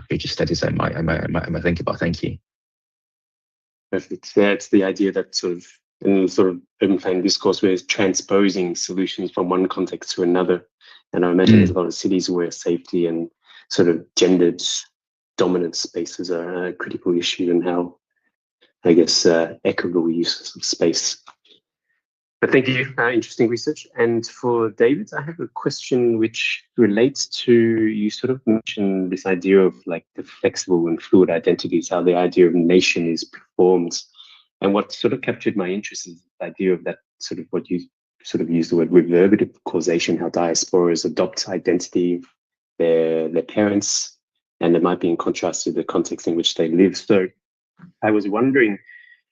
future studies I might think about. Thank you. Perfect. That's the idea that sort of in sort of urban planning discourse, we're transposing solutions from one context to another. And I imagine there's a lot of cities where safety and sort of gendered dominant spaces are a critical issue, and how, I guess, equitable use of space. But thank you, interesting research. And for David, I have a question which relates to, you sort of mentioned this idea of like the flexible and fluid identities, how the idea of nation is performed. And what sort of captured my interest is the idea of that sort of what you sort of used the word reverberative causation, how diasporas adopt identity, their parents, and it might be in contrast to the context in which they live. So I was wondering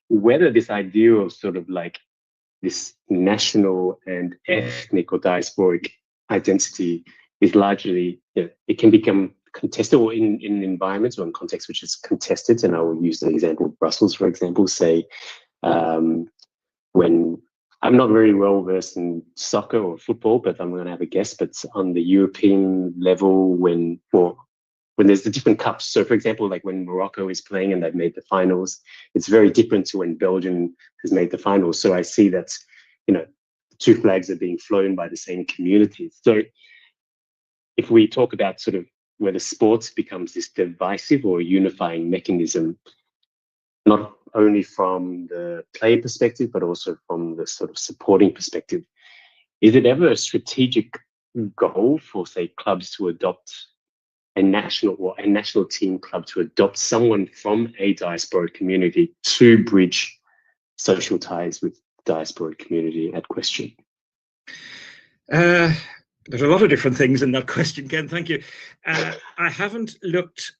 whether this idea of sort of like this national and ethnic or diasporic identity is largely, it can become contested, or in environments or in contexts which is contested. And I will use the example of Brussels, for example, say, when I'm not very well versed in soccer or football, but I'm going to have a guess, but on the European level, when there's the different cups. So for example, like when Morocco is playing and they've made the finals, it's very different to when Belgium has made the finals. So I see that, two flags are being flown by the same communities. So if we talk about sort of whether sports becomes this divisive or unifying mechanism, not only from the player perspective, but also from the sort of supporting perspective, is it ever a strategic goal for, say, clubs to adopt a national team club to adopt someone from a diasporic community to bridge social ties with diasporic community at question? There's a lot of different things in that question, Ken. Thank you. I haven't looked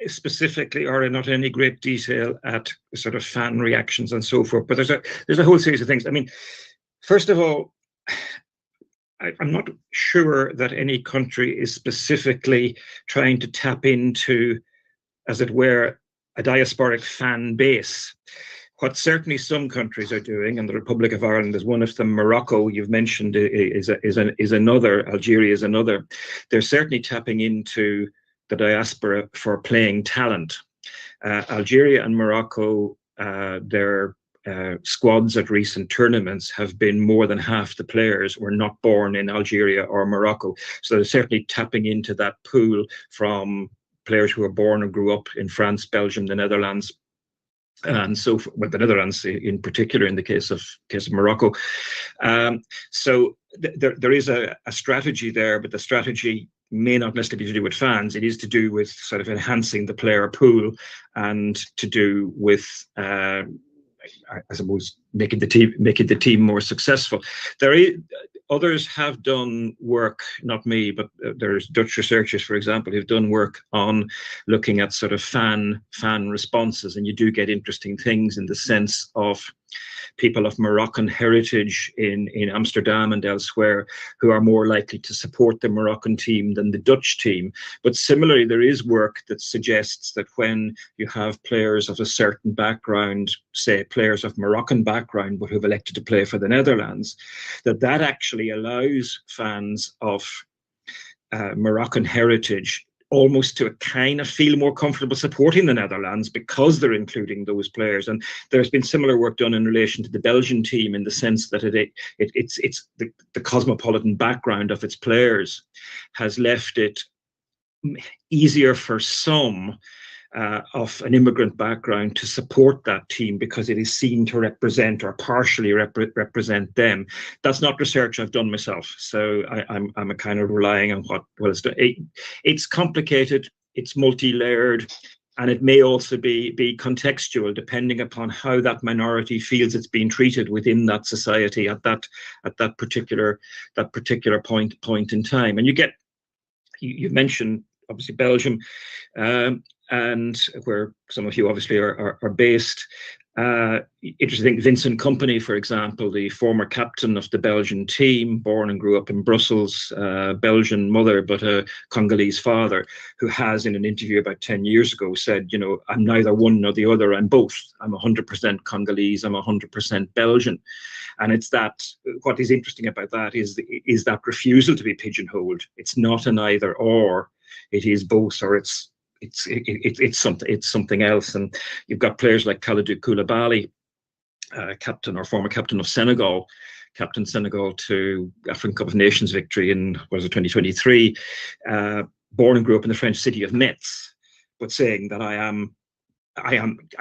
specifically or not in any great detail at sort of fan reactions and so forth, but there's a whole series of things. I mean, first of all, I'm not sure that any country is specifically trying to tap into, as it were, a diasporic fan base. What certainly some countries are doing, and the Republic of Ireland is one of them, Morocco, you've mentioned, is another, Algeria is another. They're certainly tapping into the diaspora for playing talent. Algeria and Morocco, their squads at recent tournaments have been more than half the players were not born in Algeria or Morocco. So they're certainly tapping into that pool from players who were born or grew up in France, Belgium, the Netherlands, and so with the Netherlands in particular in the case of Morocco. So there is a strategy there, but the strategy may not necessarily be to do with fans. It is to do with sort of enhancing the player pool and to do with I suppose making the team more successful. Others have done work, not me, but there's Dutch researchers, for example, who've done work on looking at sort of fan responses, and you do get interesting things in the sense of people of Moroccan heritage in Amsterdam and elsewhere who are more likely to support the Moroccan team than the Dutch team. But similarly, there is work that suggests that when you have players of a certain background, say players of Moroccan background, but who've elected to play for the Netherlands, that actually allows fans of Moroccan heritage almost to kind of feel more comfortable supporting the Netherlands because they're including those players. And there's been similar work done in relation to the Belgian team in the sense that it's the cosmopolitan background of its players has left it easier for some of an immigrant background to support that team because it is seen to represent or partially represent them. That's not research I've done myself, so I'm a kind of relying on what is done. It's complicated, it's multi-layered, and it may also be contextual depending upon how that minority feels it's being treated within that society at that particular point in time. And you've mentioned obviously Belgium, and where some of you obviously are based. Interesting, Vincent Kompany, for example, the former captain of the Belgian team, born and grew up in Brussels, Belgian mother, but a Congolese father, who has in an interview about 10 years ago said, you know, I'm neither one nor the other, I'm both. I'm 100% Congolese, I'm 100% Belgian. And it's that, what is interesting about that is that refusal to be pigeonholed. It's not an either or, it is both, or it's something else. And you've got players like Kalidou Koulibaly, captain or former captain of Senegal, captain Senegal to African Cup of Nations victory in 2023, born and grew up in the French city of Metz, but saying that I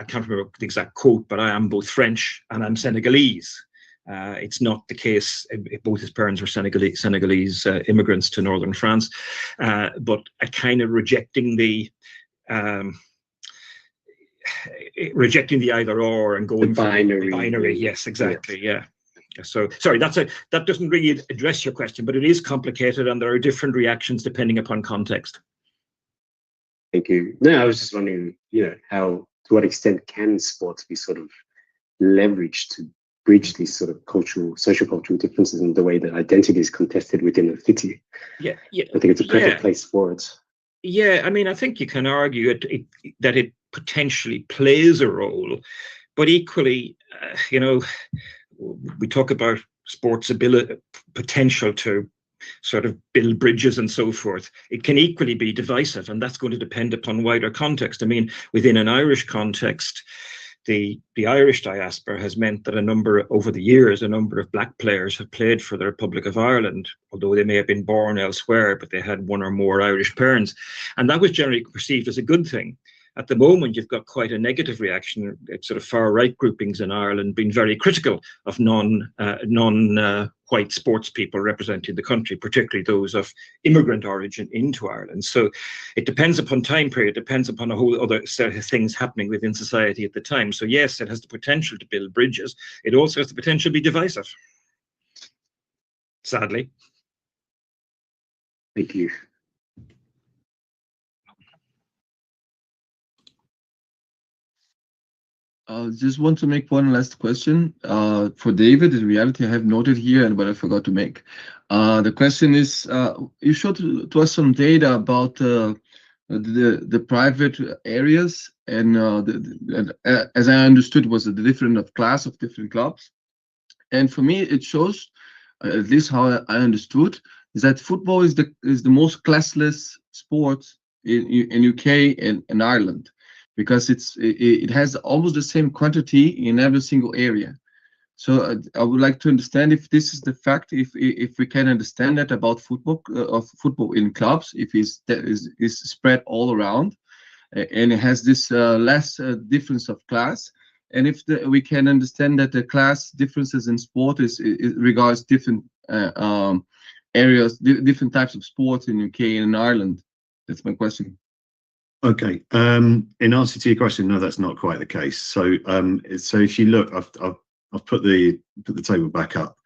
can't remember the exact quote, but I am both French and I'm Senegalese. It's not the case if both his parents were Senegalese immigrants to northern France, but a kind of rejecting the either or and going for the binary. Yes, exactly. Yeah. So sorry, that doesn't really address your question, but it is complicated and there are different reactions depending upon context. Thank you. No, I was just wondering, you know, to what extent can sports be sort of leveraged to bridge these sort of social cultural differences in the way that identity is contested within a city. Yeah. I think it's a perfect place for it. Yeah, I mean, I think you can argue that it potentially plays a role, but equally, you know, we talk about sports ability, potential to sort of build bridges and so forth. It can equally be divisive, and that's going to depend upon wider context. I mean, within an Irish context, the Irish diaspora has meant that over the years, a number of black players have played for the Republic of Ireland, although they may have been born elsewhere, but they had one or more Irish parents. And that was generally perceived as a good thing. At the moment, you've got quite a negative reaction, sort of far-right groupings in Ireland being very critical of non-white sports people representing the country, particularly those of immigrant origin into Ireland. So it depends upon time period, depends upon a whole other set of things happening within society at the time. So yes, it has the potential to build bridges. It also has the potential to be divisive, sadly. Thank you. Just want to make one last question for David. In reality, I have noted here, but I forgot to make. The question is, you showed to us some data about the private areas, and as I understood, was the different class of different clubs. And for me, it shows, at least how I understood, is that football is the most classless sport in UK and Ireland, because it has almost the same quantity in every single area. So I would like to understand if this is the fact, if we can understand that about football in clubs, if is spread all around, and it has this less difference of class, and if we can understand that the class differences in sport is regards different areas, different types of sports in UK and in Ireland. That's my question. Okay. In answer to your question, no, that's not quite the case. So, if you look, I've put the table back up.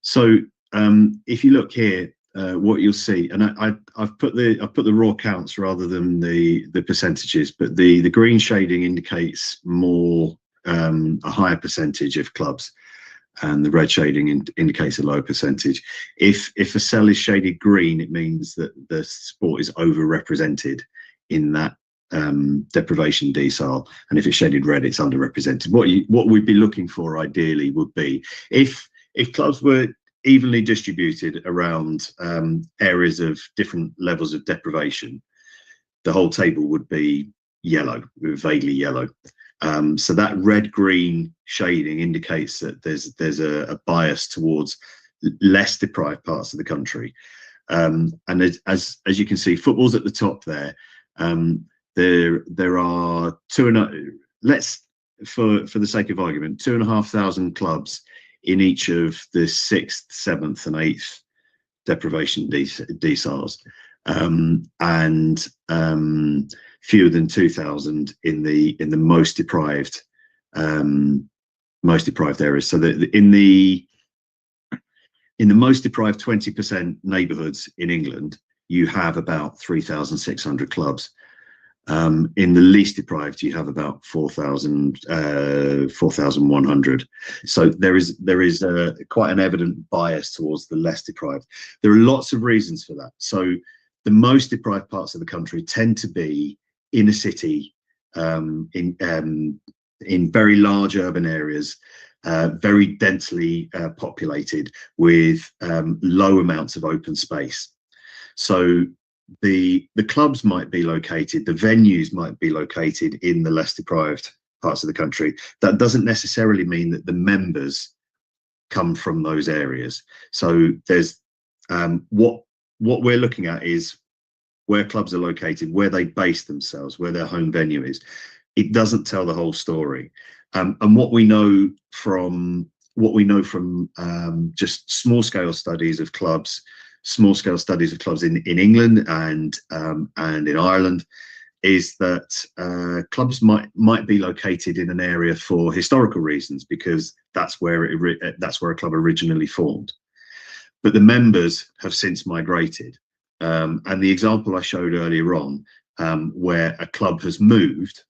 So, if you look here, what you'll see, and I've put the raw counts rather than the percentages, but the green shading indicates more a higher percentage of clubs, and the red shading indicates a lower percentage. If a cell is shaded green, it means that the sport is overrepresented in that deprivation decile, and if it's shaded red, it's underrepresented. What we'd be looking for ideally would be if clubs were evenly distributed around areas of different levels of deprivation, the whole table would be yellow, vaguely yellow. So that red-green shading indicates that there's a bias towards less deprived parts of the country. And as you can see, football's at the top there. There are let's for the sake of argument, 2,500 clubs in each of the 6th, 7th, and 8th deprivation deciles, and fewer than 2,000 in the most deprived areas. So that in the most deprived 20% neighbourhoods in England, you have about 3,600 clubs. In the least deprived, you have about 4,100. So there is quite an evident bias towards the less deprived. There are lots of reasons for that. So the most deprived parts of the country tend to be inner city, in very large urban areas, very densely populated with low amounts of open space. So the clubs might be located, the venues might be located in the less deprived parts of the country. That doesn't necessarily mean that the members come from those areas. So there's what we're looking at is where clubs are located, where they base themselves, where their home venue is. It doesn't tell the whole story. And what we know from just small scale studies of clubs in England and in Ireland is that clubs might be located in an area for historical reasons, because that's where a club originally formed. But the members have since migrated. And the example I showed earlier on, where a club has moved,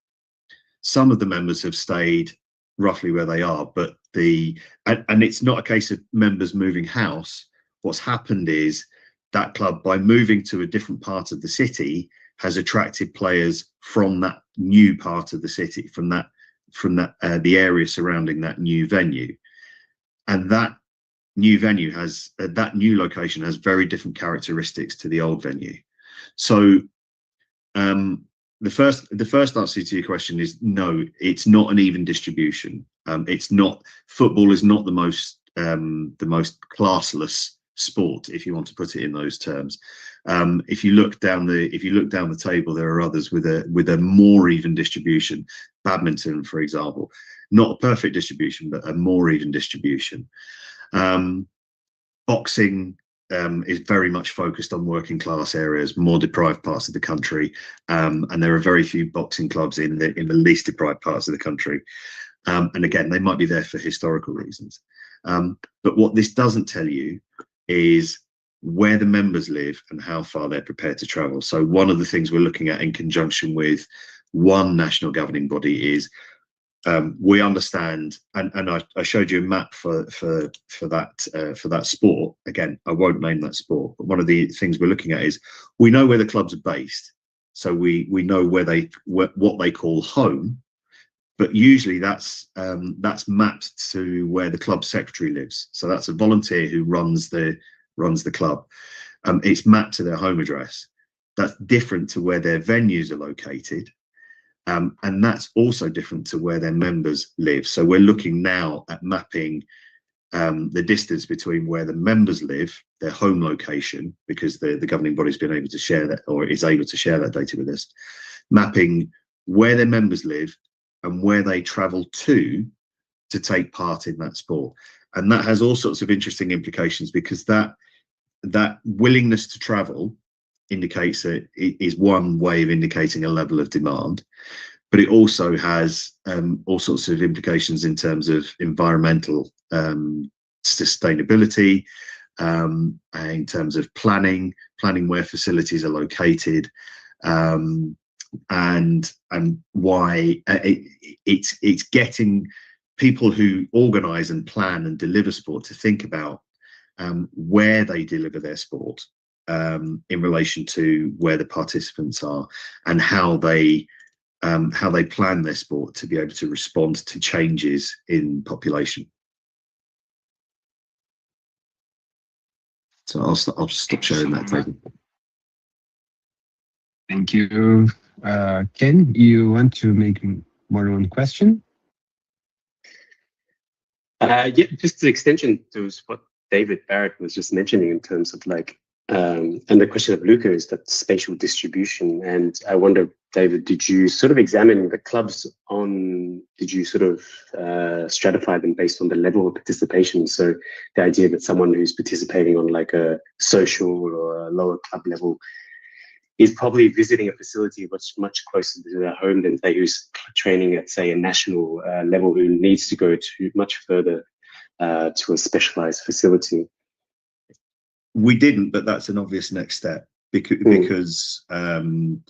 some of the members have stayed roughly where they are, but and it's not a case of members moving house. What's happened is that club, by moving to a different part of the city, has attracted players from that new part of the city, from the area surrounding that new venue, and that new venue that new location has very different characteristics to the old venue. So the first answer to your question is no, it's not an even distribution. It's not, football is not the most classless sport, if you want to put it in those terms. If you look down the table, there are others with a more even distribution. Badminton, for example, not a perfect distribution, but a more even distribution. Boxing is very much focused on working class areas, more deprived parts of the country, and there are very few boxing clubs in the least deprived parts of the country. And again, they might be there for historical reasons. But what this doesn't tell you is where the members live and how far they're prepared to travel. So one of the things we're looking at in conjunction with one national governing body is we understand, and I showed you a map for that sport. Again, I won't name that sport, but one of the things we're looking at is we know where the clubs are based, so we know what they call home, but usually that's mapped to where the club secretary lives. So that's a volunteer who runs the club. It's mapped to their home address. That's different to where their venues are located. And that's also different to where their members live. So we're looking now at mapping the distance between where the members live, their home location, because the governing body's been able to share that, or is able to share that data with us, mapping where their members live and where they travel to take part in that sport. And that has all sorts of interesting implications, because that willingness to travel indicates that it is one way of indicating a level of demand, but it also has all sorts of implications in terms of environmental sustainability, and in terms of planning where facilities are located, and why it's getting people who organise and plan and deliver sport to think about where they deliver their sport in relation to where the participants are, and how they plan their sport to be able to respond to changes in population. So I'll stop sharing that table. Thank you. Ken, you want to make more than one question? Yeah, just an extension to what David Barrett was just mentioning in terms of like, and the question of Luca is that spatial distribution. And I wonder, David, did you sort of examine the clubs did you sort of stratify them based on the level of participation? So the idea that someone who's participating on like a social or a lower club level is probably visiting a facility much closer to their home than say who's training at say a national level, who needs to go to much further to a specialized facility. We didn't, but that's an obvious next step. because and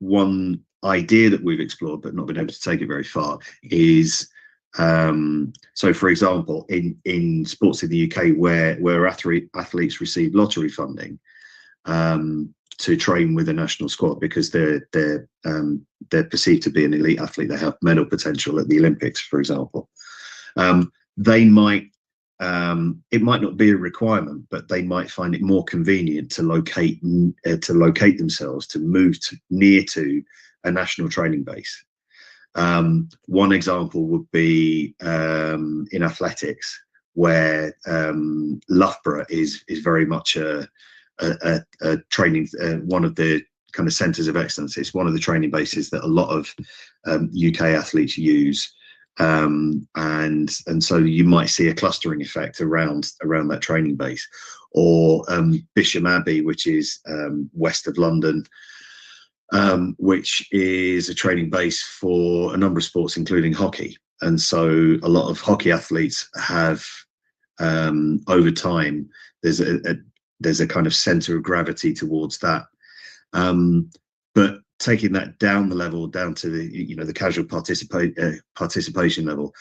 one idea that we've explored but not been able to take it very far is so for example in sports in the UK where athletes receive lottery funding to train with a national squad because they're perceived to be an elite athlete, they have medal potential at the Olympics, for example. They might it might not be a requirement, but they might find it more convenient to locate themselves, to move near to a national training base. One example would be in athletics, where Loughborough is very much a training, one of the kind of centres of excellence. It's one of the training bases that a lot of UK athletes use, and so you might see a clustering effect around that training base. Or Bisham Abbey, which is west of London, which is a training base for a number of sports, including hockey. And so a lot of hockey athletes have, over time, there's a kind of centre of gravity towards that. But taking that down the level, down to the casual participation level,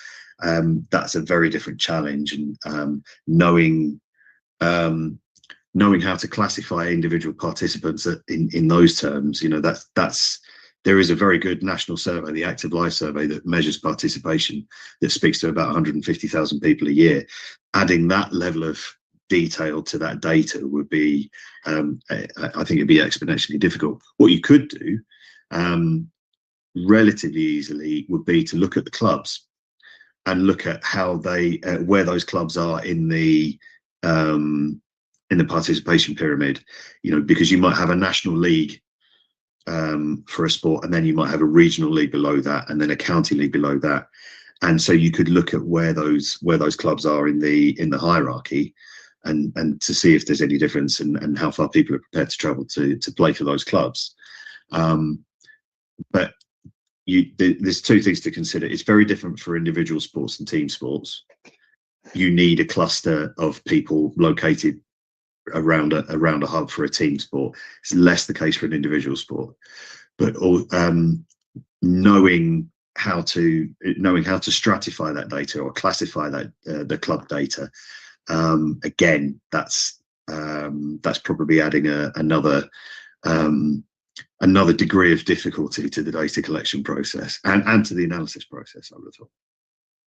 that's a very different challenge. And knowing how to classify individual participants in those terms, there is a very good national survey, the Active Life Survey, that measures participation, that speaks to about 150,000 people a year. Adding that level of detail to that data would be, I think it'd be exponentially difficult. What you could do relatively easily would be to look at the clubs and look at how where those clubs are in the participation pyramid, because you might have a national league for a sport, and then you might have a regional league below that, and then a county league below that. And so you could look at where those clubs are in the hierarchy, and to see if there's any difference, and how far people are prepared to travel to play for those clubs. But there's two things to consider. It's very different for individual sports and team sports. You need a cluster of people located around a hub for a team sport. It's less the case for an individual sport. But knowing how to stratify that data, or classify that the club data, again, that's probably adding another degree of difficulty to the data collection process and to the analysis process, I would have thought.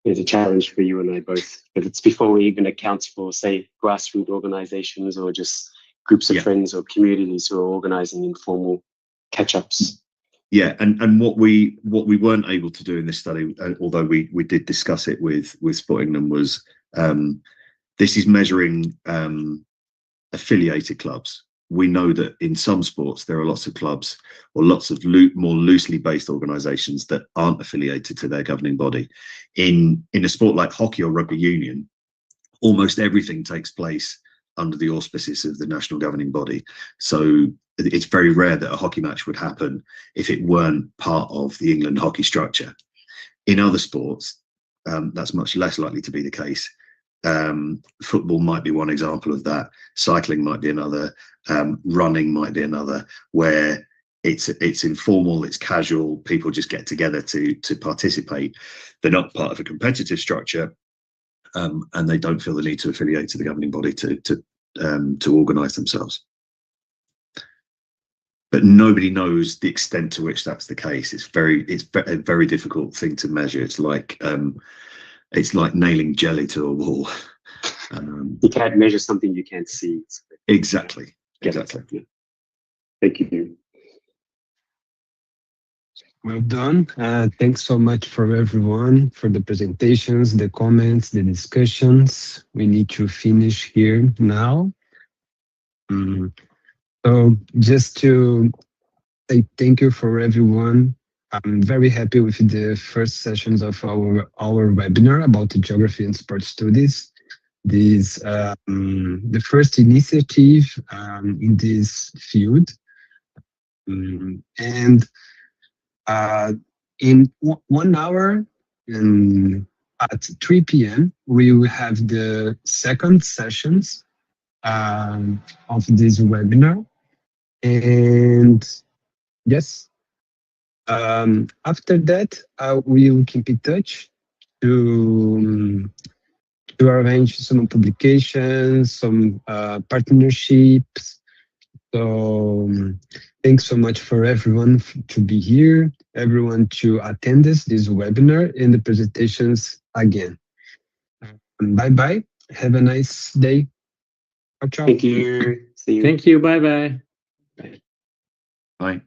It's a challenge for you and I both, but it's before we even account for, say, grassroots organizations, or just groups of friends or communities who are organizing informal catch-ups. Yeah, and what we weren't able to do in this study, although we did discuss it with Sportingham, was this is measuring affiliated clubs. We know that in some sports there are lots of clubs, or lots of more loosely based organisations that aren't affiliated to their governing body. In a sport like hockey or rugby union, almost everything takes place under the auspices of the national governing body. So it's very rare that a hockey match would happen if it weren't part of the England hockey structure. In other sports, that's much less likely to be the case. Football might be one example of that. Cycling might be another. Running might be another, where it's informal, it's casual. People just get together to participate. They're not part of a competitive structure, and they don't feel the need to affiliate to the governing body to organise themselves. But nobody knows the extent to which that's the case. It's a very difficult thing to measure. It's like nailing jelly to a wall. You can't measure something you can't see. Exactly. Thank you. Well done. Thanks so much for everyone for the presentations, the comments, the discussions. We need to finish here now. So just to say thank you for everyone. I'm very happy with the first sessions of our webinar about the geography and sports studies. This the first initiative in this field, and in 1 hour at 3 p.m. we will have the second sessions of this webinar. And yes, after that, we will keep in touch to arrange some publications, some partnerships. So thanks so much for everyone to be here, everyone to attend this webinar and the presentations again. Bye-bye. Have a nice day. Ciao, ciao. Thank you. See you. Thank you. Bye-bye. Bye.